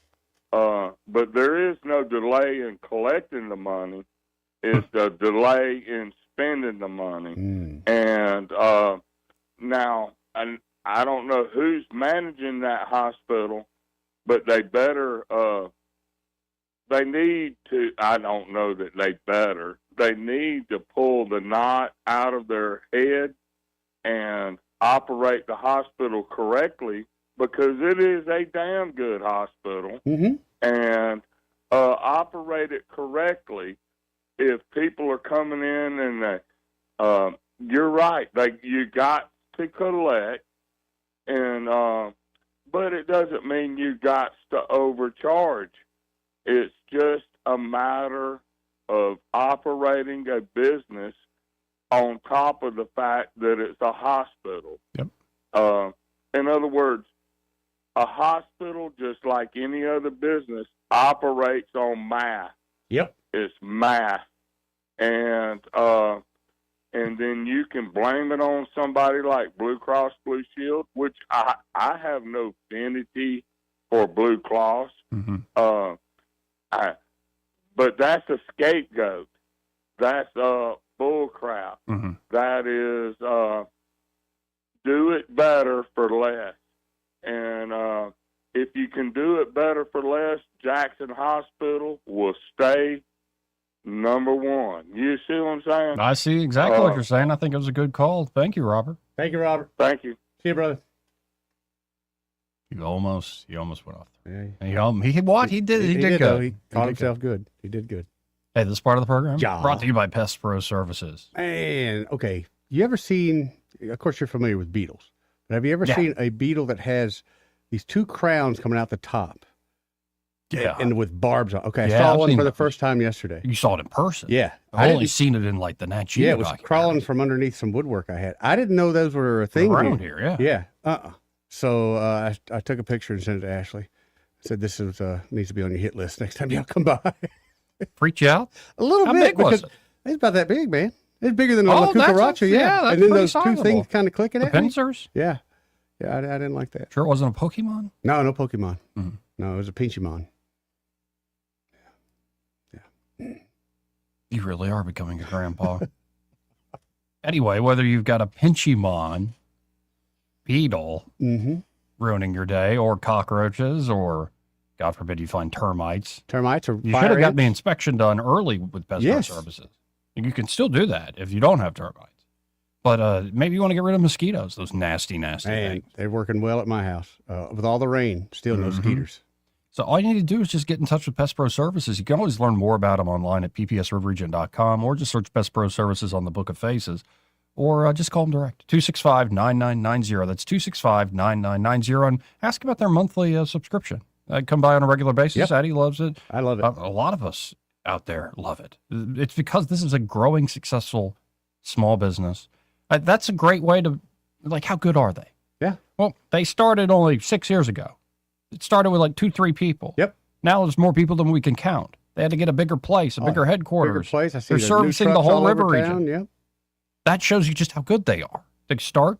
But there is no delay in collecting the money. It's a delay in spending the money. And now, I don't know who's managing that hospital, but they better, they need to, I don't know that they need to pull the knot out of their head and operate the hospital correctly, because it is a damn good hospital. And operate it correctly. If people are coming in and you're right, you got to collect, and but it doesn't mean you got to overcharge. It's just a matter of operating a business on top of the fact that it's a hospital. Yep. In other words, a hospital, just like any other business, operates on math. Yep. It's math. And then you can blame it on somebody like Blue Cross Blue Shield, which I have no affinity for Blue Cross. But that's a scapegoat. That's bull crap. That is do it better for less. And if you can do it better for less, Jackson Hospital will stay number one. You see what I'm saying? I see exactly what you're saying. I think it was a good call. Thank you, Robert. Thank you, Robert. Thank you. See you, brother. You almost went off. Yeah. He did good. Though. He caught himself good. He did good. Hey, this is part of the program Yeah. brought to you by Pest Pro Services. And okay, you ever seen? Of course, you're familiar with beetles, but have you ever seen a beetle that has these two crowns coming out the top? Yeah. And with barbs on. Okay, I Yeah, saw I've one seen for the those. first time yesterday. You saw it in person. Yeah. I've only didn't- seen it in like the Nat Geo Yeah, it was documentary. crawling from underneath some woodwork I had. I didn't know those were a thing Around here, yeah. Yeah. So I took a picture and sent it to Ashley. I said, this is needs to be on your hit list next time y'all come by. Freaked you out? A little How bit. big was because It's about that big, man. It's bigger than a Oh, that's cucaracha, yeah, that's and then pretty those two sizable. things kind of clicking The at me. pincers? Yeah. Yeah, I didn't like that. Sure it wasn't a Pokemon? No Pokemon. Mm-hmm. No, it was a Pinchymon. You really are becoming a grandpa. Anyway, whether you've got a Pinchymon beetle ruining your day, or cockroaches, or God forbid you find termites. Termites or You fire should have got ants. the inspection done early with Pest Pro Yes. Services. You can still do that if you don't have termites. But maybe you want to get rid of mosquitoes, those nasty Man, things. they're working well at my house. With all the rain, still no skeeters. So all you need to do is just get in touch with Pest Pro Services. You can always learn more about them online at ppsriverregion.com, or just search Pest Pro Services on the Book of Faces, or just call them direct, 265-9990. That's 265-9990, and ask about their monthly subscription. I come by on a regular basis. Yep. Addie loves it. I love it. A lot of us out there love it. It's because this is a growing, successful small business. That's a great way to, like, how good are they? Yeah. Well, they started only 6 years ago. It started with like 2-3 people. Yep. Now there's more people than we can count. They had to get a bigger place, a bigger headquarters. Bigger place. I see They're the new servicing the trucks whole all over river town. region. Yep. That shows you just how good they are. They start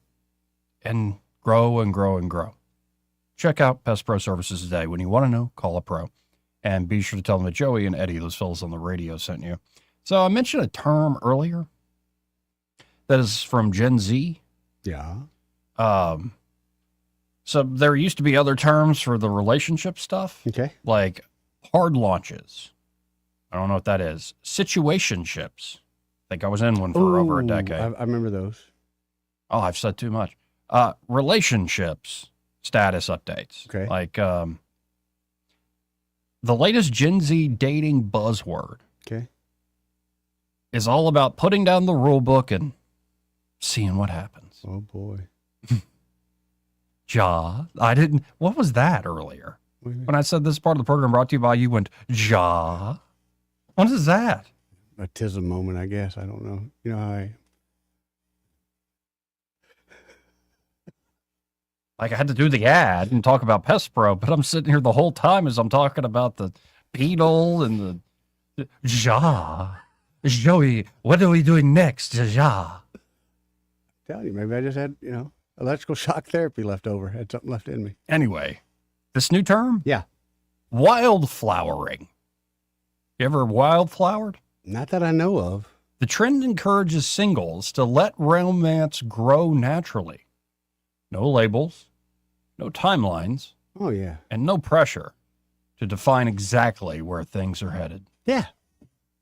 and grow and grow and grow. Check out Pest Pro Services today. When you want to know, call a pro. And be sure to tell them that Joey and Eddie, those fellas on the radio, sent you. So I mentioned a term earlier that is from Gen Z. Yeah. So there used to be other terms for the relationship stuff. Okay. Like hard launches. I don't know what that is. Situationships. I think I was in one for over a decade. I remember those. Oh, I've said too much. Relationships status updates. Okay. Like the latest Gen Z dating buzzword. Okay. Is all about putting down the rule book and seeing what happens. Oh boy. What was that earlier? When I said this part of the program brought to you by, you went, What is that? A tism moment, I guess. I don't know. You know how I had to do the ad and talk about Pest Pro, but I'm sitting here the whole time as I'm talking about the beetle and the Joey, what are we doing next? Tell you, maybe I just had, electrical shock therapy left over. Had something left in me. Anyway, this new term? Yeah. Wildflowering. You ever wildflowered? Not that I know of. The trend encourages singles to let romance grow naturally. No labels, no timelines. Oh, yeah. And no pressure to define exactly where things are headed. Yeah.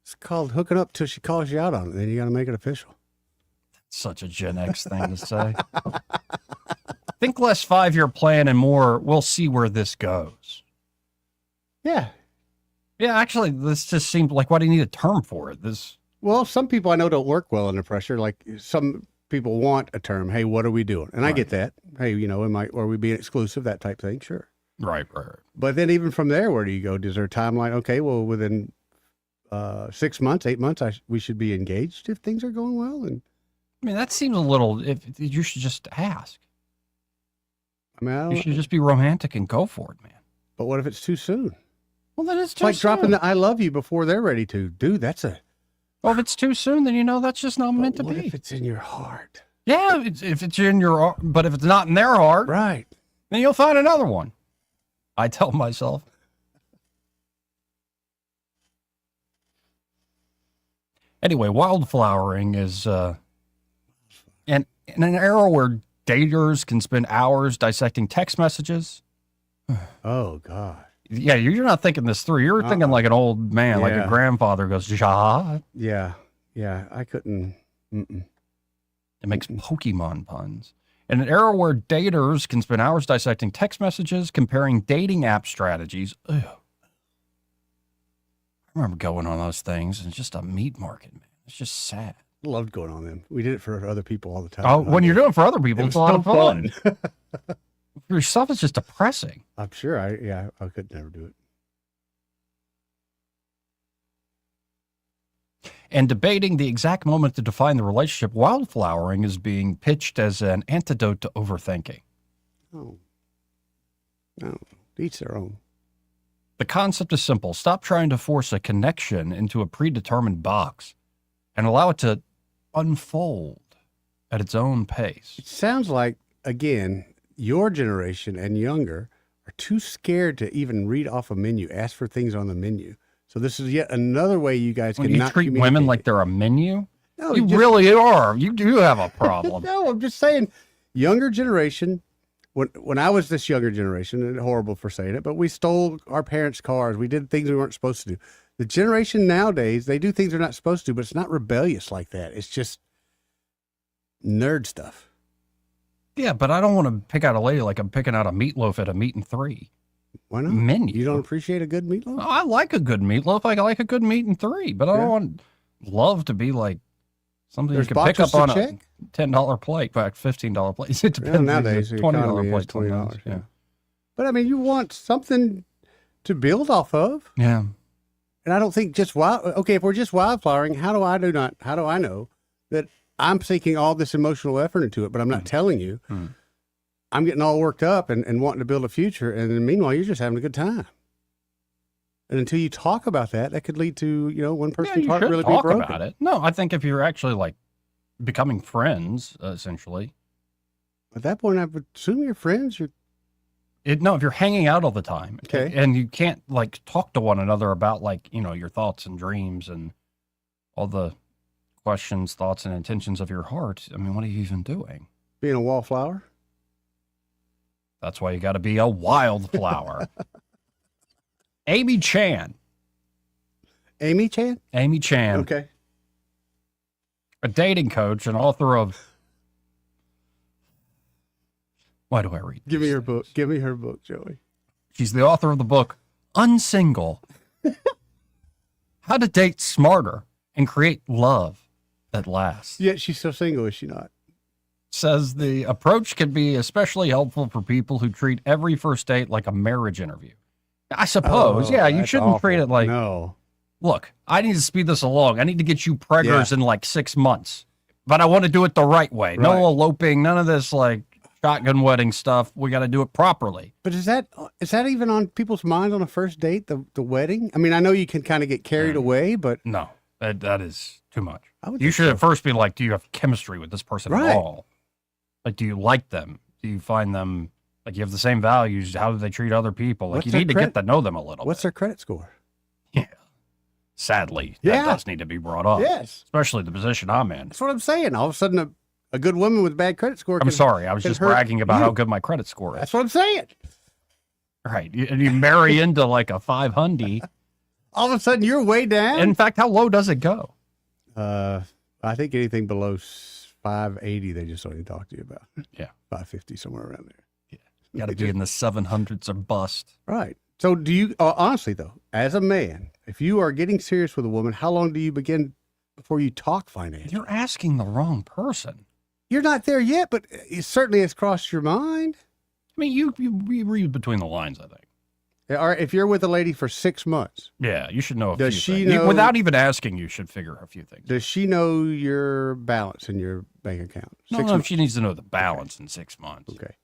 It's called hooking up till she calls you out on it. Then you got to make it official. Such a Gen X thing to say. Think less 5-year plan and more, we'll see where this goes. Yeah. Yeah, actually, this just seems like, why do you need a term for it? Well, some people I know don't work well under pressure. Like some people want a term. Hey, what are we doing? And I get that. Hey, are we being exclusive? That type thing. Sure. Right. But then even from there, where do you go? Is there a timeline? Okay, well, within 6 months, 8 months, we should be engaged if things are going well. And I mean, that seems a little, you should just ask. You should just be romantic and go for it, man. But what if it's too soon? Well, then it's too soon. Like dropping the I love you before they're ready to. Dude, well, if it's too soon, then that's just not meant to be. What if it's in your heart? Yeah, if it's in your, but if it's not in their heart, right, then you'll find another one. I tell myself. Anyway, wildflowering is, and in an era where daters can spend hours dissecting text messages. Oh, God. Yeah, you're not thinking this through. You're thinking like an old man, like a grandfather goes, Yeah, I couldn't. It makes Pokemon puns. In an era where daters can spend hours dissecting text messages, comparing dating app strategies. Ugh. I remember going on those things, and it's just a meat market, man. It's just sad. I loved going on them. We did it for other people all the time. Oh, when you're doing it for other people, it's a lot of fun. For yourself, it's just depressing. I'm sure. I could never do it. And debating the exact moment to define the relationship, wildflowering is being pitched as an antidote to overthinking. Oh. No, each their own. The concept is simple. Stop trying to force a connection into a predetermined box and allow it to unfold at its own pace. It sounds like, again, your generation and younger are too scared to even read off a menu, ask for things on the menu. So this is yet another way you guys can not treat women like they're a menu. No, you really are. You do have a problem. No, I'm just saying, younger generation. When I was this younger generation, and horrible for saying it, but we stole our parents' cars. We did things we weren't supposed to do. The generation nowadays, they do things they're not supposed to, but it's not rebellious like that. It's just nerd stuff. Yeah, but I don't want to pick out a lady like I'm picking out a meatloaf at a meat and three. Why not? Menu. You don't appreciate a good meatloaf? Oh, I like a good meatloaf. I like a good meat and three, but I don't want love to be like something you can pick up on a $10 plate, in fact, $15 plate. It depends. Nowadays, $20 plate, $20. Yeah. But I mean, you want something to build off of. Yeah. And I don't think just if we're just wildflowering, how do I know that I'm sinking all this emotional effort into it, but I'm not telling you. I'm getting all worked up and wanting to build a future. And then meanwhile, you're just having a good time. And until you talk about that, that could lead to, one person's heart really being broken. About it. No, I think if you're actually like becoming friends, essentially. At that point, I would assume you're friends. No, if you're hanging out all the time, Okay. and you can't like talk to one another about like, your thoughts and dreams and all the questions, thoughts, and intentions of your heart. I mean, what are you even doing? Being a wallflower. That's why you got to be a wildflower. Amy Chan. Amy Chan? Amy Chan. Okay. A dating coach and author of. Why do I read? Give me her book. Give me her book, Joey. She's the author of the book Unsingle. How to Date Smarter and Create Love That Lasts. Yet she's so single, is she not? Says the approach can be especially helpful for people who treat every first date like a marriage interview. I suppose, you that's shouldn't awful. treat it like, No. look, I need to speed this along. I need to get you preggers in like 6 months, but I want to do it the right way. Right. No eloping, none of this like shotgun wedding stuff. We got to do it properly. But is that even on people's minds on a first date, the wedding? I mean, I know you can kind of get carried away, but No, that is too much. I would You think should so. at first be like, do you have chemistry with this person Right. at all? Like, do you like them? Do you find them, like, you have the same values? How do they treat other people? Like, What's you their need to credit- get to know them a little What's bit. their credit score? Sadly, Yeah. that does need to be brought up. Yes. Especially the position I'm in. That's what I'm saying. All of a sudden, a good woman with bad credit score. I'm sorry. I was can just hurt bragging about you. how good my credit score is. That's what I'm saying. Right. And you marry into like a 500. All of a sudden, you're way down. In fact, how low does it go? I think anything below 580, they just don't even talk to you about. Yeah. 550, somewhere around there. You got to be in the 700s or bust. Right. So do you, honestly though, as a man, if you are getting serious with a woman, how long do you begin before you talk finance? You're asking the wrong person. You're not there yet, but it certainly has crossed your mind. I mean, you read between the lines, I think. All right, if you're with a lady for 6 months, Yeah, you should know a Does few she things. know- Without even asking, you should figure a few things. does she know your balance in your bank account? No, 6 no, months. she needs to know the balance in 6 months. Okay.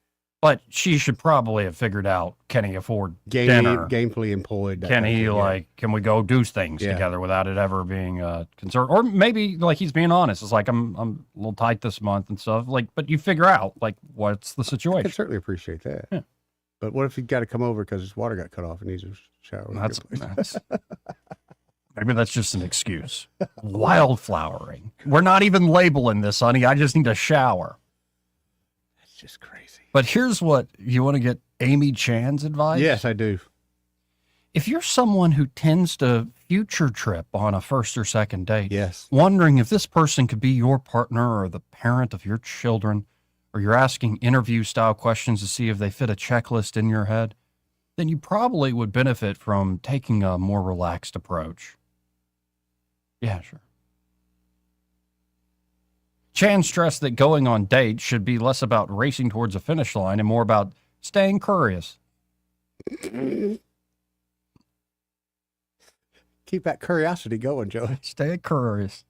But she should probably have figured out, can he afford dinner? Gainfully employed. that Can kind of he, thing, yeah. can we go do things Yeah. together without it ever being a concern? Or maybe, like, he's being honest. It's like, I'm a little tight this month and stuff. Like, but you figure out, like, what's the I can situation. certainly appreciate that. Yeah. But what if he's got to come over because his water got cut off and needs a shower? in a That's, good place? that's maybe that's just an excuse. Wildflowering. We're not even labeling this, honey. I just need a shower. That's just crazy. But here's what you want to get Amy Chan's advice. Yes, I do. If you're someone who tends to future trip on a first or second date, Yes. wondering if this person could be your partner or the parent of your children, or you're asking interview style questions to see if they fit a checklist in your head, then you probably would benefit from taking a more relaxed approach. Yeah, sure. Chan stressed that going on dates should be less about racing towards a finish line and more about staying curious. Keep that curiosity going, Joey. Stay curious.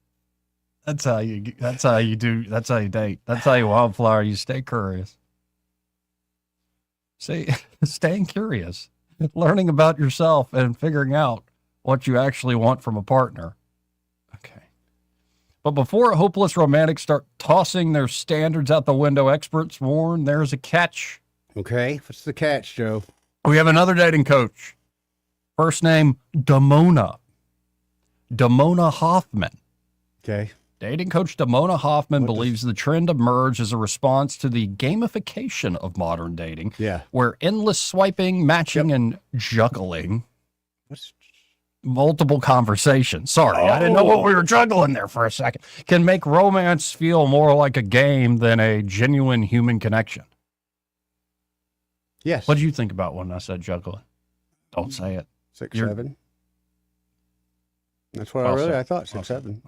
That's how you date. That's how you wildflower. You stay curious. See, staying curious, learning about yourself and figuring out what you actually want from a partner. Okay. But before hopeless romantics start tossing their standards out the window, experts warn there's a catch. Okay. What's the catch, Joe? We have another dating coach. First name, Damona. Damona Hoffman. Okay. Dating coach Damona Hoffman believes the trend emerged as a response to the gamification of modern dating, where endless swiping, matching, and juggling, multiple conversations, sorry, I didn't know what we were juggling there for a second, can make romance feel more like a game than a genuine human connection. Yes. What do you think about when I said juggling? Don't say it. 6, You're- 7. That's what Also- I thought. 6, 7.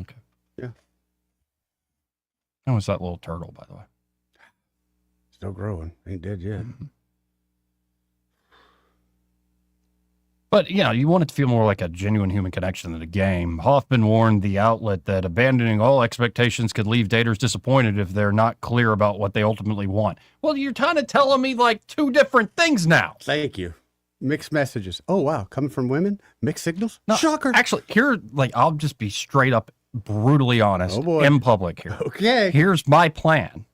Okay. Yeah. How was that little turtle, by the way? Still growing. Ain't dead yet. But, you want it to feel more like a genuine human connection than a game. Hoffman warned the outlet that abandoning all expectations could leave daters disappointed if they're not clear about what they ultimately want. Well, you're kind of telling me like two different things now. Thank you. Mixed messages. Oh, wow. Coming from women? Mixed signals? No, Shocker. Actually, I'll just be straight up brutally honest in public here. Okay. Here's my plan.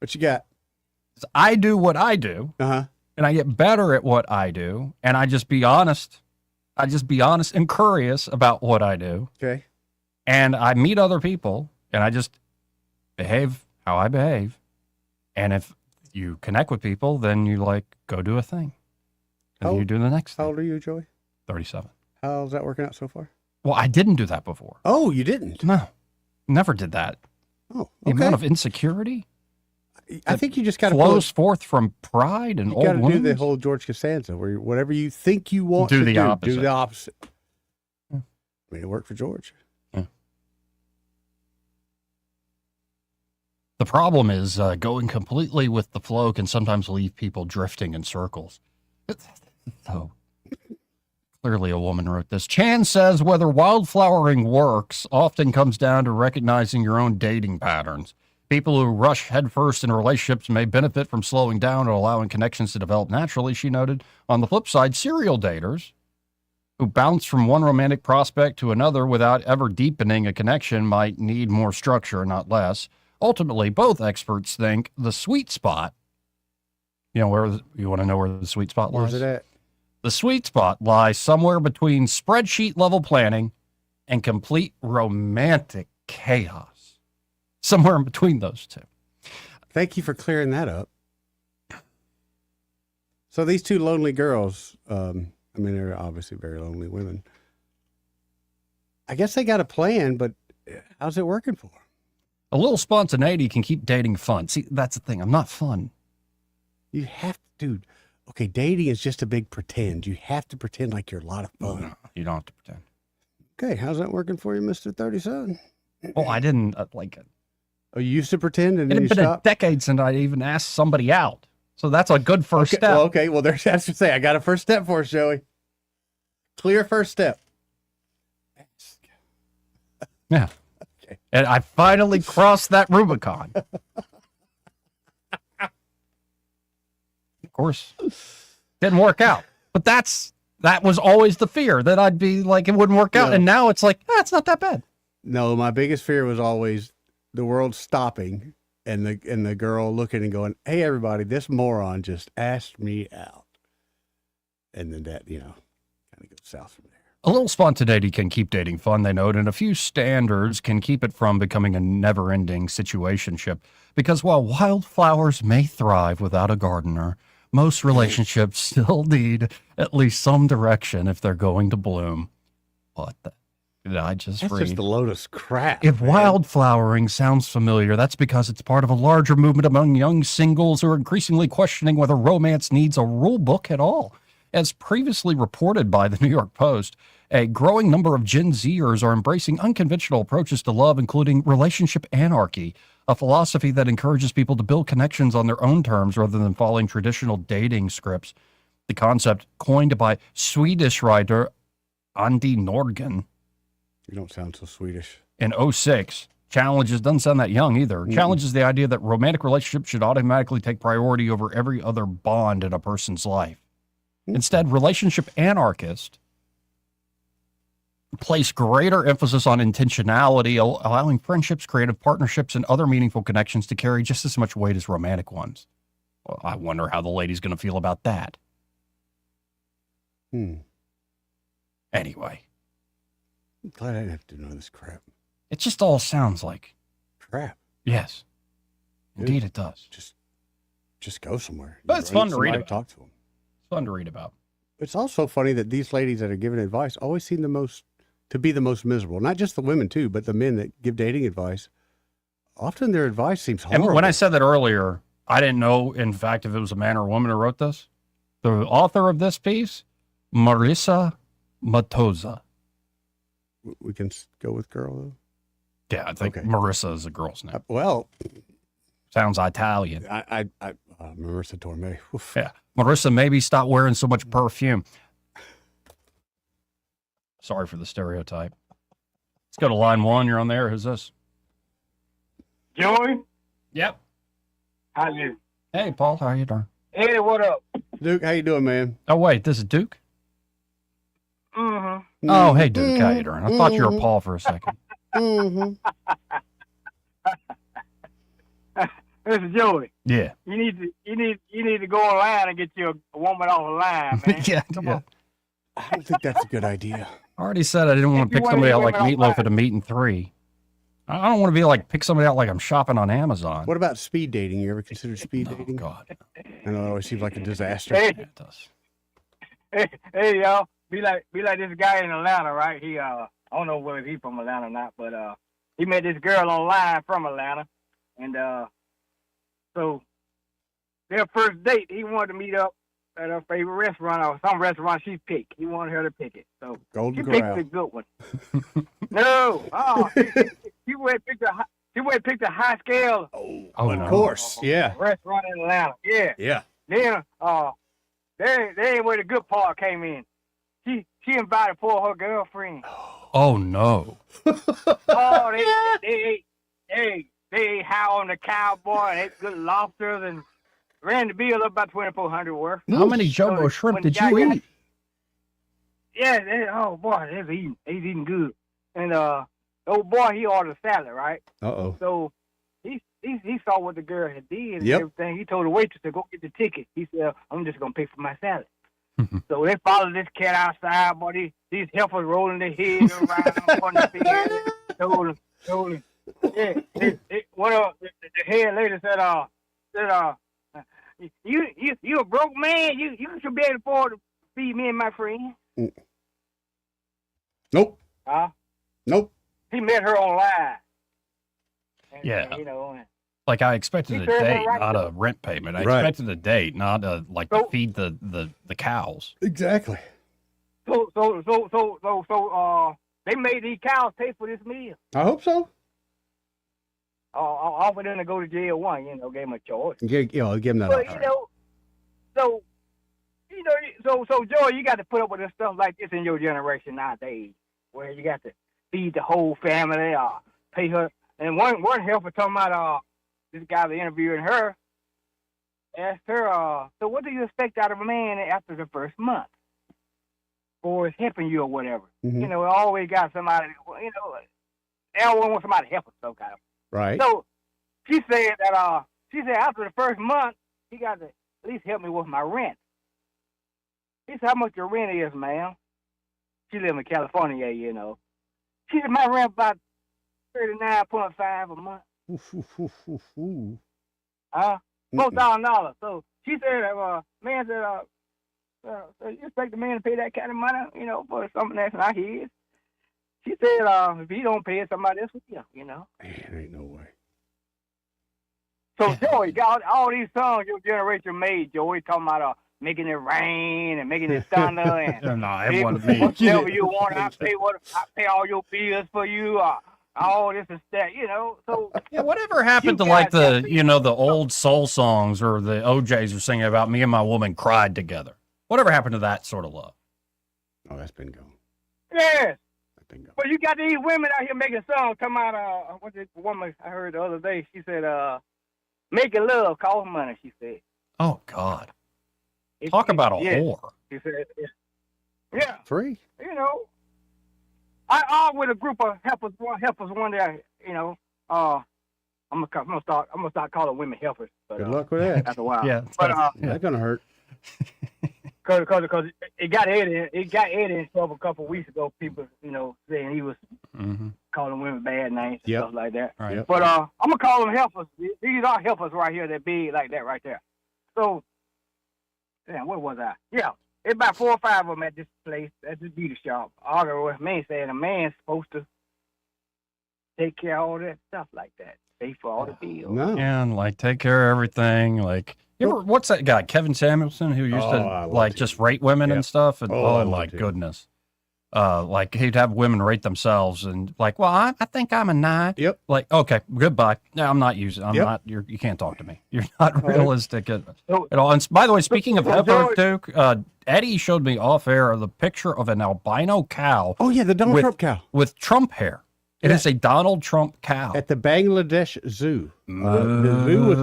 What you got? I do what I do, Uh-huh. and I get better at what I do, and I just be honest. I just be honest and curious about what I do. Okay. And I meet other people, and I just behave how I behave. And if you connect with people, then you go do a thing. And you do the next thing. How old are you, Joey? 37. How's that working out so far? Well, I didn't do that before. Oh, you didn't? No, never did that. Oh, The okay. amount of insecurity I think you just got to flows forth from pride and You old got to do wounds. the whole George Costanza, where whatever you think you want Do to the do, opposite. do the opposite. Yeah. I mean, it worked for George. The problem is going completely with the flow can sometimes leave people drifting in circles. So clearly a woman wrote this. Chan says whether wildflowering works often comes down to recognizing your own dating patterns. People who rush headfirst in relationships may benefit from slowing down and allowing connections to develop naturally, she noted. On the flip side, serial daters who bounce from one romantic prospect to another without ever deepening a connection might need more structure, not less. Ultimately, both experts think the sweet spot, you want to know where the sweet spot lies? Where's it at? The sweet spot lies somewhere between spreadsheet level planning and complete romantic chaos. Somewhere in between those two. Thank you for clearing that up. So these two lonely girls, they're obviously very lonely women. I guess they got a plan, but how's it working for them? A little spontaneity can keep dating fun. See, that's the thing. I'm not fun. You have to, dude. Okay, dating is just a big pretend. You have to pretend like you're a lot of fun. No, you don't have to pretend. Okay, how's that working for you, Mr. 37? Oh, I didn't like it. Oh, you used to pretend and It then you had been stopped? a decade since I even asked somebody out. So that's a good first step. Well, that's to say, I got a first step for us, Joey. Clear first step. Yeah. Okay. And I finally crossed that Rubicon. Of course, didn't work out. But that was always the fear, that I'd be like, it wouldn't work out. No. And now it's like, it's not that bad. No, my biggest fear was always the world stopping and the girl looking and going, "Hey, everybody, this moron just asked me out," and then that kind of goes south from there. A little spontaneity can keep dating fun, they note, and a few standards can keep it from becoming a never-ending situationship. Because while wildflowers may thrive without a gardener, most relationships still need at least some direction if they're going to bloom. What the? Did I just That's read? just a load of crap. If wildflowering sounds familiar, that's because it's part of a larger movement among young singles who are increasingly questioning whether romance needs a rule book at all. As previously reported by the New York Post, a growing number of Gen Zers are embracing unconventional approaches to love, including relationship anarchy, a philosophy that encourages people to build connections on their own terms rather than following traditional dating scripts. The concept, coined by Swedish writer Andi Nordgren, You don't sound so Swedish. in 2006, doesn't sound that young either, challenges the idea that romantic relationships should automatically take priority over every other bond in a person's life. Instead, relationship anarchists place greater emphasis on intentionality, allowing friendships, creative partnerships, and other meaningful connections to carry just as much weight as romantic ones. Well, I wonder how the lady's going to feel about that. Anyway, I'm glad I didn't have to know this crap. it just all sounds like Crap. yes. Indeed, it does. Just go somewhere. But it's fun to read Somebody about. Talk to them. It's fun to read about. It's also funny that these ladies that are giving advice always seem to be the most miserable. Not just the women too, but the men that give dating advice. Often their advice seems horrible. And when I said that earlier, I didn't know, in fact, if it was a man or a woman who wrote this. The author of this piece, Marissa Matoza. We can go with girl though. Yeah, I think Marissa is a girl's name. Sounds Italian. Marissa Torme. Oof. Yeah, Marissa, maybe stop wearing so much perfume. Sorry for the stereotype. Let's go to line one. You're on there. Who's this? Joey? Yep. How you? Hey, Paul. How you doing? Hey, what up? Duke, how you doing, man? Oh, wait. This is Duke? Mm-hmm. Oh, hey, Duke. How you doing? I thought you were Paul for a second. Listen, Joey. Yeah. You need to go online and get you a woman off the line, man. Yeah. Come yeah. on. I don't think that's a good idea. I already said I didn't want to If you pick want somebody to out get like women Meatloaf online. at a meet and 3. I don't want to be like pick somebody out like I'm shopping on Amazon. What about speed dating? You ever consider speed Oh dating? God. I know it always seems like a disaster. Hey, Yeah, it does. hey, y'all. Be like this guy in Atlanta, right? He I don't know whether he's from Atlanta or not, but he met this girl online from Atlanta, and so their first date, he wanted to meet up at her favorite restaurant or some restaurant she picked. He wanted her to pick it, so Golden she picked Corral. the good one. No, she went and picked a high scale Oh, Of no. course, yeah. restaurant in Atlanta. Yeah. Yeah. Then there ain't where the good part came in. She invited for her girlfriend. Oh no. Oh, they ate high on the cowboy and ate good lobsters and ran the bill up about $2,400 worth. How many So jumbo shrimp when the did guy you got- eat? Yeah, oh boy, he's eating good. And the old boy, he ordered a salad, right? Uh-oh. So he saw what the girl had did and Yep. everything. He told the waitress to go get the ticket. He said, I'm just gonna pay for my salad. So they followed this cat outside, boy. These heifers rolling their heads around on the field. Told him. Yeah, the head lady said, you a broke man. You should be able to afford to feed me and my friend. Nope. Huh? Nope. He met her online. And, Yeah. you know. And, Like I expected He a said date, right not there. a rent payment. I Right. expected a date, not a like to feed the cows. Exactly. so they made these cows pay for this meal. I hope so. I offered them to go to jail one, gave them a choice. Give them that But option. so Joy, you got to put up with this stuff like this in your generation nowadays, where you got to feed the whole family or pay her. And one helper talking about this guy was interviewing her, asked her, so what do you expect out of a man after the first month, for his helping you or whatever? Mhm. We always got somebody. Everyone wants somebody to help us some kind of. Right. So she said that after the first month, he got to at least help me with my rent. He said, how much your rent is, ma'am? She live in California, She said, my rent about $39.5 a month. Oof, oof, oof, oof, oof. $4,000. So she said, man said, so you expect the man to pay that kind of money, for something that's not his? She said, if he don't pay it, somebody else will, Man, ain't no way. So, Joey, got all these songs your generation made, Joey, talking about making it rain and making it thunder and No, it wasn't me. whatever you want. I pay all your bills for you. All this and that, So Yeah, whatever happened to like the old soul songs or the OJs are singing about me and my woman cried together? Whatever happened to that sort of love? Oh, that's been gone. yes. That's been gone. But you got these women out here making songs talking about what's this woman I heard the other day? She said, making love costs money. She said. Oh God! Talk about a whore. She said, yeah. Free. I with a group of helpers one day. I'm gonna start calling women helpers. But, Good luck with that. After a while. Yeah, But That's gonna hurt. because it got Eddie in trouble a couple of weeks ago. People, saying he was calling women bad names and Yep. stuff like that. Right. Yep. But I'm gonna call them helpers. These are helpers right here that big like that right there. So, damn, where was I? Yeah, it's about 4 or 5 of them at this place, at this beauty shop. Arguing with me, saying a man's supposed to take care of all that stuff like that, pay for all the bills. No. And like take care of everything. Like what's that guy, Kevin Samuelson, who used I to love like him. just rate women Yeah. and stuff? And Oh, I oh my loved him. goodness. Like he'd have women rate themselves and like, well, I think I'm a 9. Yep. Like, okay, goodbye. No, I'm Yep. not, you can't talk to me. You're not right. realistic at all. And by the way, speaking of heifer, Duke, Eddie showed me off air the picture of an albino cow Oh yeah, the Donald with- Trump cow with Trump hair. It is a Donald Trump cow. at the Bangladesh Zoo. The zoo was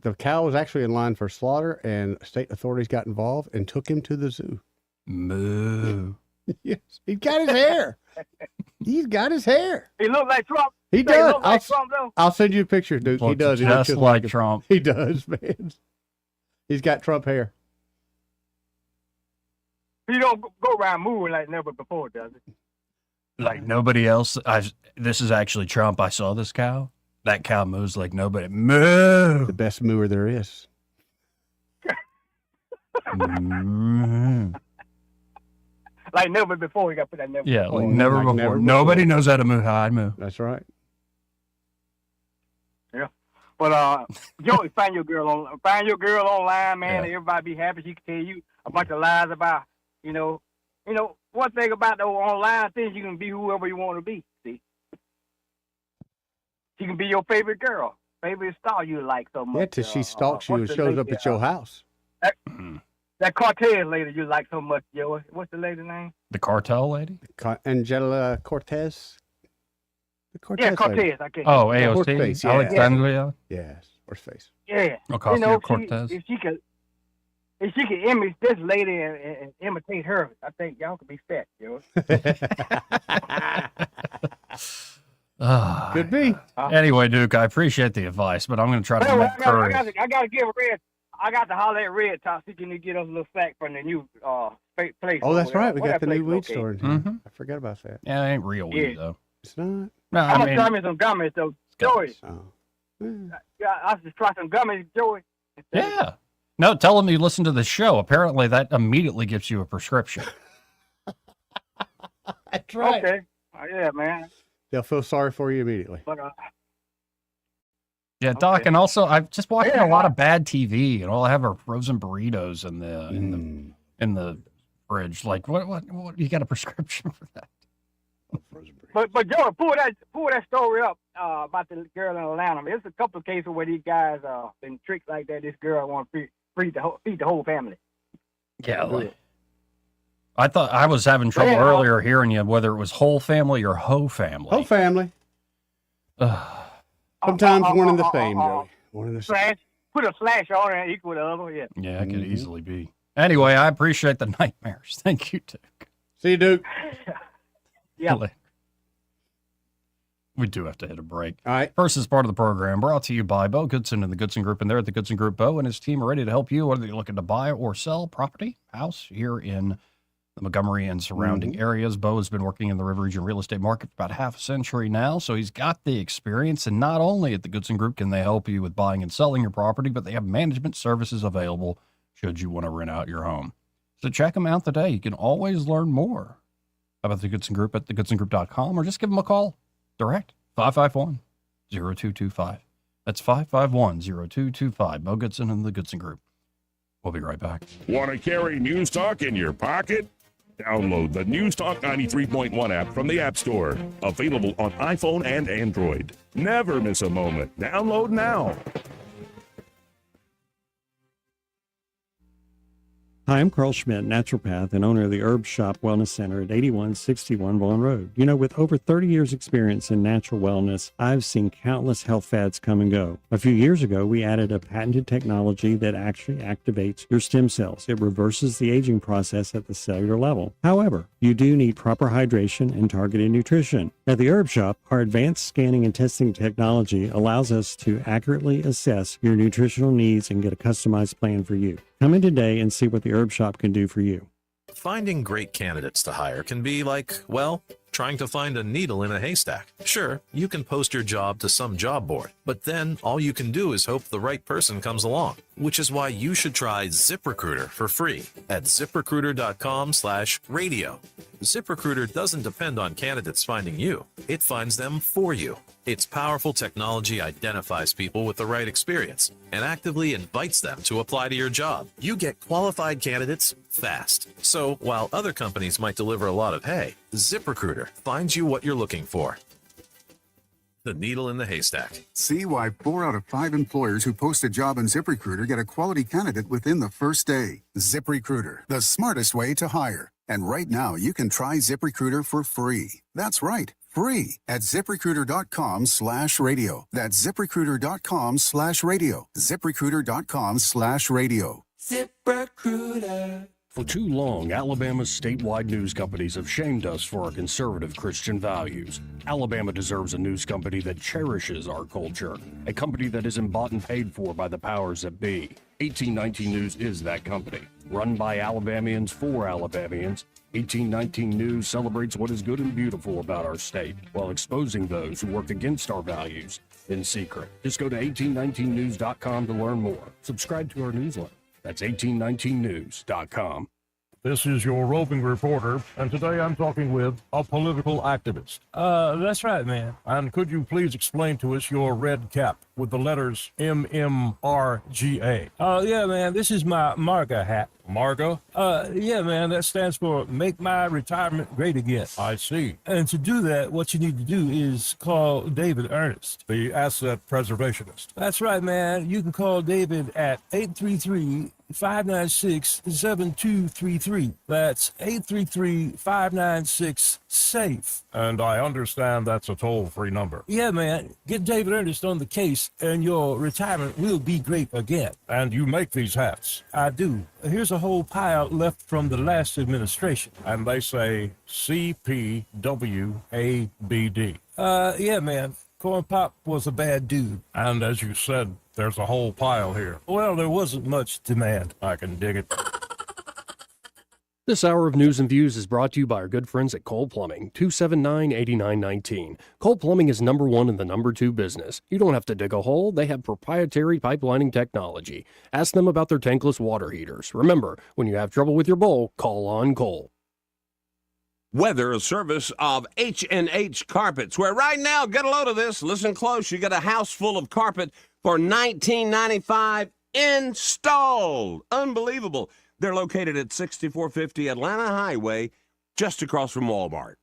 the cow was actually in line for slaughter, and state authorities got involved and took him to the zoo. Moo. Yes, he's got his hair. He's got his hair. He look like Trump. He Say does. look like Trump, though. I'll send you a picture, Duke. He Looks does. He looks just like him. Trump. He does, man. He's got Trump hair. He don't go around moving like never before, does he? Like nobody else. This is actually Trump. I saw this cow. That cow moves like nobody. Moo. The best mooer there is. Like never before. You got to put that never Yeah, before. like never Like before. never before. Nobody knows how to move how I move. That's right. Yeah. But Joey, find your girl online, man. And everybody be happy. She can tell you a bunch of lies about, one thing about the online things, you can be whoever you want to be. See, she can be your favorite girl, favorite star you like so much. Yeah, till she stalks you and what's the shows up lady, at your house. That Cortez lady you like so much, Joey. What's the lady's name? The cartel lady? Angela Cortez. The Cortez Yeah, Cortez. lady. I can't. Oh, Horseface, AOC? yeah. Alexandria? Yes, Horseface. Yeah. Ocasio-Cortez? If she could image this lady and imitate her, I think y'all could be set, Joey. Could be. Anyway, Duke, I appreciate the advice, but I'm going to try to Well, make courage. I got to give Red. I got to holler at Red Top. He can get us a little sack from the new place. Oh, that's right. We Where got that the new place weed located? store in here. Mm-hmm. I forgot about that. Yeah, it ain't real weed, though. It's not. No, I'm I gonna try mean, me some gummies though, Joey. Yeah, I should try some gummies, Joey. yeah. No, tell them you listen to the show. Apparently, that immediately gives you a prescription. That's right. Okay. Yeah, man. They'll feel sorry for you immediately. But Yeah, Doc, and also I've just watching a lot of bad TV, and all I have are frozen burritos in the fridge. Like, what? You got a prescription for that? But Joey, pull that story up about the girl in Atlanta. There's a couple of cases where these guys been tricked like that. This girl want to feed the whole family. Yeah, like, I thought I was having trouble earlier hearing you whether it was whole family or hoe family. Whole family. Sometimes one and the same, Joey. One and the same. Slash. Put a slash on it equal to the other. Yeah. Yeah, it could easily be. Anyway, I appreciate the nightmares. Thank you, Duke. See you, Duke. Yeah. We do have to hit a break. All right. First is part of the program brought to you by Bo Goodson and the Goodson Group. And there at the Goodson Group, Bo and his team are ready to help you whether you're looking to buy or sell property, house here in the Montgomery and surrounding areas. Bo has been working in the River Region real estate market for about half a century now, so he's got the experience. And not only at the Goodson Group can they help you with buying and selling your property, but they have management services available should you want to rent out your home. So check them out today. You can always learn more about the Goodson Group at thegoodsongroup.com or just give them a call direct, 551-0225. That's 551-0225. Bo Goodson and the Goodson Group. We'll be right back. Want to carry News Talk in your pocket? Download the News Talk 93.1 app from the App Store. Available on iPhone and Android. Never miss a moment. Download now. Hi, I'm Carl Schmidt, naturopath and owner of the Herb Shop Wellness Center at 8161 Vaughan Road. You know, with over 30 years experience in natural wellness, I've seen countless health fads come and go. A few years ago, we added a patented technology that actually activates your stem cells. It reverses the aging process at the cellular level. However, you do need proper hydration and targeted nutrition. At the Herb Shop, our advanced scanning and testing technology allows us to accurately assess your nutritional needs and get a customized plan for you. Come in today and see what the Herb Shop can do for you. Finding great candidates to hire can be like, well, trying to find a needle in a haystack. Sure, you can post your job to some job board, but then all you can do is hope the right person comes along, which is why you should try ZipRecruiter for free at ZipRecruiter.com/radio. ZipRecruiter doesn't depend on candidates finding you. It finds them for you. Its powerful technology identifies people with the right experience and actively invites them to apply to your job. You get qualified candidates fast. So while other companies might deliver a lot of hay, ZipRecruiter finds you what you're looking for. The needle in the haystack. See why 4 out of 5 employers who post a job on ZipRecruiter get a quality candidate within the first day. ZipRecruiter, the smartest way to hire. And right now, you can try ZipRecruiter for free. That's right, free at ZipRecruiter.com/radio. That's ZipRecruiter.com/radio. ZipRecruiter.com/radio. ZipRecruiter. For too long, Alabama's statewide news companies have shamed us for our conservative Christian values. Alabama deserves a news company that cherishes our culture, a company that isn't bought and paid for by the powers that be. 1819 News is that company. Run by Alabamians for Alabamians, 1819 News celebrates what is good and beautiful about our state while exposing those who work against our values in secret. Just go to 1819news.com to learn more. Subscribe to our newsletter. That's 1819news.com. This is your roving reporter, and today I'm talking with a political activist. That's right, man. And could you please explain to us your red cap with the letters MMRGA? Yeah, man, this is my MARGA hat. MARGA? Yeah, man, that stands for Make My Retirement Great Again. I see. And to do that, what you need to do is call David Ernest, the asset preservationist. That's right, man. You can call David at 833-596-7233. That's 833-596-SAFE. And I understand that's a toll-free number. Yeah, man. Get David Ernest on the case, and your retirement will be great again. And you make these hats? I do. Here's a whole pile left from the last administration. And they say CPWABD. Yeah, man. Corn Pop was a bad dude. And as you said, there's a whole pile here. Well, there wasn't much demand. I can dig it. This hour of News and Views is brought to you by our good friends at Cole Plumbing, 279-8919. Cole Plumbing is number one in the number two business. You don't have to dig a hole. They have proprietary pipelining technology. Ask them about their tankless water heaters. Remember, when you have trouble with your bowl, call on Cole. Weather, a service of H&H Carpets, where right now, get a load of this, listen close, you get a house full of carpet for $19.95 installed. Unbelievable. They're located at 6450 Atlanta Highway, just across from Walmart.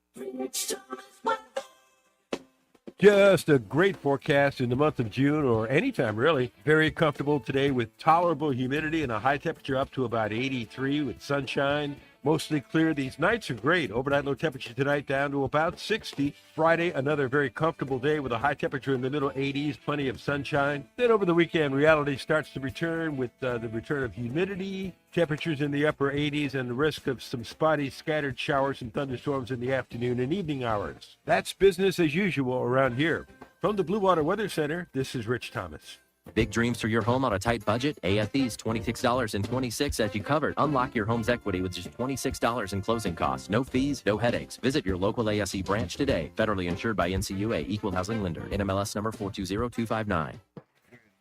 Just a great forecast in the month of June, or anytime really. Very comfortable today with tolerable humidity and a high temperature up to about 83 with sunshine. Mostly clear. These nights are great. Overnight low temperature tonight down to about 60. Friday, another very comfortable day with a high temperature in the middle 80s, plenty of sunshine. Then over the weekend, reality starts to return with the return of humidity, temperatures in the upper 80s, and the risk of some spotty scattered showers and thunderstorms in the afternoon and evening hours. That's business as usual around here. From the Blue Water Weather Center, this is Rich Thomas. Big dreams for your home on a tight budget? AFE's $26.26 as you covered. Unlock your home's equity with just $26 in closing costs. No fees, no headaches. Visit your local ASE branch today. Federally insured by NCUA, Equal Housing Lender. NMLS number 420259.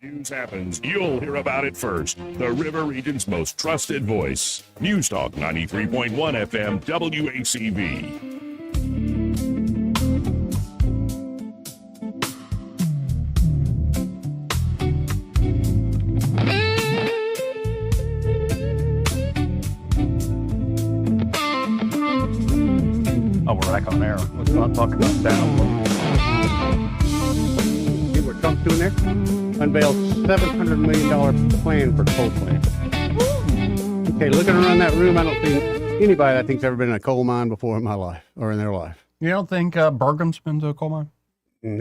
News happens, you'll hear about it first. The River Region's most trusted voice. News Talk 93.1 FM WACV. Oh, we're back on air. Let's not talk about down. See what Trump's doing there? Unveiled $700 million plan for coal plant. Okay, looking around that room, I don't think anybody I think's ever been in a coal mine before in my life or in their life. You don't think Burgum's been to a coal mine?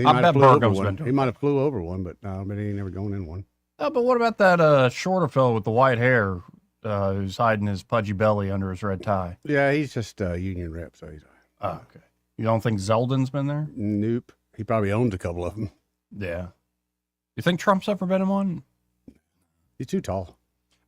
I bet Burgum's been to one. He might have flew over one, but he ain't never going in one. Oh, but what about that shorter fellow with the white hair who's hiding his pudgy belly under his red tie? Yeah, he's just a union rep, so he's... Oh, okay. You don't think Zeldin's been there? Nope. He probably owns a couple of them. Yeah. You think Trump's ever been in one? He's too tall.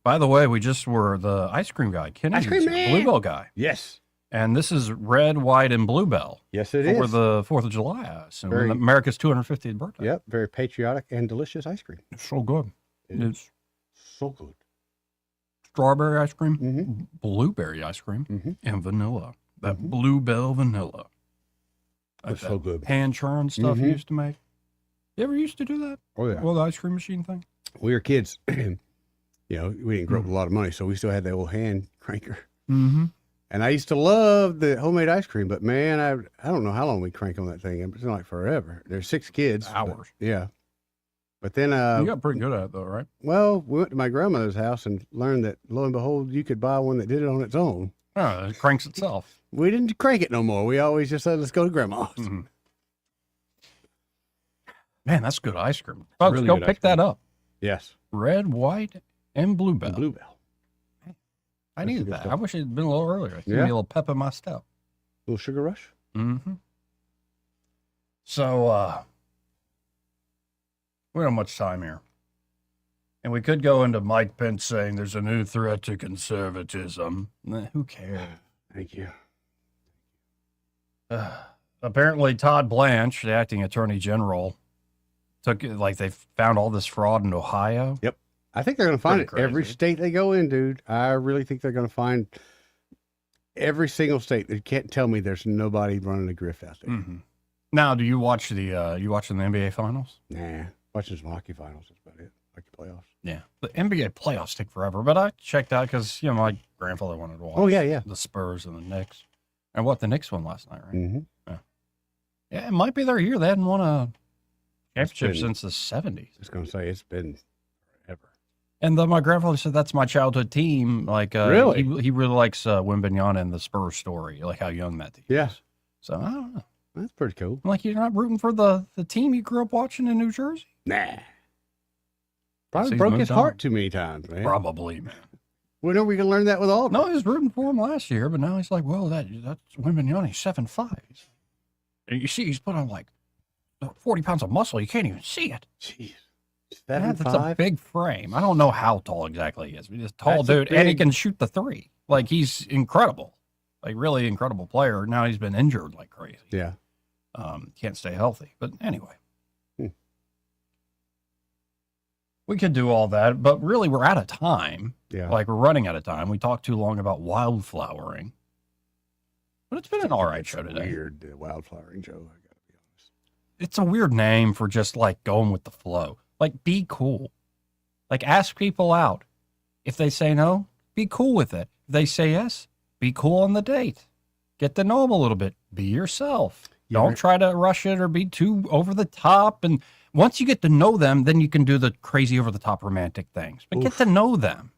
By the way, we just were the ice cream guy. Kennedy's Ice cream man! Bluebell guy. Yes. And this is red, white, and bluebell. Yes, it for is. the 4th of July, I assume. Very- America's 250th birthday. Yep, very patriotic and delicious ice cream. It's so good. It's so good. Strawberry ice cream, blueberry ice cream, and vanilla. That Bluebell vanilla. It's so good. Hand churned stuff you used to make. You ever used to do that? Oh, yeah. Well, the ice cream machine thing? We were kids. We didn't grow up with a lot of money, so we still had that old hand cranker. Mm-hmm. And I used to love the homemade ice cream, but man, I don't know how long we crank on that thing. It's like forever. There's 6 kids. Hours. Yeah. But then you got pretty good at it, though, right? Well, we went to my grandmother's house and learned that, lo and behold, you could buy one that did it on its own. Oh, it cranks itself. We didn't crank it no more. We always just said, let's go to grandma's. Mm-hmm. Man, that's good ice cream. Folks, Really go good pick ice cream. that up. Yes. Red, white, and bluebell. Bluebell. I needed that. I wish it had been a little earlier. Give me Yeah. a little pep in my step. Little sugar rush. Mm-hmm. So, we don't have much time here. And we could go into Mike Pence saying there's a new threat to conservatism. Who cares? Thank you. Apparently, Todd Blanche, the acting attorney general, they found all this fraud in Ohio. Yep. I think they're going to find Pretty it every crazy. state they go in, dude. I really think they're going to find every single state. You can't tell me there's nobody running a grift out there. Mm-hmm. Now, do you watch you watching the NBA finals? Nah, watching some hockey finals. That's about it. Hockey playoffs. Yeah, the NBA playoffs take forever, but I checked out because my grandfather wanted to watch. Oh, yeah. The Spurs and the Knicks, and the Knicks won last night, right? Mm-hmm. Yeah, it might be their year. They hadn't won a championship been- since the '70s. I was going to say it's been forever. And my grandfather said that's my childhood team. Really? he really likes Wembanyama and the Spurs story, like how young that team Yeah. is. So I don't know. That's pretty cool. Like you're not rooting for the team you grew up watching in New Jersey? Nah. Probably He's broke moved his on. heart too many times, man. Probably, man. When are we going to learn that with all? No, he was rooting for him last year, but now he's like, well, that's Wembanyama. He's 7'5". And you see, he's put on 40 pounds of muscle. You can't even see it. Jeez. Yeah, that's a big frame. I don't know how tall exactly he is. But he's a tall That's a dude, and he big- can shoot the three. He's incredible. Really incredible player. Now he's been injured like crazy. Yeah. Can't stay healthy. But anyway. Hmm. We could do all that, but really we're out of time. Yeah. We're running out of time. We talked too long about wildflowering. But it's been an all right show today. Weird wildflowering, Joe. I gotta be honest. It's a weird name for just going with the flow. Be cool. Ask people out. If they say no, be cool with it. If they say yes, be cool on the date. Get to know them a little bit. Be yourself. Don't try to rush it or be too over the top. And once you get to know them, then you can do the crazy over the top romantic things. But get to know them.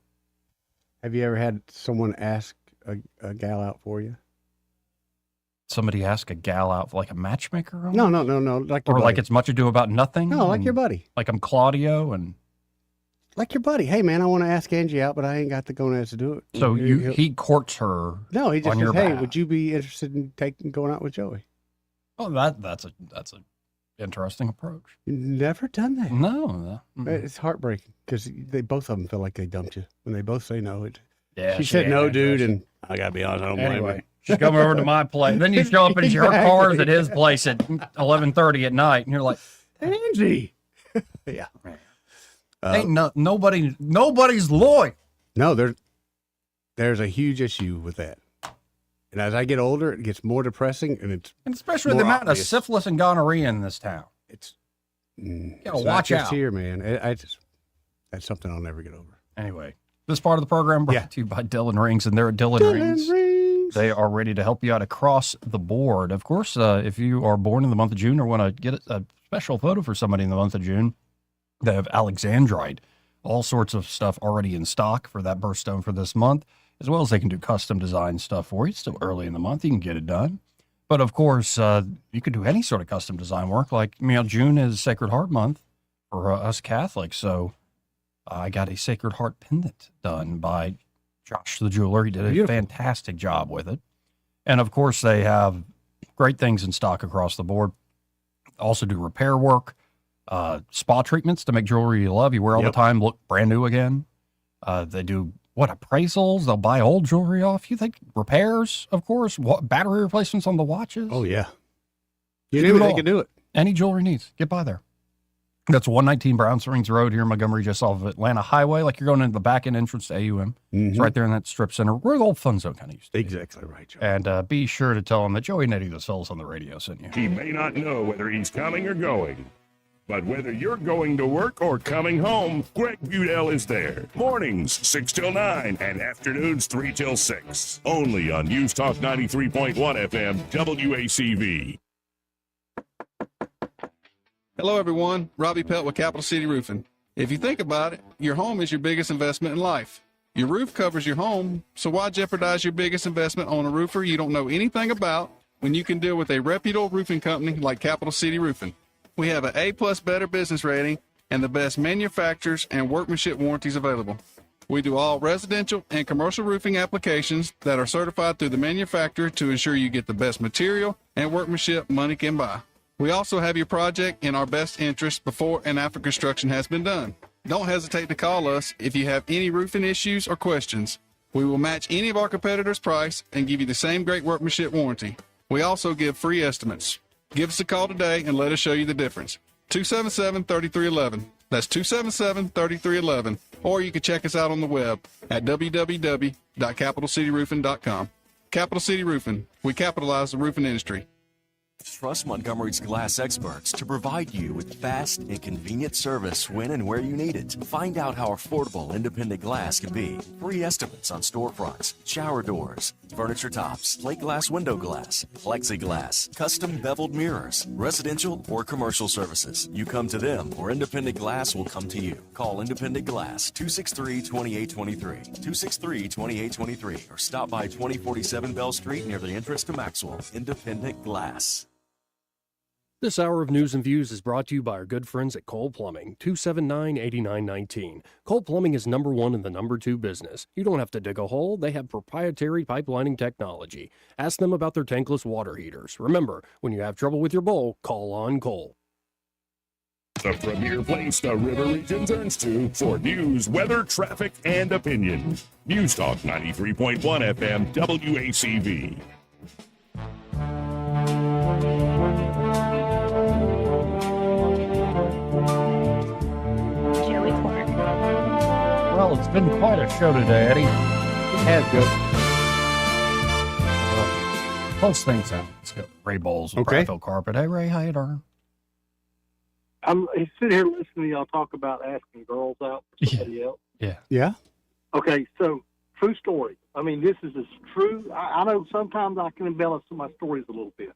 Have you ever had someone ask a gal out for you? Somebody ask a gal out like a matchmaker? No. Like your Or buddy. it's much ado about nothing? No, like and your buddy. Like I'm Claudio and Like your buddy. Hey, man, I want to ask Angie out, but I ain't got the gonas to do it. so he courts her. No, he just on says, your hey, behalf. would you be interested in going out with Joey? Oh, that's a interesting approach. You've never done that. No. It's heartbreaking because they both of them feel like they dumped you when they both say no. Yeah, she she said ain't no, interested. dude, and I gotta be honest, I don't blame Anyway, her. she's coming over to my place. Then you show up in your Exactly. cars at his place at 11:30 at night, and you're like, Angie. Yeah. ain't nobody's loyal. No, there's a huge issue with that. And as I get older, it gets more depressing, and it's And especially the more amount obvious. of syphilis and gonorrhea in this town. It's gotta it's watch not just out. here, man. That's something I'll never get over. Anyway, this part of the program brought to you by Dylan Rings, and they're at Dylan Rings. They are ready to help you out across the board. Of course, if you are born in the month of June or want to get a special photo for somebody in the month of June, they have Alexandrite, all sorts of stuff already in stock for that birthstone for this month, as well as they can do custom design stuff for you. It's still early in the month. You can get it done. But of course, you could do any sort of custom design work. June is Sacred Heart Month for us Catholics. So I got a Sacred Heart pendant done by Josh the jeweler. He did a fantastic job with it. And of course, they have great things in stock across the board. Also do repair work, spa treatments to make jewelry you love, you wear all the time, look brand new again. They do appraisals. They'll buy old jewelry off you. They repairs, of course, battery replacements on the watches. Oh yeah, you knew they could do it. Any jewelry needs, get by there. That's 119 Brown Springs Road here in Montgomery, just off of Atlanta Highway. Like you're going into the back end entrance to AUM. It's right there in that strip center where the old Fun Zone kind of used to be. Exactly right, Joe. And be sure to tell them that Joey Nettie, the fellas on the radio, sent you. He may not know whether he's coming or going, but whether you're going to work or coming home, Greg Budell is there. Mornings 6 till 9 and afternoons 3 till 6. Only on News Talk 93.1 FM WACV. Hello, everyone. Robbie Pelt with Capital City Roofing. If you think about it, your home is your biggest investment in life. Your roof covers your home, so why jeopardize your biggest investment on a roofer you don't know anything about when you can deal with a reputable roofing company like Capital City Roofing? We have an A+ Better Business rating and the best manufacturers and workmanship warranties available. We do all residential and commercial roofing applications that are certified through the manufacturer to ensure you get the best material and workmanship money can buy. We also have your project in our best interest before and after construction has been done. Don't hesitate to call us if you have any roofing issues or questions. We will match any of our competitors' price and give you the same great workmanship warranty. We also give free estimates. Give us a call today and let us show you the difference. 277-3311. That's 277-3311. Or you can check us out on the web at www.capitalcityroofing.com. Capital City Roofing. We capitalize the roofing industry. Trust Montgomery's glass experts to provide you with fast and convenient service when and where you need it. Find out how affordable independent glass can be. Free estimates on storefronts, shower doors, furniture tops, plate glass window glass, plexiglass, custom beveled mirrors, residential or commercial services. You come to them or Independent Glass will come to you. Call Independent Glass 263-2823, 263-2823, or stop by 2047 Bell Street near the entrance to Maxwell. Independent Glass. This hour of news and views is brought to you by our good friends at Cole Plumbing, 279-8919. Cole Plumbing is number one in the number two business. You don't have to dig a hole. They have proprietary pipelining technology. Ask them about their tankless water heaters. Remember, when you have trouble with your bowl, call on Cole. The premier place the river region turns to for news, weather, traffic, and opinion. News Talk 93.1 FM WACV. Well, it's been quite a show today, Eddie. It has good. Close things out. Let's go. Ray Bowles with Okay. Prattville Carpet. Hey, Ray, how you doing? I'm sitting here listening to y'all talk about asking girls out for somebody else. Yeah. Yeah. Okay, so true story. I mean, this is as true. I know sometimes I can embellish my stories a little bit,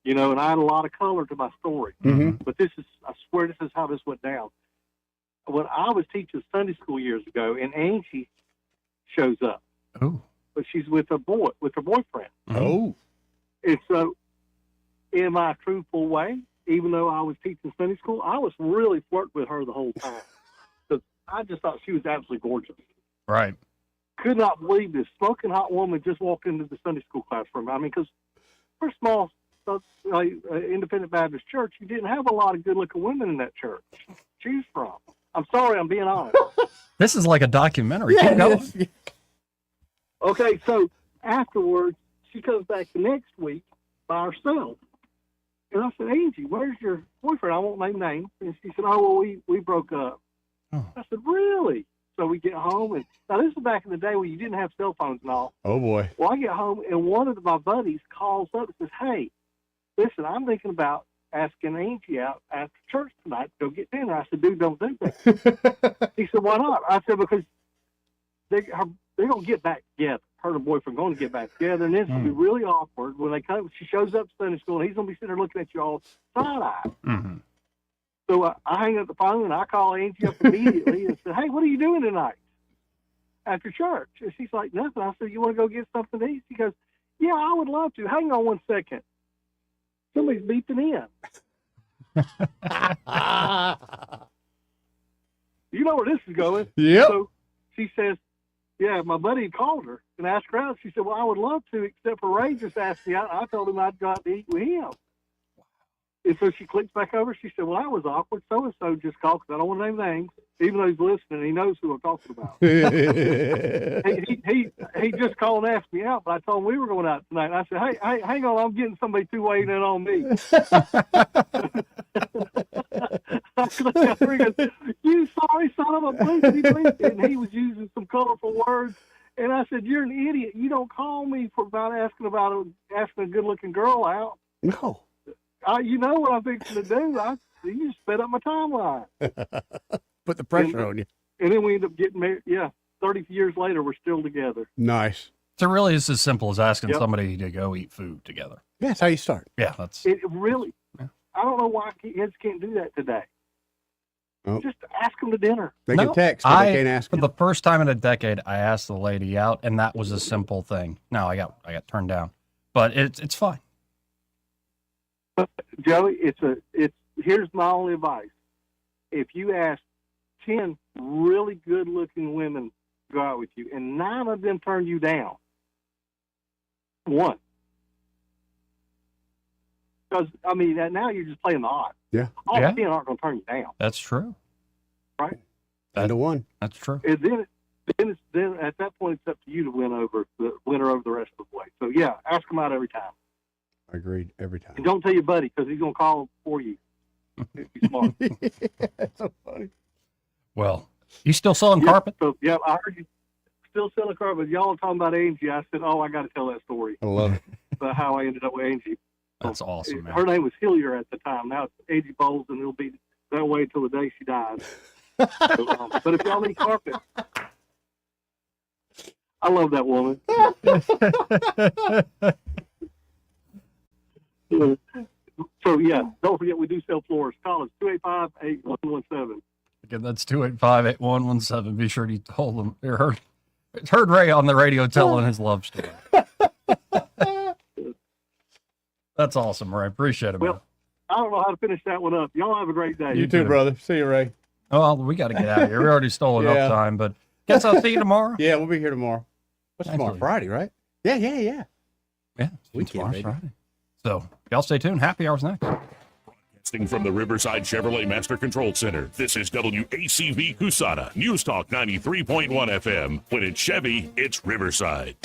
you know, and I had a lot of color to my story. Mm-hmm. But this is, I swear, this is how this went down. When I was teaching Sunday school years ago, and Angie shows up. Oh. But she's with her boyfriend. Oh. And so, in my truthful way, even though I was teaching Sunday school, I was really flirting with her the whole time. Because I just thought she was absolutely gorgeous. Right. Could not believe this smoking hot woman just walked into the Sunday school classroom. I mean, because for a small independent Baptist church, you didn't have a lot of good-looking women in that church to choose from. I'm sorry, I'm being honest. This is like a documentary. Yeah, Keep going. it is. Okay, so afterwards, she comes back the next week by herself. And I said, Angie, where's your boyfriend? I won't name names. And she said, oh, well, we broke up. Oh. I said, really? So we get home. And now, this is back in the day when you didn't have cell phones and all. Oh, boy. Well, I get home, and one of my buddies calls up and says, hey, listen, I'm thinking about asking Angie out after church tonight to go get dinner. I said, dude, don't do that. He said, why not? I said, because they're going to get back together. Her and her boyfriend going to get back together, and it's going to be really awkward when they come. She shows up to Sunday school, and he's going to be sitting there looking at you all side-eye. Mm-hmm. So I hang up the phone, and I call Angie up immediately and said, hey, what are you doing tonight after church? And she's like, nothing. I said, you want to go get something to eat? She goes, yeah, I would love to. Hang on one second. Somebody's beeping in. You know where this is going. Yep. So she says, yeah, my buddy called her and asked her out. She said, well, I would love to, except for Ray just asked me out. I told him I'd go out to eat with him. And so she clicks back over. She said, well, that was awkward. So-and-so just called, because I don't want to name names. Even though he's listening, he knows who I'm talking about. he just called and asked me out, but I told him we were going out tonight. And I said, hey, hang on, I'm getting somebody two-waying in on me. You sorry son of a bleep. And he was using some colorful words. And I said, you're an idiot. You don't call me for asking a good-looking girl out. No. You know what I'm fixing to do. You just sped up my timeline. Put the pressure on you. And then we end up getting married. Yeah, 30 years later, we're still together. Nice. So really, it's as simple as asking Yep. somebody to go eat food together. Yeah, that's how you start. Yeah, that's It really. Yeah. I don't know why kids can't do that today. Oh. Just ask them to dinner. They can text, but they can't ask for you. the first time in a decade, I asked the lady out, and that was a simple thing. No, I got turned down, but it's fine. Joey, here's my only advice. If you ask 10 really good-looking women go out with you, and 9 of them turn you down. 1. Because, I mean, now you're just playing the odds. Yeah. All Yeah. 10 aren't going to turn you down, That's true. right? Down to 1. That's true. And then at that point, it's up to you to win her over the rest of the way. So, yeah, ask them out every time. Agreed. Every time. And don't tell your buddy, because he's going to call for you. He's smart. That's so funny. Well, you still selling carpet? So, yeah, I heard you still selling carpet. Y'all are talking about Angie. I said, I got to tell that story I love it. about how I ended up with Angie. That's awesome, man. Her name was Hillier at the time. Now it's Angie Bowles, and it'll be that way until the day she dies. So, but if y'all need carpet, I love that woman. So, yeah, don't forget we do sell floors. Call us 285-8117. Again, that's 285-8117. Be sure to hold them. Heard Ray on the radio telling his love story. That's awesome, Ray. Appreciate it, man. Well, I don't know how to finish that one up. Y'all have a great day. You too, brother. See you, Ray. Oh, we got to get out of here. We already stole enough Yeah. time, but guess I'll see you tomorrow. Yeah, we'll be here tomorrow. What's tomorrow? Absolutely. Friday, right? Yeah. Yeah, Weekend, tomorrow's baby. Friday. So, y'all stay tuned. Happy hours next. Broadcasting from the Riverside Chevrolet Master Control Center, this is WACV Cusana, News Talk 93.1 FM. When it's Chevy, it's Riverside.